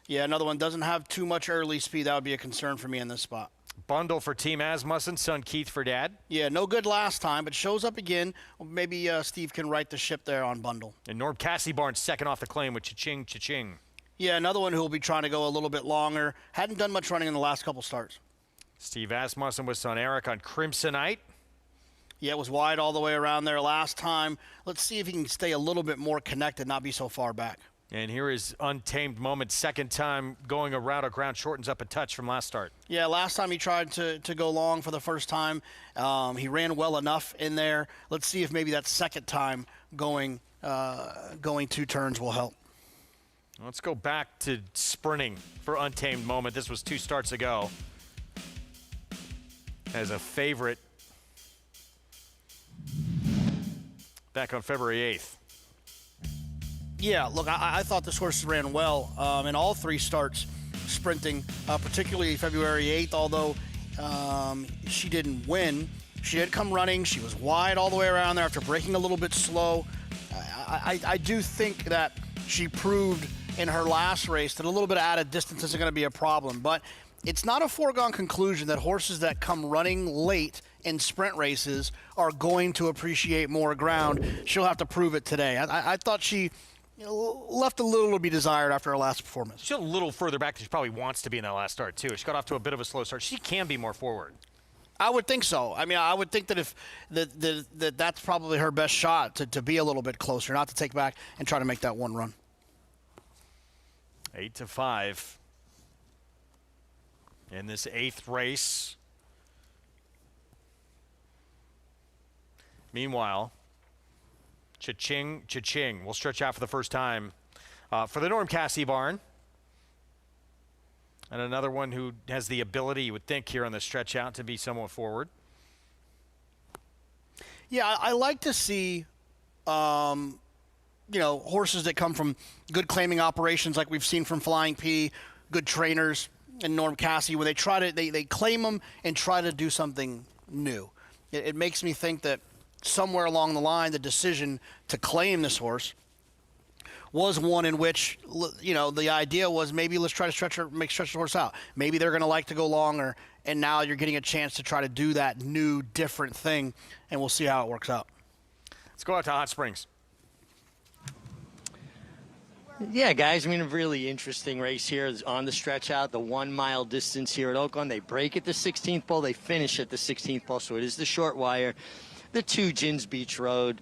Yeah, another one doesn't have too much early speed. That would be a concern for me in this spot. Bundle for Team Asmussen, son Keith for dad. Yeah, no good last time, but shows up again. Maybe Steve can right the ship there on Bundle. And Norm Cassie Barnes second off the claim with Cha-Ching, Cha-Ching. Yeah, another one who will be trying to go a little bit longer. Hadn't done much running in the last couple starts. Steve Asmussen with son Eric on Crimsonite. Yeah, it was wide all the way around there last time. Let's see if he can stay a little bit more connected, not be so far back. And here is Untamed Moment, second time going around a ground, shortens up a touch from last start. Yeah, last time he tried to go long for the first time. He ran well enough in there. Let's see if maybe that second time going 2 turns will help. Let's go back to sprinting for Untamed Moment. This was 2 starts ago as a favorite back on February 8th. Yeah, look, I thought this horse ran well in all 3 starts sprinting, particularly February 8th, although she didn't win. She did come running. She was wide all the way around there after breaking a little bit slow. I do think that she proved in her last race that a little bit of added distance isn't going to be a problem. But it's not a foregone conclusion that horses that come running late in sprint races are going to appreciate more ground. She'll have to prove it today. I thought she left a little to be desired after her last performance. She's a little further back than she probably wants to be in that last start, too. She got off to a bit of a slow start. She can be more forward. I would think so. I mean, I would think that if that's probably her best shot to be a little bit closer, not to take back and try to make that one run. 8-5 in this 8th race. Meanwhile, Cha-Ching will stretch out for the first time for the Norm Cassie barn. And another one who has the ability, you would think, here on the stretch out to be somewhat forward. Yeah, I like to see, horses that come from good claiming operations like we've seen from Flying P, good trainers, and Norm Cassie, when they they claim them and try to do something new. It makes me think that somewhere along the line, the decision to claim this horse was one in which, the idea was maybe let's try to stretch the horse out. Maybe they're going to like to go longer, and now you're getting a chance to try to do that new, different thing, and we'll see how it works out. Let's go out to Hot Springs. Yeah, guys, I mean, a really interesting race here on the stretch out, the 1 mile distance here at Oaklawn. They break at the 16th pole, they finish at the 16th pole, so it is the short wire. The 2 Gins Beach Road,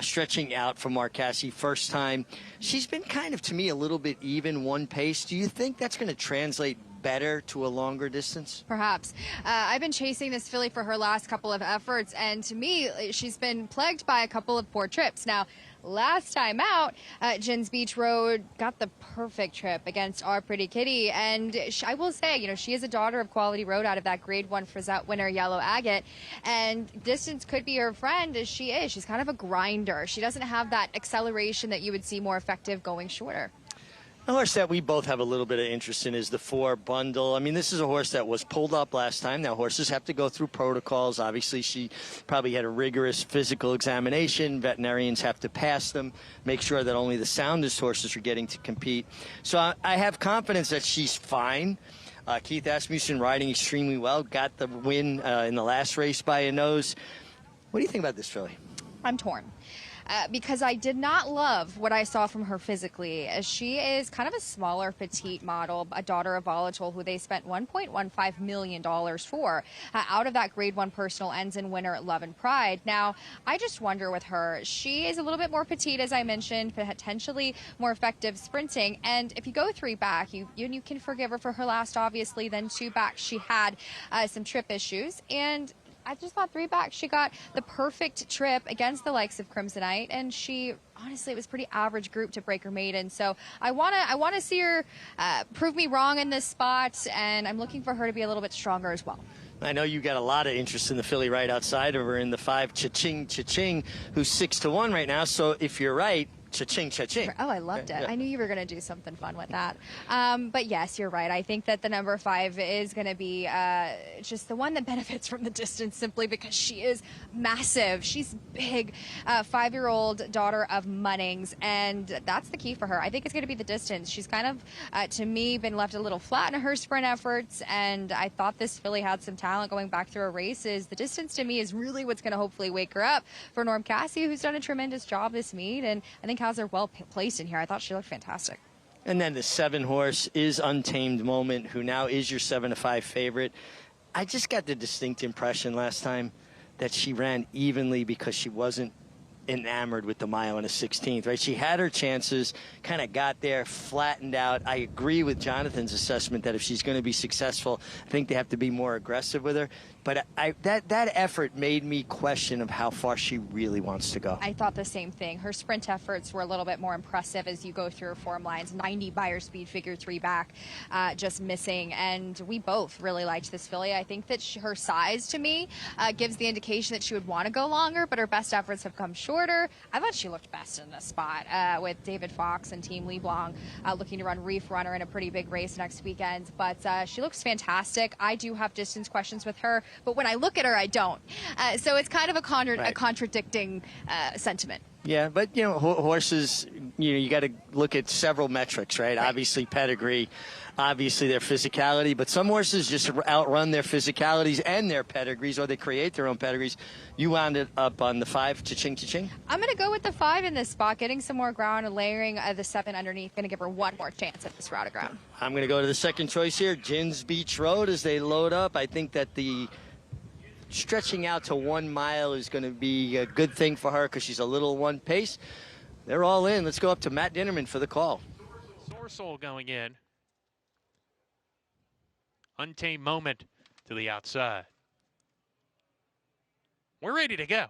stretching out for Marcassi, first time. She's been kind of, to me, a little bit even one pace. Do you think that's going to translate better to a longer distance? Perhaps. I've been chasing this filly for her last couple of efforts, and to me, she's been plagued by a couple of poor trips. Now, last time out, Gins Beach Road got the perfect trip against Our Pretty Kitty, and I will say, she is a daughter of Quality Road out of that Grade 1 Frisette winner, Yellow Agate, and distance could be her friend as she is. She's kind of a grinder. She doesn't have that acceleration that you would see more effective going shorter. The horse that we both have a little bit of interest in is the 4 Bundle. I mean, this is a horse that was pulled up last time. Now, horses have to go through protocols. Obviously, she probably had a rigorous physical examination. Veterinarians have to pass them, make sure that only the soundest horses are getting to compete. So I have confidence that she's fine. Keith Asmussen riding extremely well, got the win in the last race by a nose. What do you think about this filly? I'm torn. Because I did not love what I saw from her physically. As she is kind of a smaller, petite model, a daughter of Volatile, who they spent $1.15 million for, out of that Grade 1 Personal Ensign winner at Love and Pride. Now, I just wonder with her, she is a little bit more petite, as I mentioned, potentially more effective sprinting. And if you go 3 back, you can forgive her for her last, obviously. Then 2 back, she had some trip issues. And I just thought 3 back, she got the perfect trip against the likes of Crimsonite, and she, honestly, it was pretty average group to break her maiden. So I wanna see her prove me wrong in this spot, and I'm looking for her to be a little bit stronger as well. I know you got a lot of interest in the filly right outside of her in the 5 Cha-Ching, who's 6-1 right now. So if you're right, Cha-Ching. Oh, I loved it. I knew you were going to do something fun with that. But yes, you're right. I think that the number 5 is going to be just the one that benefits from the distance simply because she is massive. She's big, 5-year-old daughter of Munnings, and that's the key for her. I think it's going to be the distance. She's kind of, to me, been left a little flat in her sprint efforts, and I thought this filly had some talent going back through her races. The distance, to me, is really what's going to hopefully wake her up for Norm Cassie, who's done a tremendous job this meet, and I think has her well placed in here. I thought she looked fantastic. And then the 7 horse is Untamed Moment, who now is your 7-5 favorite. I just got the distinct impression last time that she ran evenly because she wasn't enamored with the mile and a 16th, right? She had her chances, kind of got there, flattened out. I agree with Jonathan's assessment that if she's going to be successful, I think they have to be more aggressive with her. But that effort made me question of how far she really wants to go. I thought the same thing. Her sprint efforts were a little bit more impressive as you go through her form lines. 90 by her speed, figure 3 back, just missing. And we both really liked this filly. I think that her size, to me, gives the indication that she would want to go longer, but her best efforts have come shorter. I thought she looked best in this spot with David Fox and Team Leblanc looking to run Reef Runner in a pretty big race next weekend. But she looks fantastic. I do have distance questions with her, but when I look at her, I don't. So it's kind of a contradicting sentiment. Yeah, but, you know, horses, you got to look at several metrics, right? Obviously, pedigree, obviously their physicality, but some horses just outrun their physicalities and their pedigrees, or they create their own pedigrees. You wound it up on the 5, cha-ching, cha-ching? I'm going to go with the 5 in this spot, getting some more ground and layering the 7 underneath. Going to give her one more chance at this route of ground. I'm going to go to the second choice here, Gin's Beach Road, as they load up. I think that the stretching out to 1 mile is going to be a good thing for her because she's a little one pace. They're all in. Let's go up to Matt Dinnerman for the call. Sorsol going in. Untamed Moment to the outside. We're ready to go.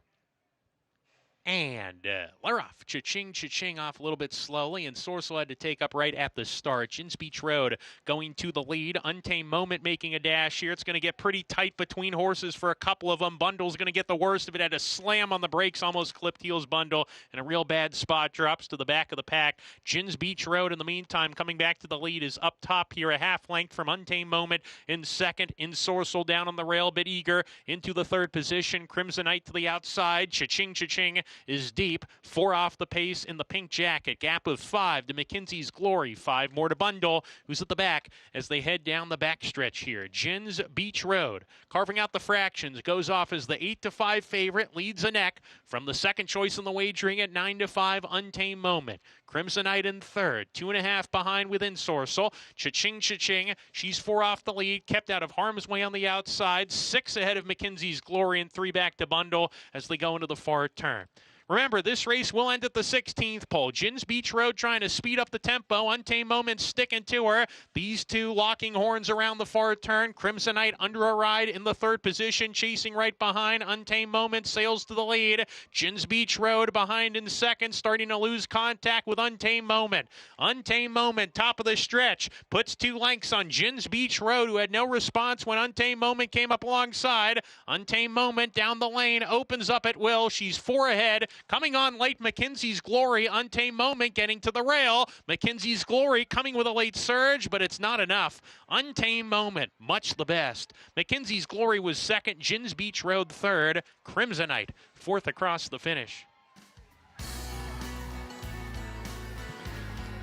And we're off. Cha-ching, cha-ching off a little bit slowly, and Sorsol had to take up right at the start. Gin's Beach Road going to the lead. Untamed Moment making a dash here. It's going to get pretty tight between horses for a couple of them. Bundle's going to get the worst of it. Had a slam on the brakes, almost clipped heels Bundle, and a real bad spot. Drops to the back of the pack. Gin's Beach Road, in the meantime, coming back to the lead, is up top here, a half length from Untamed Moment in second. In Sorsol down on the rail, bit eager into the third position. Crimsonite to the outside. Cha-ching, cha-ching is deep. 4 off the pace in the pink jacket. Gap of 5 to McKinsey's Glory. 5 more to Bundle, who's at the back as they head down the backstretch here. Gin's Beach Road carving out the fractions. Goes off as the 8-5 favorite. Leads a neck from the second choice in the wagering at 9-5 Untamed Moment. Crimsonite in third. 2.5 behind within Sorsol. Cha-ching, cha-ching. She's 4 off the lead. Kept out of harm's way on the outside. 6 ahead of McKinsey's Glory and 3 back to Bundle as they go into the far turn. Remember, this race will end at the 16th pole. Gin's Beach Road trying to speed up the tempo. Untamed Moment sticking to her. These two locking horns around the far turn. Crimsonite under a ride in the third position, chasing right behind. Untamed Moment sails to the lead. Gin's Beach Road behind in second, starting to lose contact with Untamed Moment. Untamed Moment, top of the stretch, puts 2 lengths on Gin's Beach Road, who had no response when Untamed Moment came up alongside. Untamed Moment down the lane, opens up at will. She's 4 ahead. Coming on late, McKinsey's Glory. Untamed Moment getting to the rail. McKinsey's Glory coming with a late surge, but it's not enough. Untamed Moment, much the best. McKinsey's Glory was second. Gin's Beach Road third. Crimsonite fourth across the finish.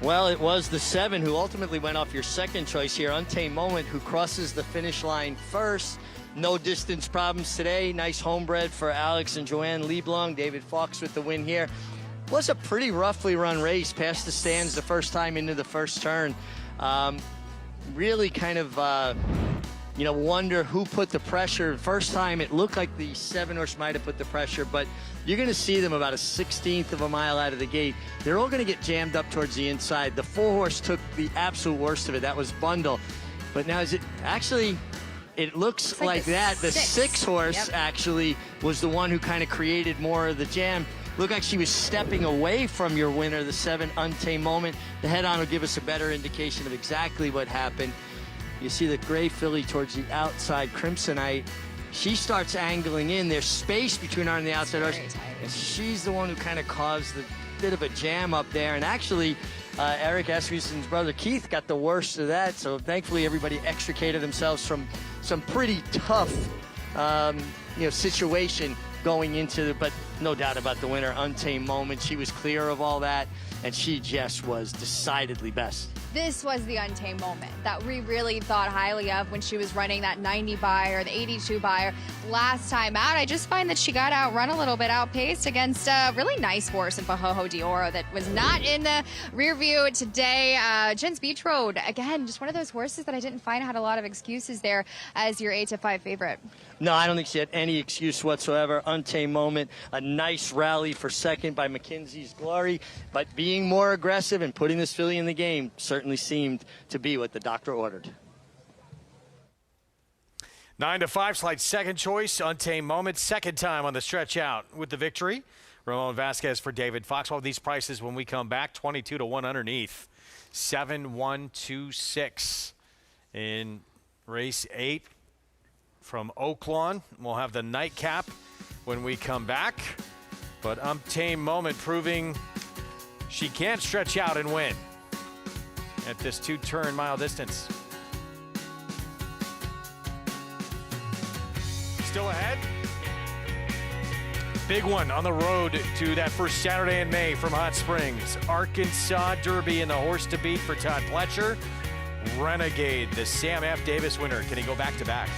Well, it was the 7 who ultimately went off your second choice here. Untamed Moment, who crosses the finish line first. No distance problems today. Nice homebred for Alex and Joanne Lieblong. David Fox with the win here. Was a pretty roughly run race. Past the stands the first time into the first turn. Really kind of, wonder who put the pressure. First time it looked like the 7 horse might have put the pressure, but you're going to see them about a 16th of a mile out of the gate. They're all going to get jammed up towards the inside. The 4 horse took the absolute worst of it. That was Bundle. But now is it actually... It looks like that. The 6 horse actually was the one who kind of created more of the jam. Looked like she was stepping away from your winner, the 7 Untamed Moment. The head-on will give us a better indication of exactly what happened. You see the gray filly towards the outside, Crimsonite. She starts angling in. There's space between her and the outside horse. And she's the one who kind of caused the bit of a jam up there. And actually, Eric Eskerson's brother Keith got the worst of that. So thankfully, everybody extricated themselves from some pretty tough, situation going into but no doubt about the winner, Untamed Moment. She was clear of all that, and she just was decidedly best. This was the Untamed Moment that we really thought highly of when she was running that 90 buyer, the 82 buyer last time out. I just find that she got outrun a little bit, outpaced against a really nice horse in Pahojo de Oro that was not in the rear view today. Gin's Beach Road, again, just one of those horses that I didn't find had a lot of excuses there as your 8-5 favorite. No, I don't think she had any excuse whatsoever. Untamed Moment, a nice rally for second by McKinsey's Glory, but being more aggressive and putting this filly in the game certainly seemed to be what the doctor ordered. 9-5, slide second choice, Untamed Moment, second time on the stretch out with the victory. Ramon Vasquez for David Fox. All these prices when we come back, 22-1 underneath. 7-1-2-6 in race 8. From Oaklawn. We'll have the nightcap when we come back. But Untamed Moment proving she can stretch out and win at this 2-turn mile distance. Still ahead. Big one on the road to that first Saturday in May from Hot Springs. Arkansas Derby and the horse to beat for Todd Pletcher. Renegade, the Sam F. Davis winner. Can he go back-to-back?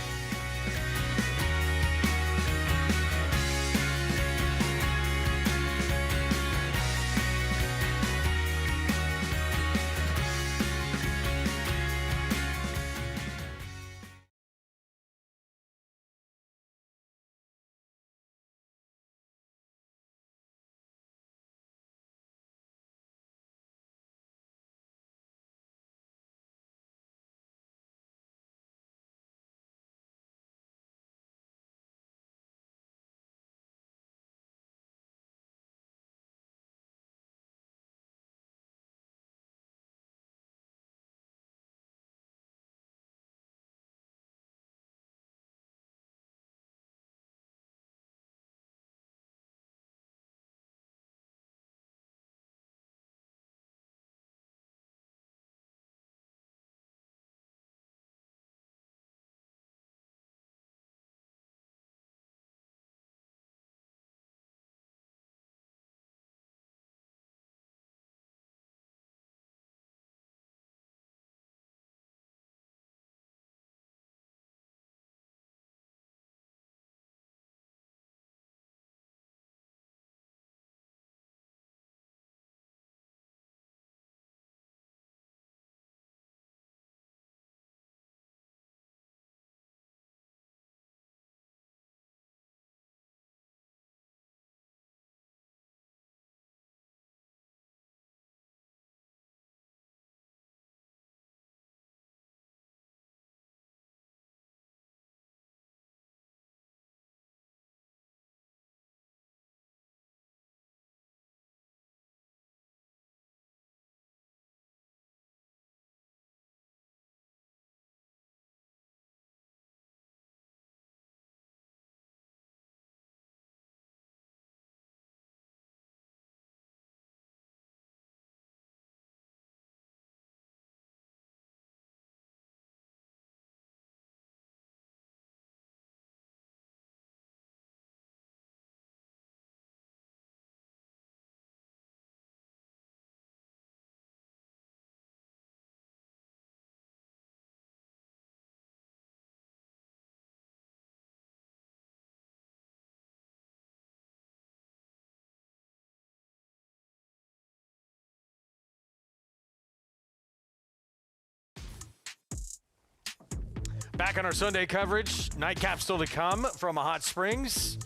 Back on our Sunday coverage, nightcap still to come from Hot Springs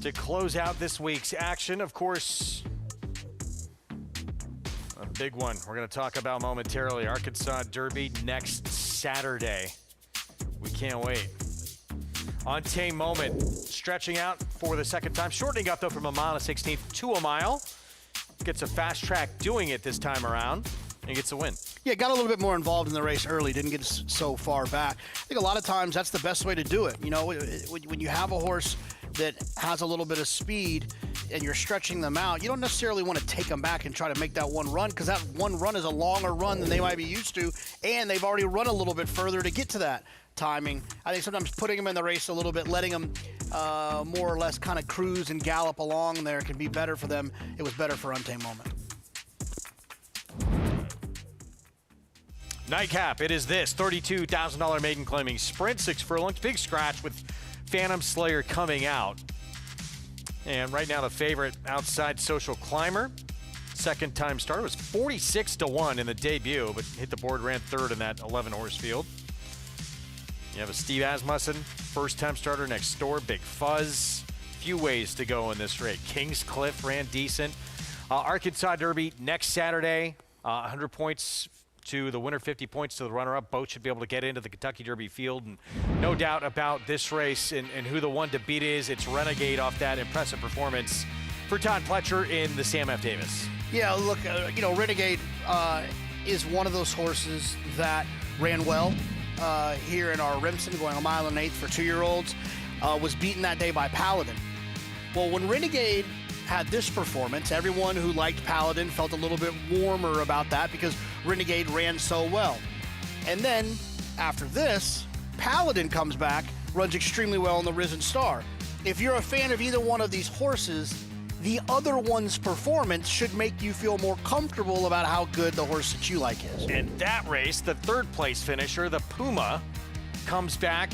to close out this week's action. Of course, a big one we're going to talk about momentarily. Arkansas Derby next Saturday. We can't wait. Untamed Moment stretching out for the second time, shortening up though from 1.16 to a mile. Gets a fast track doing it this time around and gets a win. Yeah, got a little bit more involved in the race early, didn't get so far back. I think a lot of times that's the best way to do it. You know, when you have a horse that has a little bit of speed and you're stretching them out, you don't necessarily want to take them back and try to make that one run, because that one run is a longer run than they might be used to, and they've already run a little bit further to get to that timing. I think sometimes putting them in the race a little bit, letting them more or less kind of cruise and gallop along there can be better for them. It was better for Untamed Moment. Nightcap, it is this $32,000 maiden claiming sprint, 6 furlongs, big scratch with Phantom Slayer coming out. And right now the favorite outside Social Climber. Second time starter was 46-1 in the debut, but hit the board, ran third in that 11 horse field. You have a Steve Asmussen, first time starter next door, Big Fuzz. Few ways to go in this race. Kingscliff ran decent. Arkansas Derby next Saturday, 100 points to the winner, 50 points to the runner-up. Both should be able to get into the Kentucky Derby field. And no doubt about this race and who the one to beat is. It's Renegade off that impressive performance for Todd Pletcher in the Sam F. Davis. Yeah, look, you know, Renegade is one of those horses that ran well here in our Remsen, going 1 1/8 miles for 2-year-olds. Was beaten that day by Paladin. Well, when Renegade had this performance, everyone who liked Paladin felt a little bit warmer about that because Renegade ran so well. And then after this, Paladin comes back, runs extremely well in the Risen Star. if you're a fan of either one of these horses, the other one's performance should make you feel more comfortable about how good the horse that you like is. In that race, the third place finisher, the Puma, comes back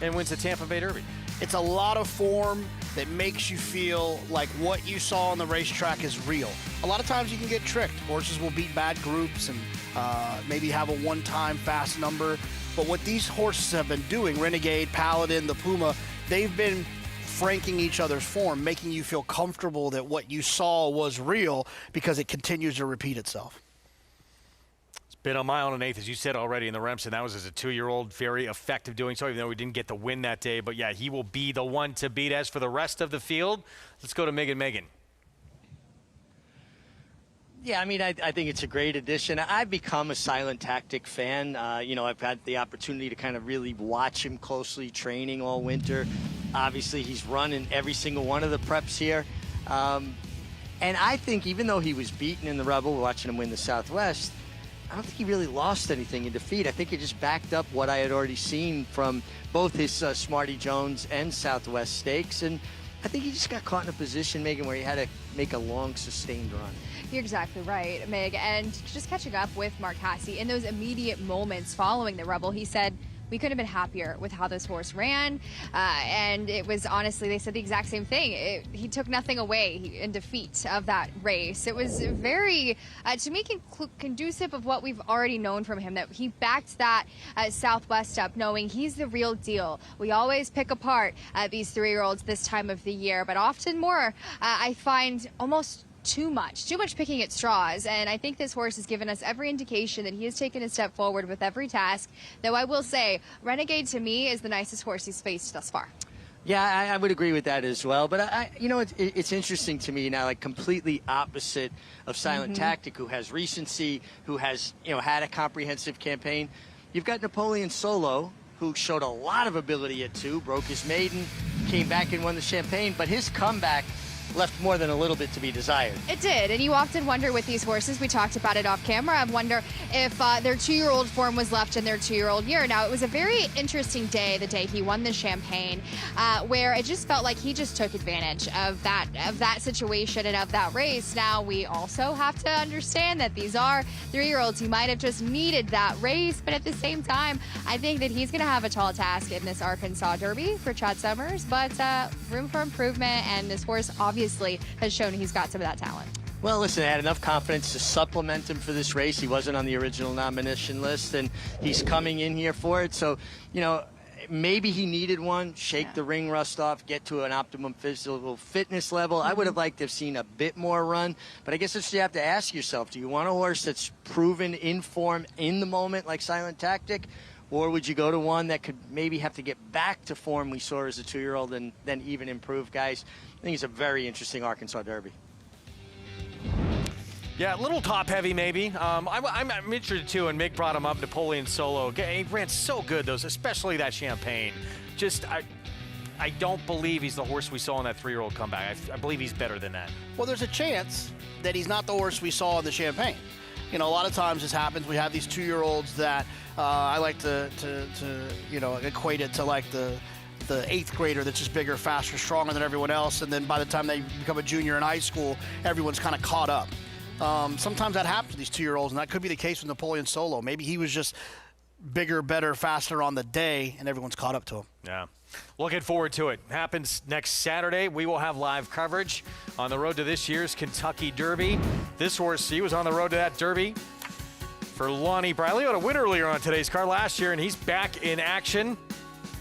and wins the Tampa Bay Derby. It's a lot of form that makes you feel like what you saw on the racetrack is real. A lot of times you can get tricked. Horses will beat bad groups and maybe have a one-time fast number. But what these horses have been doing, Renegade, Paladin, the Puma, they've been franking each other's form, making you feel comfortable that what you saw was real because it continues to repeat itself. It's been a mile and an eighth, as you said already in the Remsen. That was as a 2-year-old, very effective doing so, even though we didn't get the win that day. But yeah, he will be the one to beat. As for the rest of the field, let's go to Megan. Yeah, I mean, I think it's a great addition. I've become a Silent Tactic fan. You know, I've had the opportunity to kind of really watch him closely training all winter. Obviously, he's running every single one of the preps here. And I think even though he was beaten in the Rebel, watching him win the Southwest, I don't think he really lost anything in defeat. I think he just backed up what I had already seen from both his Smarty Jones and Southwest stakes. And I think he just got caught in a position, Megan, where he had to make a long, sustained run. You're exactly right, Meg. And just catching up with Mark Hasse, in those immediate moments following the Rebel, he said, we couldn't have been happier with how this horse ran. And it was honestly, they said the exact same thing. He took nothing away in defeat of that race. It was very, to me, conducive of what we've already known from him, that he backed that Southwest up, knowing he's the real deal. We always pick apart these 3-year-olds this time of the year, but often more, I find almost too much picking at straws, and I think this horse has given us every indication that he has taken a step forward with every task. Though I will say, Renegade to me is the nicest horse he's faced thus far. Yeah, I would agree with that as well. But you know, it's interesting to me now, like completely opposite of Silent Tactic, who has recency, who has, you know, had a comprehensive campaign. You've got Napoleon Solo, who showed a lot of ability at 2, broke his maiden, came back and won the Champagne, but his comeback left more than a little bit to be desired. It did, and you often wonder with these horses, we talked about it off camera, I wonder if their 2-year-old form was left in their 2-year-old year. Now, it was a very interesting day, the day he won the Champagne, where it just felt like he just took advantage of that situation and of that race. Now, we also have to understand that these are 3-year-olds. He might have just needed that race, but at the same time, I think that he's going to have a tall task in this Arkansas Derby for Chad Summers, but room for improvement, and this horse obviously has shown he's got some of that talent. Well, listen, I had enough confidence to supplement him for this race. He wasn't on the original nomination list, and he's coming in here for it. So, you know, maybe he needed one, shake the ring rust off, get to an optimum physical fitness level. I would have liked to have seen a bit more run, but I guess that's what you have to ask yourself. Do you want a horse that's proven in form in the moment like Silent Tactic, or would you go to one that could maybe have to get back to form we saw as a 2-year-old and then even improve, guys? I think it's a very interesting Arkansas Derby. Yeah, a little top-heavy maybe. I'm interested too, and Mick brought him up, Napoleon Solo. He ran so good, those, especially that Champagne. Just, I don't believe he's the horse we saw in that 3-year-old comeback. I believe he's better than that. Well, there's a chance that he's not the horse we saw in the Champagne. You know, a lot of times this happens. We have these 2-year-olds that I like to you know, equate it to like the 8th grader that's just bigger, faster, stronger than everyone else, and then by the time they become a junior in high school, everyone's kind of caught up. Sometimes that happens to these 2-year-olds, and that could be the case with Napoleon Solo. Maybe he was just bigger, better, faster on the day, and everyone's caught up to him. Yeah. Looking forward to it. Happens next Saturday. We will have live coverage on the road to this year's Kentucky Derby. This horse, he was on the road to that Derby for Lonnie Briley. Had a win earlier on today's card last year, and he's back in action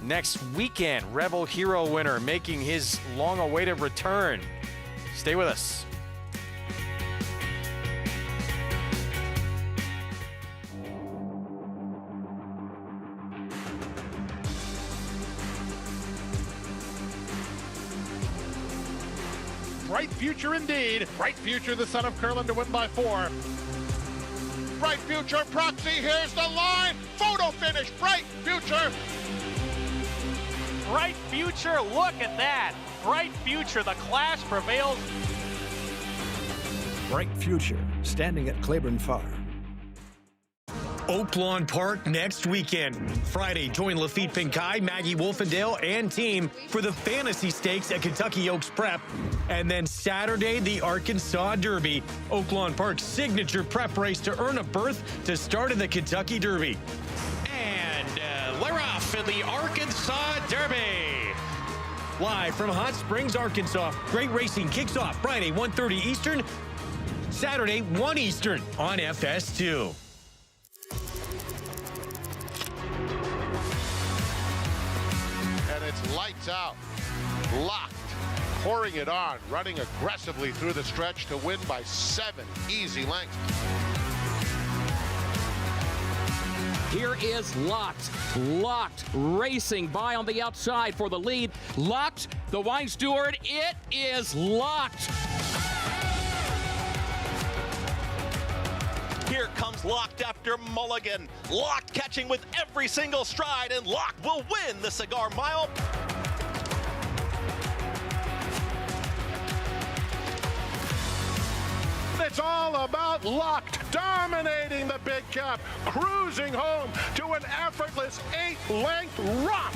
next weekend. Rebel Hero winner making his long-awaited return. Stay with us. Bright future indeed. Bright future, the son of Curlin to win by 4. Bright future, Proxy, here's the line. Photo finish, Bright future. Bright future, look at that. Bright future, the class prevails. Bright future, standing at Claiborne Farm. Oaklawn Park next weekend. Friday, join Lafitte Pinkai, Maggie Wolfendale, and team for the Fantasy Stakes at Kentucky Oaks Prep. And then Saturday, the Arkansas Derby, Oaklawn Park's signature prep race to earn a berth to start in the Kentucky Derby. And we're off in the Arkansas Derby. Live from Hot Springs, Arkansas, great racing kicks off Friday, 1:30 Eastern, Saturday, 1 Eastern on FS2. And it's lights out, locked, pouring it on, running aggressively through the stretch to win by 7 easy lengths. Here is Locked racing by on the outside for the lead. Locked, the wine steward, it is Locked. Here comes Locked after Mulligan. Locked catching with every single stride, and Locked will win the Cigar Mile. It's all about Locked, dominating the big cap, cruising home to an effortless 8-length romp.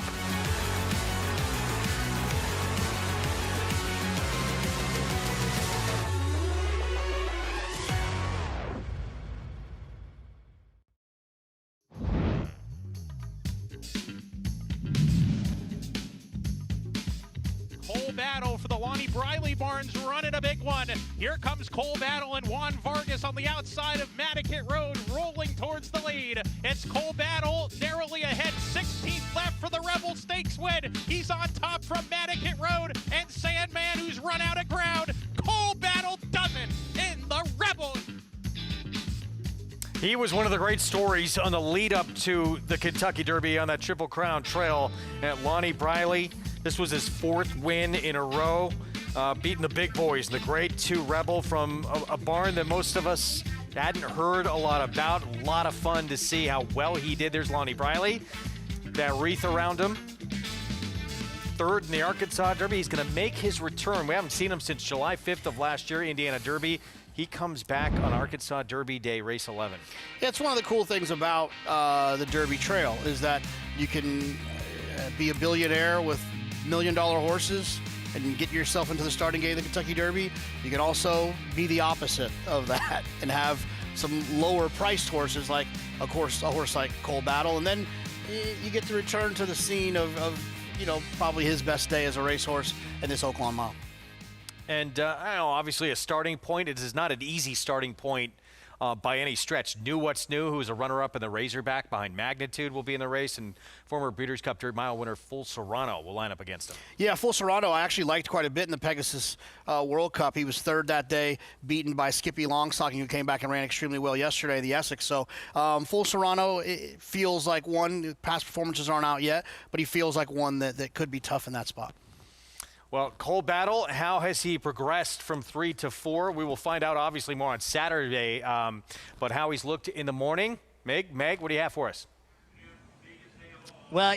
Cole Battle for the Lonnie Briley Barns running a big one. Here comes Cole Battle and Juan Vargas on the outside of Matticat Road, rolling towards the lead. It's Cole Battle narrowly ahead, 16th left for the Rebel Stakes win. He's on top from Matticat Road, and Sandman, who's run out of ground. Cole Battle doesn't in the Rebel. He was one of the great stories on the lead up to the Kentucky Derby on that Triple Crown Trail at Lonnie Briley. This was his 4th win in a row, beating the big boys. The grade 2 Rebel from a barn that most of us hadn't heard a lot about. A lot of fun to see how well he did. There's Lonnie Briley, that wreath around him. 3rd in the Arkansas Derby. He's going to make his return. We haven't seen him since July 5th of last year, Indiana Derby. He comes back on Arkansas Derby Day, race 11. Yeah, it's one of the cool things about the Derby Trail is that you can be a billionaire with $1 million horses and get yourself into the starting gate of the Kentucky Derby. You can also be the opposite of that and have some lower priced horses, like a horse like Cole Battle, and then you get to return to the scene of probably his best day as a racehorse in this Oaklawn Mile. And I know, obviously a starting point. It is not an easy starting point by any stretch. Knew What's New, who was a runner-up in the Razorback behind Magnitude, will be in the race, and former Breeders' Cup Dirt Mile winner Full Serrano will line up against him. Yeah, Full Serrano I actually liked quite a bit in the Pegasus World Cup. He was 3rd that day, beaten by Skippy Longstocking, who came back and ran extremely well yesterday, the Essex. So Full Serrano, it feels like one. Past performances aren't out yet, but he feels like one that could be tough in that spot. Well, Cole Battle, how has he progressed from 3 to 4? We will find out obviously more on Saturday, but how he's looked in the morning. Meg, what do you have for us? Well,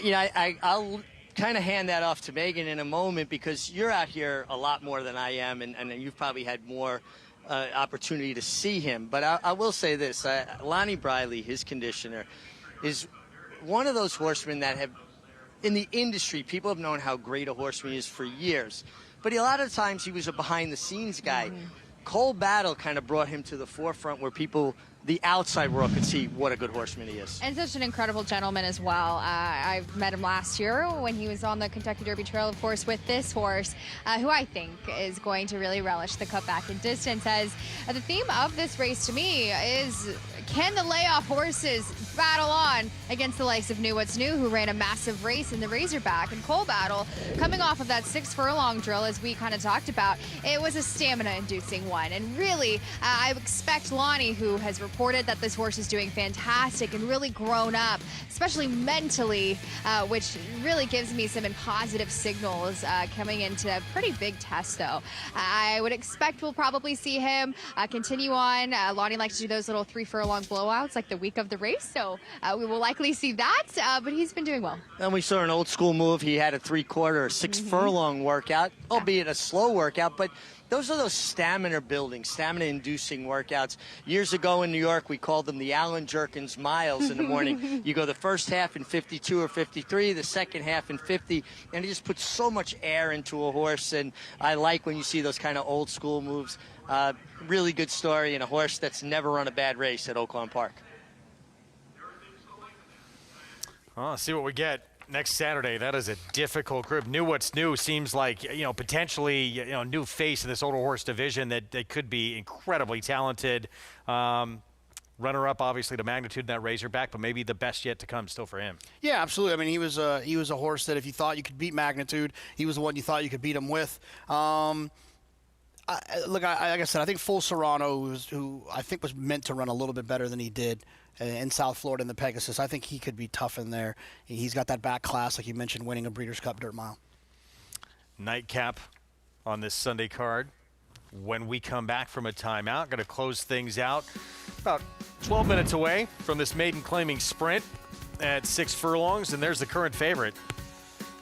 I'll kind of hand that off to Megan in a moment because you're out here a lot more than I am, and you've probably had more opportunity to see him. But I will say this, Lonnie Briley, his conditioner, is one of those horsemen that have, in the industry, people have known how great a horseman he is for years. But a lot of times he was a behind-the-scenes guy. Cole Battle kind of brought him to the forefront where people, the outside world, could see what a good horseman he is. And such an incredible gentleman as well. I met him last year when he was on the Kentucky Derby Trail, of course, with this horse, who I think is going to really relish the cutback in distance. As the theme of this race to me is, can the layoff horses battle on against the likes of Knew What's New, who ran a massive race in the Razorback? And Cole Battle, coming off of that 6 furlong drill, as we kind of talked about, it was a stamina-inducing one. And really, I expect Lonnie, who has reported that this horse is doing fantastic and really grown up, especially mentally, which really gives me some positive signals coming into a pretty big test, though. I would expect we'll probably see him continue on. Lonnie likes to do those little 3 furlong blowouts like the week of the race, so we will likely see that, but he's been doing well. And we saw an old school move. He had a 3/4 or 6 furlong workout, albeit a slow workout, but those are those stamina building, stamina inducing workouts. Years ago in New York, we called them the Alan Jerkins miles in the morning. You go the first half in 52 or 53, the second half in 50, and it just puts so much air into a horse. And I like when you see those kind of old school moves. Really good story, and a horse that's never run a bad race at Oaklawn Park. Oh, see what we get next Saturday. That is a difficult group. New What's New seems like, potentially, new face in this older horse division that they could be incredibly talented. Runner-up, obviously, to Magnitude in that Razorback, but maybe the best yet to come still for him. Yeah, absolutely. I mean, he was a horse that if you thought you could beat Magnitude, he was the one you thought you could beat him with. Like I said, I think Full Serrano, who I think was meant to run a little bit better than he did in South Florida in the Pegasus, I think he could be tough in there. He's got that back class, like you mentioned, winning a Breeders' Cup Dirt Mile. Nightcap on this Sunday card. When we come back from a timeout, going to close things out about 12 minutes away from this maiden claiming sprint at 6 furlongs, and there's the current favorite,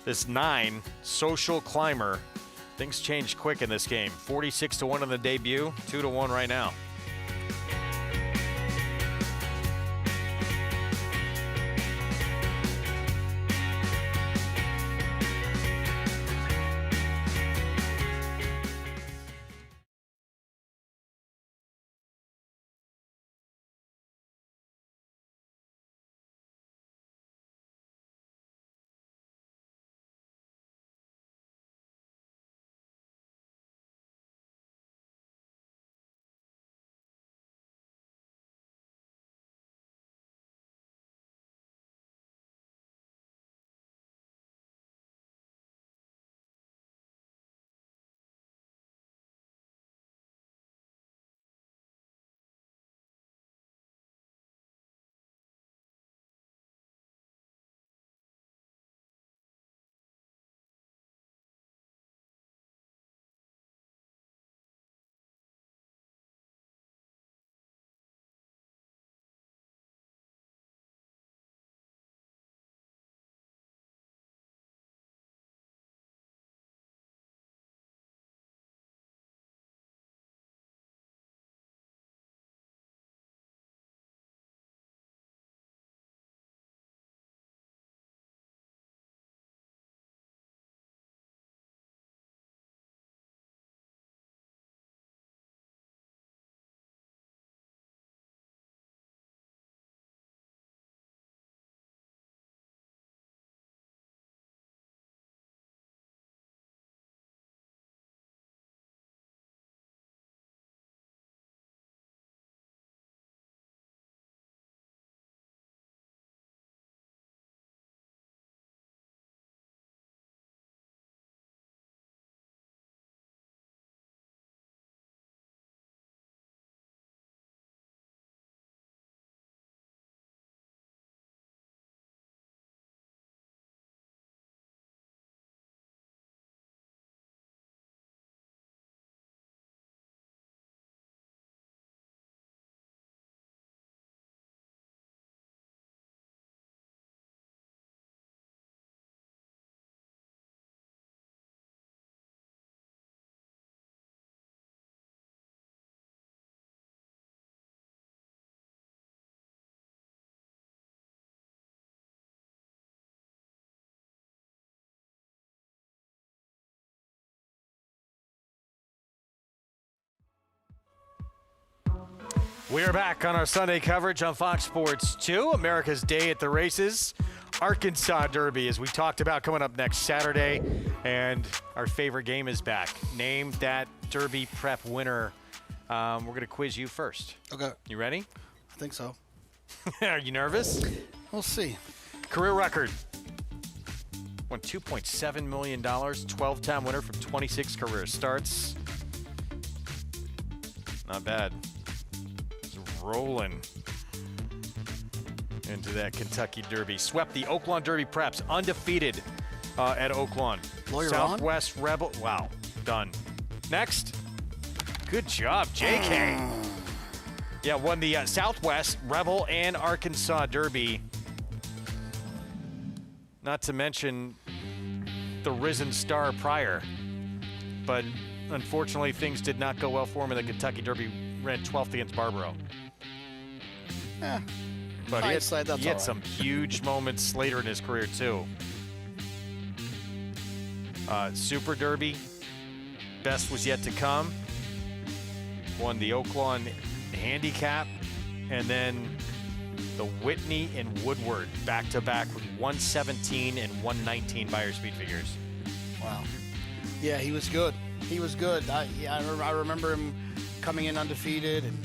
this 9 Social Climber. Things changed quick in this game. 46-1 on the debut, 2-1 right now. We are back on our Sunday coverage on Fox Sports 2, America's Day at the Races. Arkansas Derby, as we talked about, coming up next Saturday. And our favorite game is back. Name that Derby prep winner. We're going to quiz you first. Okay. You ready? I think so. Are you nervous? We'll see. Career record. Won $2.7 million, 12-time winner from 26 career starts. Not bad. Rolling into that Kentucky Derby. Swept the Oaklawn Derby preps, undefeated at Oaklawn. Lawyer Southwest on? Rebel. Wow, done. Next. Good job, JK. Yeah, won the Southwest Rebel and Arkansas Derby. Not to mention the Risen Star prior. But unfortunately, things did not go well for him in the Kentucky Derby. Ran 12th against Barbaro. But he had some huge moments later in his career, too. Super Derby, best was yet to come. Won the Oaklawn Handicap, and then the Whitney and Woodward back-to-back with 117 and 119 Beyer speed figures. Wow. Yeah, he was good. He was good. I remember him coming in undefeated, and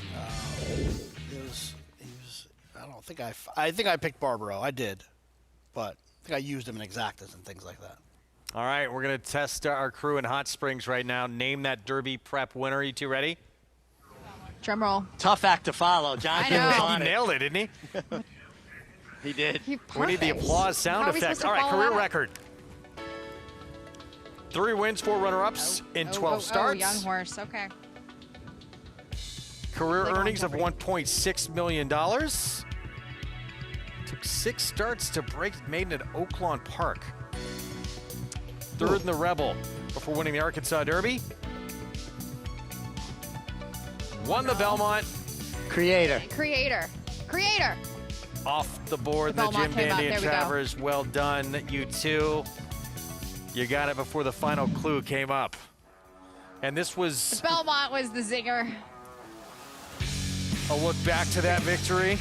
I think I picked Barbaro. I did, but I think I used him in exactas and things like that. All right, we're going to test our crew in Hot Springs right now. Name that Derby prep winner. You two ready? Drum roll. Tough act to follow. Jonathan was on He nailed it, didn't he? He did. We need the applause sound effect. All right, career record. 3 wins, 4 runner-ups in 12 starts. Young horse, okay. Career earnings of $1.6 million. Took 6 starts to break maiden at Oaklawn Park. 3rd in the Rebel before winning the Arkansas Derby. Won the Belmont. Creator. Off the board, the Jim Dandy and Travers. Well done, you two. You got it before the final clue came up. And this was... The Belmont was the zinger. A look back to that victory.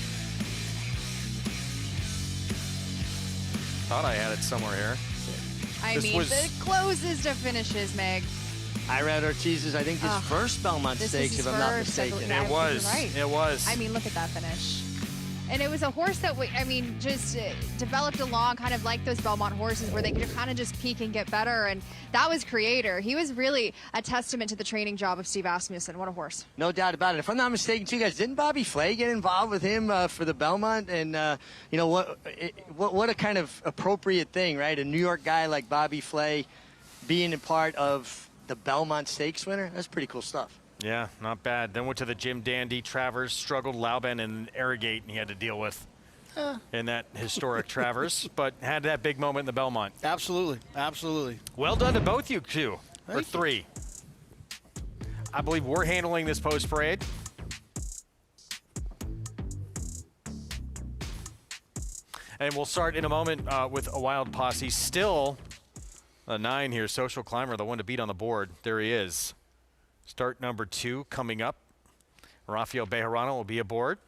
Thought I had it somewhere here. The closest of finishes, Meg. I read Ortiz's, I think, his first Belmont Stakes, if I'm not mistaken. It was. Right. It was. I mean, look at that finish. And it was a horse that, just developed along kind of like those Belmont horses where they could kind of just peak and get better. And that was Creator. He was really a testament to the training job of Steve Asmussen. What a horse. No doubt about it. If I'm not mistaken, too, guys, didn't Bobby Flay get involved with him for the Belmont? And, what a kind of appropriate thing, right? A New York guy like Bobby Flay being a part of the Belmont Stakes winner. That's pretty cool stuff. Yeah, not bad. Then went to the Jim Dandy. Travers struggled Lauben and Arrogate, and he had to deal with in that historic Travers, but had that big moment in the Belmont. Absolutely, absolutely. Well done to both you two, or three. I believe we're handling this post parade. And we'll start in a moment with a wild posse. Still a 9 here. Social Climber, the one to beat on the board. There he is. Start number 2 coming up. Rafael Bejarano will be aboard.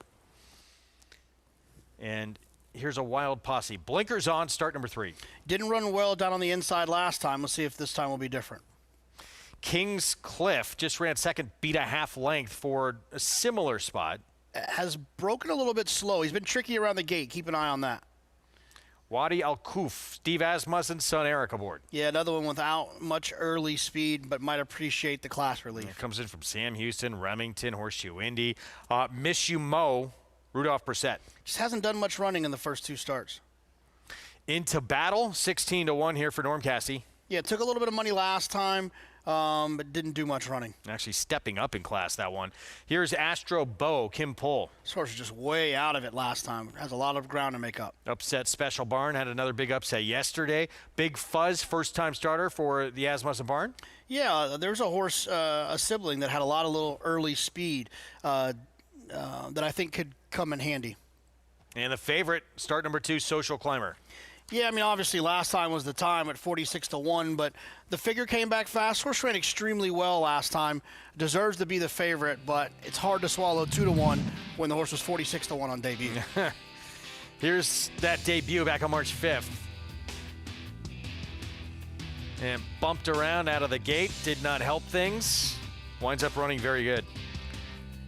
And here's a wild posse. Blinkers on, start number 3. Didn't run well down on the inside last time. Let's see if this time will be different. King's Cliff just ran second, beat a half length for a similar spot. Has broken a little bit slow. He's been tricky around the gate. Keep an eye on that. Wadi Al-Kuf, Steve Asmussen's son Eric aboard. Yeah, another one without much early speed, but might appreciate the class relief. It comes in from Sam Houston, Remington, Horseshoe Indy. Miss You Mo, Rudolph Brissett. Just hasn't done much running in the first 2 starts. Into Battle, 16-1 here for Norm Cassie. Yeah, took a little bit of money last time, but didn't do much running. Actually stepping up in class, that one. Here's Astro Bow, Kim Pohl. This horse was just way out of it last time. Has a lot of ground to make up. Upset Special Barn, had another big upset yesterday. Big Fuzz, first-time starter for the Asmussen Barn. Yeah, there's a horse, a sibling that had a lot of little early speed that I think could come in handy. And the favorite, start number 2, Social Climber. Yeah, I mean, obviously last time was the time at 46-1, but the figure came back fast. Horse ran extremely well last time. Deserves to be the favorite, but it's hard to swallow 2-1 when the horse was 46-1 on debut. Here's that debut back on March 5th. And bumped around out of the gate, did not help things. Winds up running very good.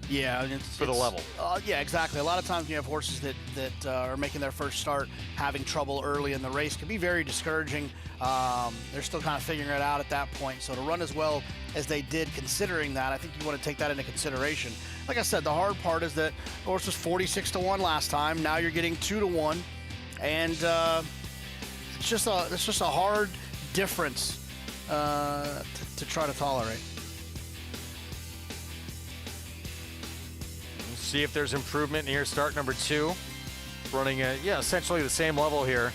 Yeah, for the level. Yeah, exactly. A lot of times when you have horses that are making their first start, having trouble early in the race can be very discouraging. They're still kind of figuring it out at that point. So to run as well as they did, considering that, I think you want to take that into consideration. Like I said, the hard part is that the horse was 46-1 last time. Now you're getting 2-1, and it's just a hard difference to try to tolerate. See if there's improvement here. Start number 2, running essentially the same level here,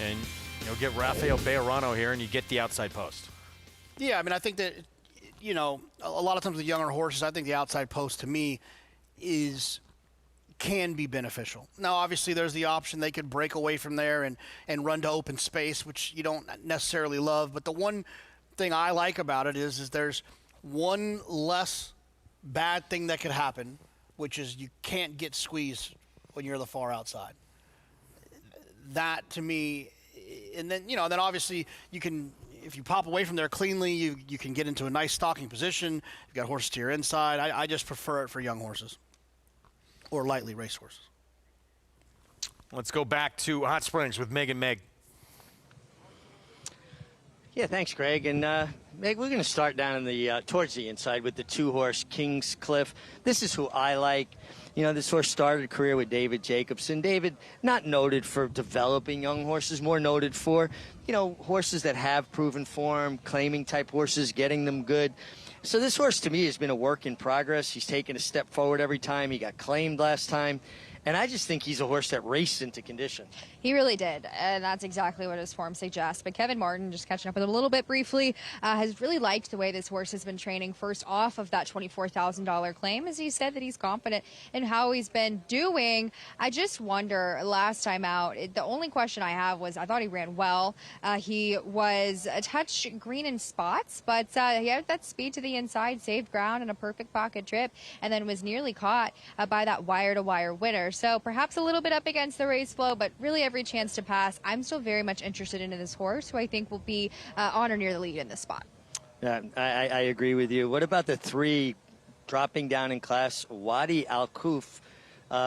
and you'll get Rafael Bejarano here, and you get the outside post. Yeah, I mean, I think that you know, a lot of times with younger horses, I think the outside post to me can be beneficial. Now, obviously, there's the option they could break away from there and run to open space, which you don't necessarily love. But the one thing I like about it is there's one less bad thing that could happen, which is you can't get squeezed when you're the far outside. That to me, and then then obviously you can, if you pop away from there cleanly, you can get into a nice stalking position. You've got horses to your inside. I just prefer it for young horses or lightly raced horses. Let's go back to Hot Springs with Meg and Meg. Yeah, thanks, Greg. And Meg, we're going to start down in the towards the inside with the 2-horse King's Cliff. This is who I like. You know, this horse started a career with David Jacobson. David, not noted for developing young horses, more noted for, horses that have proven form, claiming type horses, getting them good. So this horse, to me, has been a work in progress. He's taken a step forward every time. He got claimed last time. And I just think he's a horse that raced into condition. He really did, and that's exactly what his form suggests. But Kevin Martin, just catching up with him a little bit briefly, has really liked the way this horse has been training first off of that $24,000 claim, as he said that he's confident in how he's been doing. I just wonder, last time out, the only question I have was, I thought he ran well. He was a touch green in spots, but he had that speed to the inside, saved ground in a perfect pocket trip, and then was nearly caught by that wire-to-wire winner. So perhaps a little bit up against the race flow, but really every chance to pass. I'm still very much interested in this horse, who I think will be on or near the lead in this spot. Yeah, I agree with you. What about the 3 dropping down in class, Wadi Al-Kuf,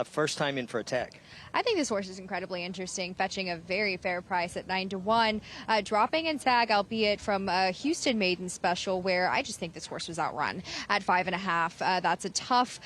first time in for a tag? I think this horse is incredibly interesting, fetching a very fair price at 9-1, dropping in tag, albeit from a Houston maiden special, where I just think this horse was outrun at 5.5. That's a tough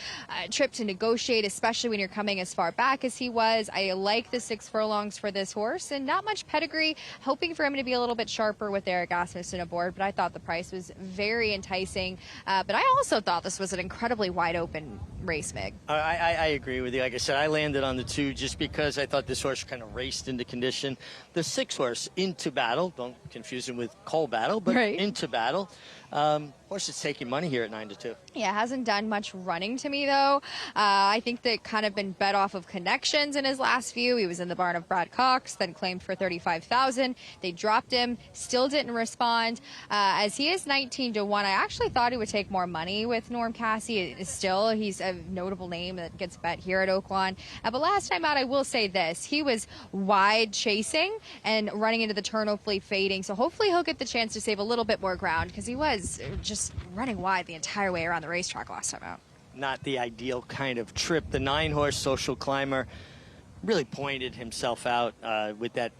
trip to negotiate, especially when you're coming as far back as he was. I like the 6 furlongs for this horse, and not much pedigree, hoping for him to be a little bit sharper with Eric Asmussen aboard, but I thought the price was very enticing. But I also thought this was an incredibly wide open race, Mig. I agree with you. Like I said, I landed on the 2 just because I thought this horse kind of raced into condition. The 6 horse, Into Battle, don't confuse him with Coal Battle, but right. Into Battle. Horse is taking money here at 9-2. Yeah, hasn't done much running to me, though. I think that kind of been bet off of connections in his last few. He was in the barn of Brad Cox, then claimed for $35,000. They dropped him, still didn't respond. As he is 19-1, I actually thought he would take more money with Norm Cassie. Still, he's a notable name that gets bet here at Oaklawn. But last time out, I will say this. He was wide chasing and running into the turn, hopefully fading. So hopefully he'll get the chance to save a little bit more ground, because he was just running wide the entire way around the racetrack last time out. Not the ideal kind of trip. The 9-horse Social Climber really pointed himself out with that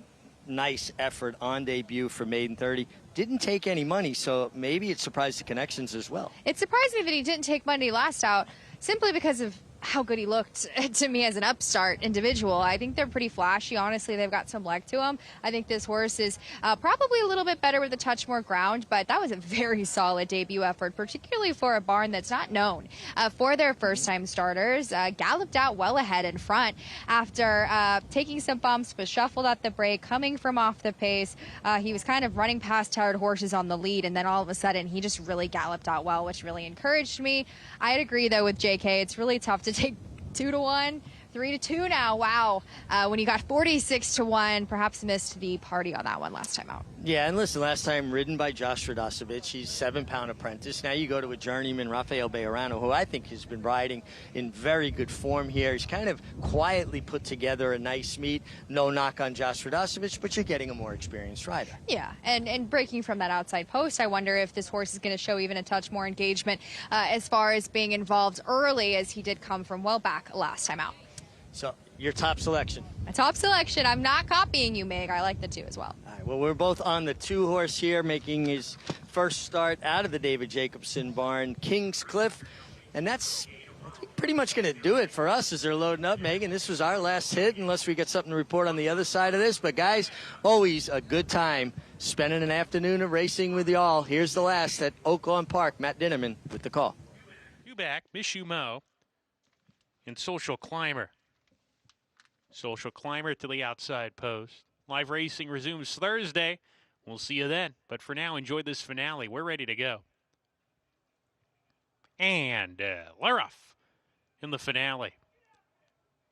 nice effort on debut for Maiden 30. Didn't take any money, so maybe it surprised the connections as well. It surprised me that he didn't take money last out, simply because of how good he looked to me as an upstart individual. I think they're pretty flashy. Honestly, they've got some leg to them. I think this horse is probably a little bit better with a touch more ground, but that was a very solid debut effort, particularly for a barn that's not known for their first-time starters. Galloped out well ahead in front after taking some bumps, but shuffled at the break, coming from off the pace. He was kind of running past tired horses on the lead, and then all of a sudden he just really galloped out well, which really encouraged me. I'd agree, though, with JK. It's really tough to take 2-1, 3-2 now. Wow. When you got 46-1, perhaps missed the party on that one last time out. Yeah, and listen, last time ridden by Josh Radosevich, he's 7-pound apprentice. Now you go to a journeyman, Rafael Bejarano, who I think has been riding in very good form here. He's kind of quietly put together a nice meet. No knock on Josh Radosevich, but you're getting a more experienced rider. Yeah, and breaking from that outside post, I wonder if this horse is going to show even a touch more engagement as far as being involved early, as he did come from well back last time out. So, your top selection? A top selection. I'm not copying you, Meg. I like the 2 as well. All right, well, we're both on the 2-horse here, making his first start out of the David Jacobson barn, King's Cliff. And that's pretty much going to do it for us as they're loading up, Megan. This was our last hit, unless we get something to report on the other side of this. But, guys, always a good time spending an afternoon of racing with y'all. Here's the last at Oaklawn Park. Matt Dinnerman with the call. You back, Miss You Mo, and Social Climber. Social Climber to the outside post. Live racing resumes Thursday. We'll see you then. But for now, enjoy this finale. We're ready to go. And we're off in the finale.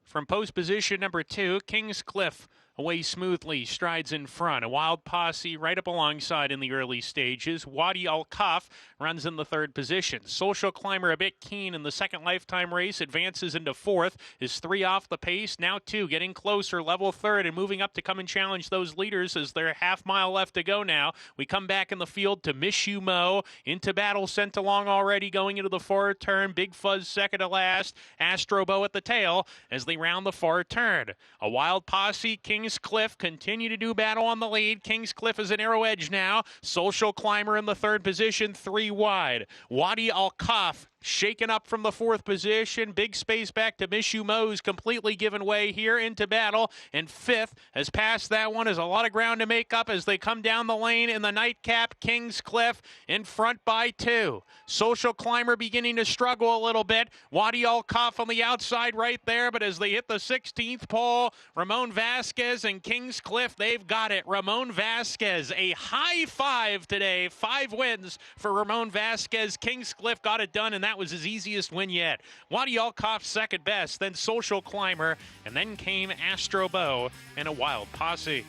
From post position number 2, Kingscliff away smoothly, strides in front. A wild posse right up alongside in the early stages. Wadi Al-Kaf runs in the 3rd position. Social Climber a bit keen in the second lifetime race, advances into 4th, is 3 off the pace, now 2 getting closer, level 3rd, and moving up to come and challenge those leaders as they're half mile left to go now. We come back in the field to Miss You Mo, into battle, sent along already, going into the far turn. Big Fuzz second to last, Astrobo at the tail as they round the far turn. A wild posse, Kingscliff continue to do battle on the lead. Kingscliff is an arrow edge now. Social Climber in the 3rd position, 3 wide. Wadi Al-Kaf shaken up from the 4th position. Big space back to Miss You Mo's completely given way here into battle. And 5th has passed that one. Has a lot of ground to make up as they come down the lane in the nightcap. Kingscliff in front by 2. Social Climber beginning to struggle a little bit. Wadi Al-Kaf on the outside right there, but as they hit the 16th pole, Ramon Vasquez and Kingscliff, they've got it. Ramon Vasquez, a high 5 today. 5 wins for Ramon Vasquez. Kingscliff got it done, and that was his easiest win yet. Wadi Al-Kaf second best, then Social Climber, and then came Astrobo and a wild posse.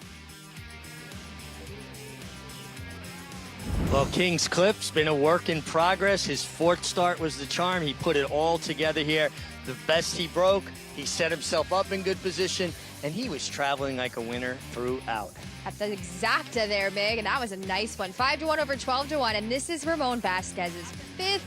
Well, Kingscliff's been a work in progress. His 4th start was the charm. He put it all together here. The best he broke, he set himself up in good position, and he was traveling like a winner throughout. At the exacta there, Mig, and that was a nice one. 5-1 over 12-1, and this is Ramon Vasquez's 5th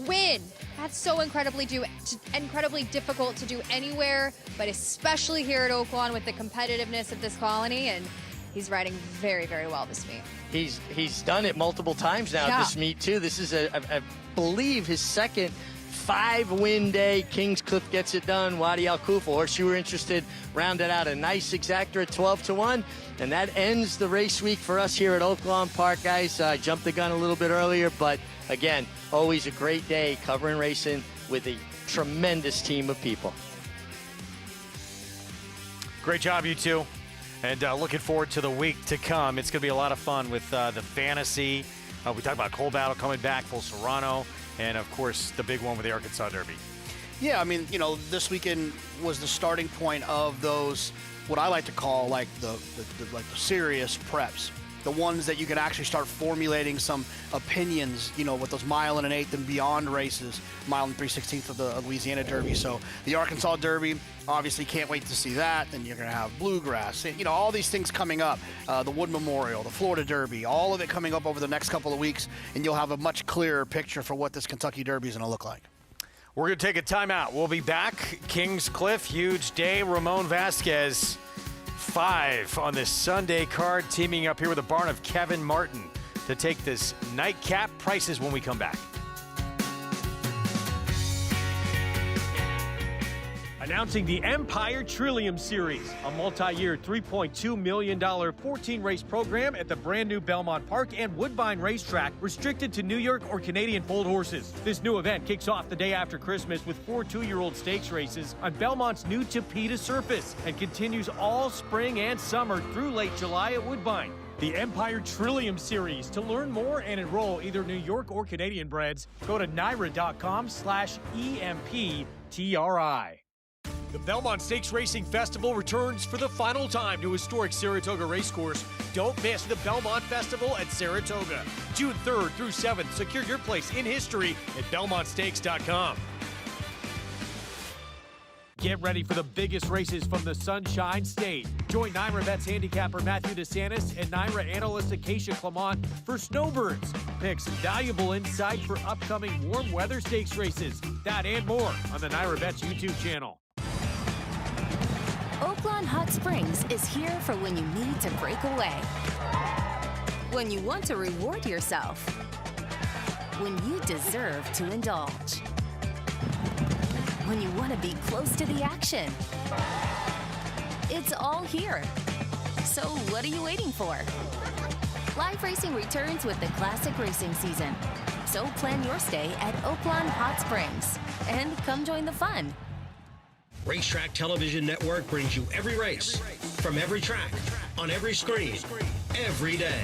win. That's so incredibly difficult to do anywhere, but especially here at Oaklawn with the competitiveness of this colony, and he's riding very, very well this meet. He's done it multiple times now at this meet too. This is I believe his second 5-win day. Kingscliff gets it done. Wadi Al-Kaf, horse you were interested, rounded out a nice exactor at 12-1. And that ends the race week for us here at Oaklawn Park, guys. I jumped the gun a little bit earlier, but again, always a great day covering racing with a tremendous team of people. Great job, you two. And looking forward to the week to come. It's going to be a lot of fun with the fantasy. We talked about Coal Battle coming back, full Serrano, and of course the big one with the Arkansas Derby. Yeah, I mean, you know, this weekend was the starting point of those, what I like to call like the serious preps. The ones that you can actually start formulating some opinions, you know, with those mile and an eighth and beyond races, mile and 3/16 of the Louisiana Derby. So the Arkansas Derby, obviously can't wait to see that. Then you're going to have Bluegrass, you know, all these things coming up. The Wood Memorial, the Florida Derby, all of it coming up over the next couple of weeks, and you'll have a much clearer picture for what this Kentucky Derby is going to look like. We're going to take a timeout. We'll be back. Kingscliff, huge day. Ramon Vasquez, 5 on this Sunday card, teaming up here with the barn of Kevin Martin to take this nightcap. Prices when we come back. Announcing the Empire Trillium Series, a multi-year $3.2 million 14-race program at the brand new Belmont Park and Woodbine Racetrack, restricted to New York or Canadian foaled horses. This new event kicks off the day after Christmas with 4 two-year-old stakes races on Belmont's new Tapeta surface and continues all spring and summer through late July at Woodbine. The Empire Trillium Series. To learn more and enroll either New York or Canadian breds, go to NYRA.com/EMPTRI. The Belmont Stakes Racing Festival returns for the final time to historic Saratoga Racecourse. Don't miss the Belmont Festival at Saratoga. June 3rd through 7th. Secure your place in history at BelmontStakes.com. Get ready for the biggest races from the Sunshine State. Join NYRA Bets handicapper Matthew DeSantis and NYRA analyst Acacia Clement for Snowbirds. Pick some valuable insight for upcoming warm weather stakes races. That and more on the NYRA Bets YouTube channel. Oaklawn Hot Springs is here for when you need to break away, when you want to reward yourself, when you deserve to indulge, when you want to be close to the action. It's all here. So what are you waiting for? Live racing returns with the classic racing season. So plan your stay at Oaklawn Hot Springs and come join the fun. Racetrack Television Network brings you every race, from every track, on every screen, every day.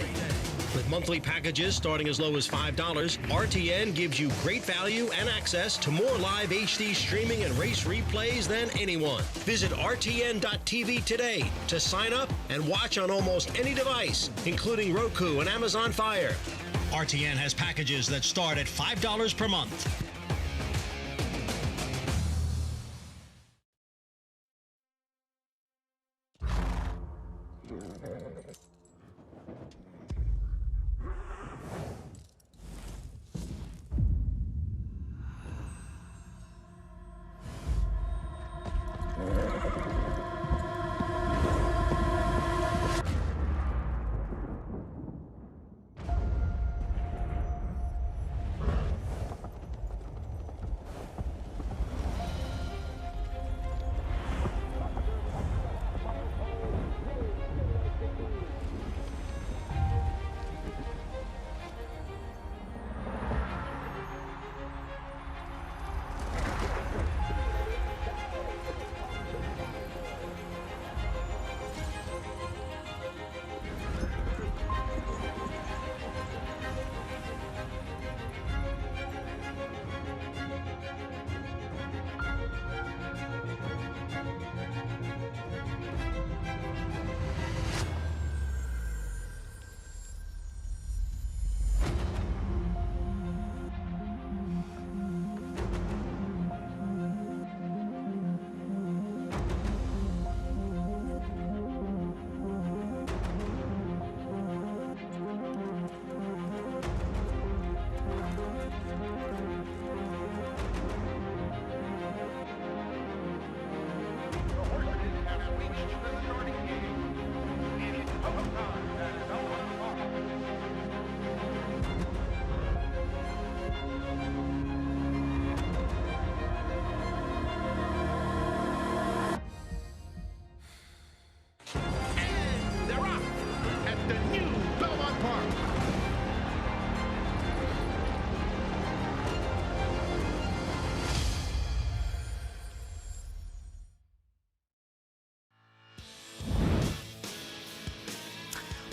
With monthly packages starting as low as $5, RTN gives you great value and access to more live HD streaming and race replays than anyone. Visit RTN.tv today to sign up and watch on almost any device, including Roku and Amazon Fire. RTN has packages that start at $5 per month.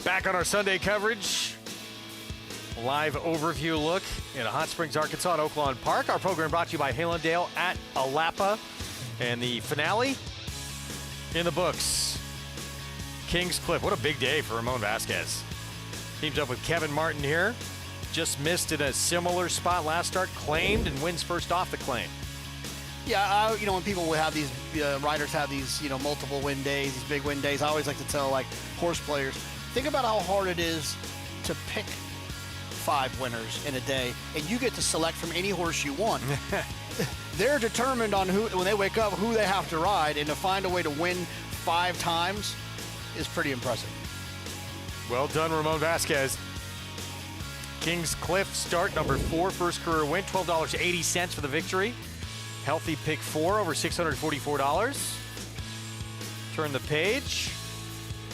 Back on our Sunday coverage, live overview look in Hot Springs, Arkansas at Oaklawn Park. Our program brought to you by Hallandale at Alapa. And the finale in the books. Kings Cliff. What a big day for Ramon Vasquez. Teams up with Kevin Martin here. Just missed in a similar spot last start. Claimed and wins first off the claim. Yeah, when people will have these riders have these, multiple win days, these big win days, I always like to tell horse players, think about how hard it is to pick 5 winners in a day, and you get to select from any horse you want. They're determined on when they wake up, who they have to ride, and to find a way to win 5 times is pretty impressive. Well done, Ramon Vasquez. Kings Cliff start number 4, first career win, $12.80 for the victory. Healthy pick 4, over $644. Turn the page.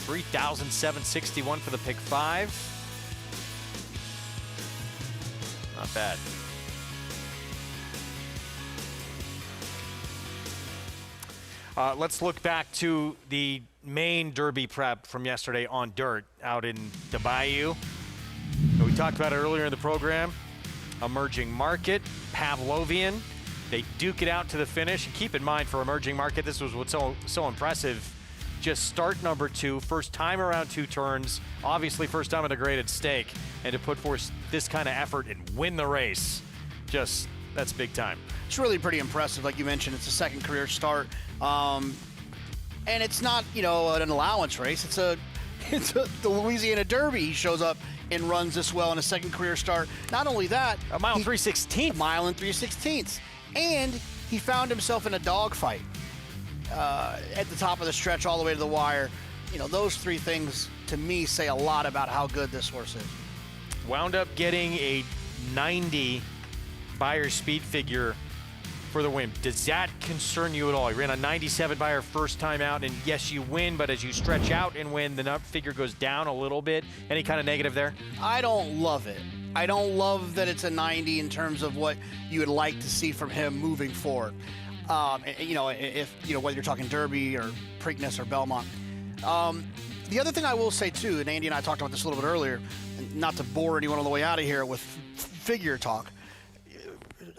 $3,761 for the pick 5. Not bad. Let's look back to the main Derby prep from yesterday on dirt out in the Bayou. We talked about it earlier in the program. Emerging Market, Pavlovian. They duke it out to the finish. And keep in mind, for Emerging Market, this was what's so impressive. Just start number 2, first time around 2 turns, obviously first time at a graded stake, and to put forth this kind of effort and win the race, that's big time. It's really pretty impressive. Like you mentioned, it's a second career start. And it's not, an allowance race. It's the Louisiana Derby. He shows up and runs this well in a second career start. Not only that, a mile and 3/16. A mile and 3/16. And he found himself in a dogfight at the top of the stretch all the way to the wire. Those 3 things to me say a lot about how good this horse is. Wound up getting a 90 Beyer speed figure for the win. Does that concern you at all? He ran a 97 Beyer first time out, and yes, you win, but as you stretch out and win, the figure goes down a little bit. Any kind of negative there? I don't love it. I don't love that it's a 90 in terms of what you would like to see from him moving forward. Whether you're talking Derby or Preakness or Belmont. The other thing I will say too, and Andy and I talked about this a little bit earlier, and not to bore anyone on the way out of here with figure talk,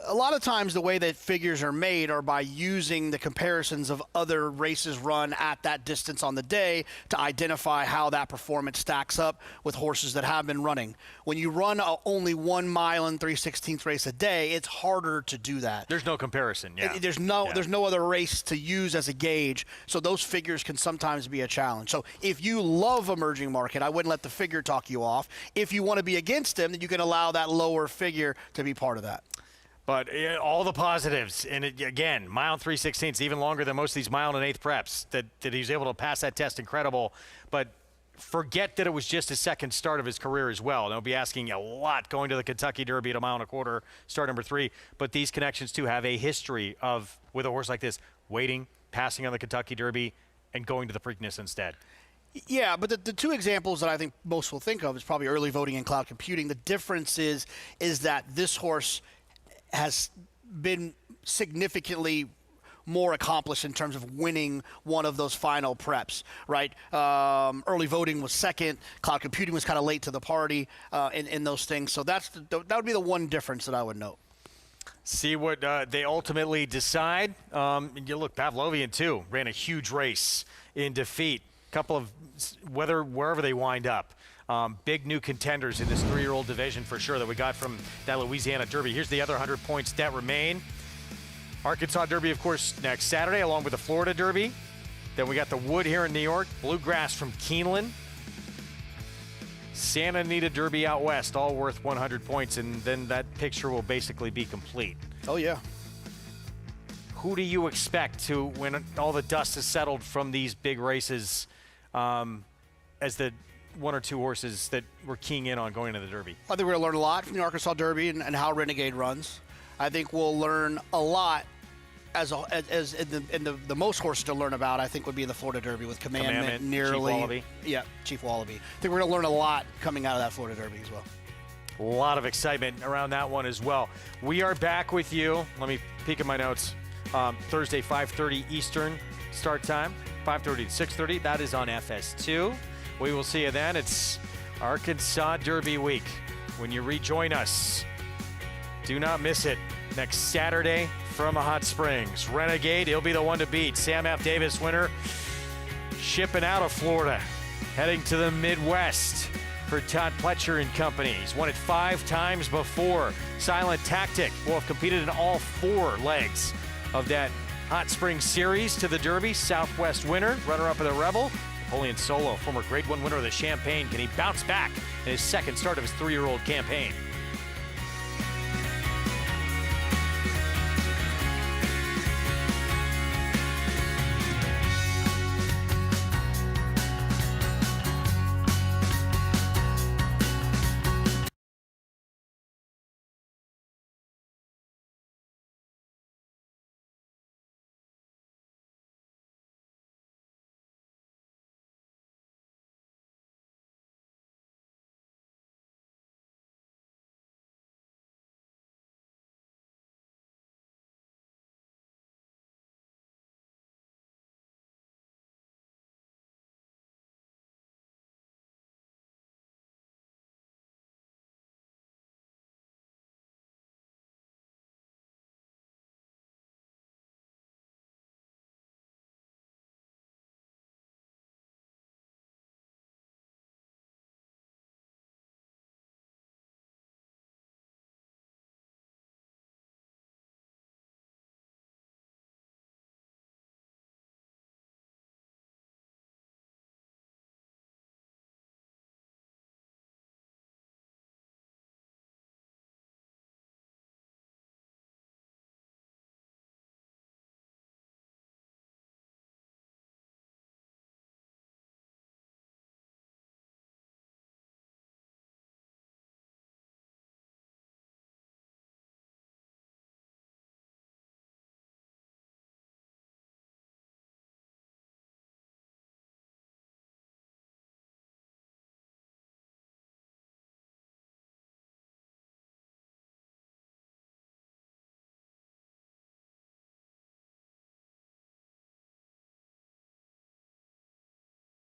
a lot of times the way that figures are made are by using the comparisons of other races run at that distance on the day to identify how that performance stacks up with horses that have been running. When you run only 1 mile and 3/16 race a day, it's harder to do that. There's no comparison. Yeah. There's no other race to use as a gauge, so those figures can sometimes be a challenge. So if you love emerging market, I wouldn't let the figure talk you off. If you want to be against them, then you can allow that lower figure to be part of that. But all the positives, and again, mile and 3/16, even longer than most of these mile and 1/8 preps, that he was able to pass that test, incredible. But forget that it was just his second start of his career as well. And I'll be asking a lot going to the Kentucky Derby at a 1.25 miles, start number 3. But these connections, too, have a history of, with a horse like this, waiting, passing on the Kentucky Derby, and going to the Preakness instead. Yeah, but the two examples that I think most will think of is probably early voting and cloud computing. The difference is that this horse has been significantly more accomplished in terms of winning one of those final preps, right? Early voting was second. Cloud computing was kind of late to the party in those things. So that would be the one difference that I would note. See what they ultimately decide. You look, Pavlovian, too, ran a huge race in defeat. Couple of wherever they wind up. Big new contenders in this 3-year-old division for sure that we got from that Louisiana Derby. Here's the other 100 points that remain. Arkansas Derby, of course, next Saturday, along with the Florida Derby. Then we got the Wood here in New York, Bluegrass from Keeneland, Santa Anita Derby out west, all worth 100 points, and then that picture will basically be complete. Oh, yeah. Who do you expect to, when all the dust is settled from these big races, as the 1 or 2 horses that we're keying in on going to the Derby? I think we're going to learn a lot from the Arkansas Derby and how Renegade runs. I think we'll learn a lot as the most horses to learn about, I think, would be in the Florida Derby with Commandment, Nearly. Chief Wallaby. Yeah, Chief Wallaby. I think we're going to learn a lot coming out of that Florida Derby as well. A lot of excitement around that one as well. We are back with you. Let me peek at my notes. Thursday, 5:30 Eastern start time, 5:30 to 6:30. That is on FS2. We will see you then. It's Arkansas Derby week. When you rejoin us, do not miss it. Next Saturday from Hot Springs. Renegade, he'll be the one to beat. Sam F. Davis winner, shipping out of Florida, heading to the Midwest for Todd Pletcher and company. He's won it 5 times before. Silent Tactic will have competed in all 4 legs of that Hot Springs Series to the Derby. Southwest winner, runner-up of the Rebel. Napoleon Solo, former Grade 1 winner of the Champagne. Can he bounce back in his second start of his 3-year-old campaign?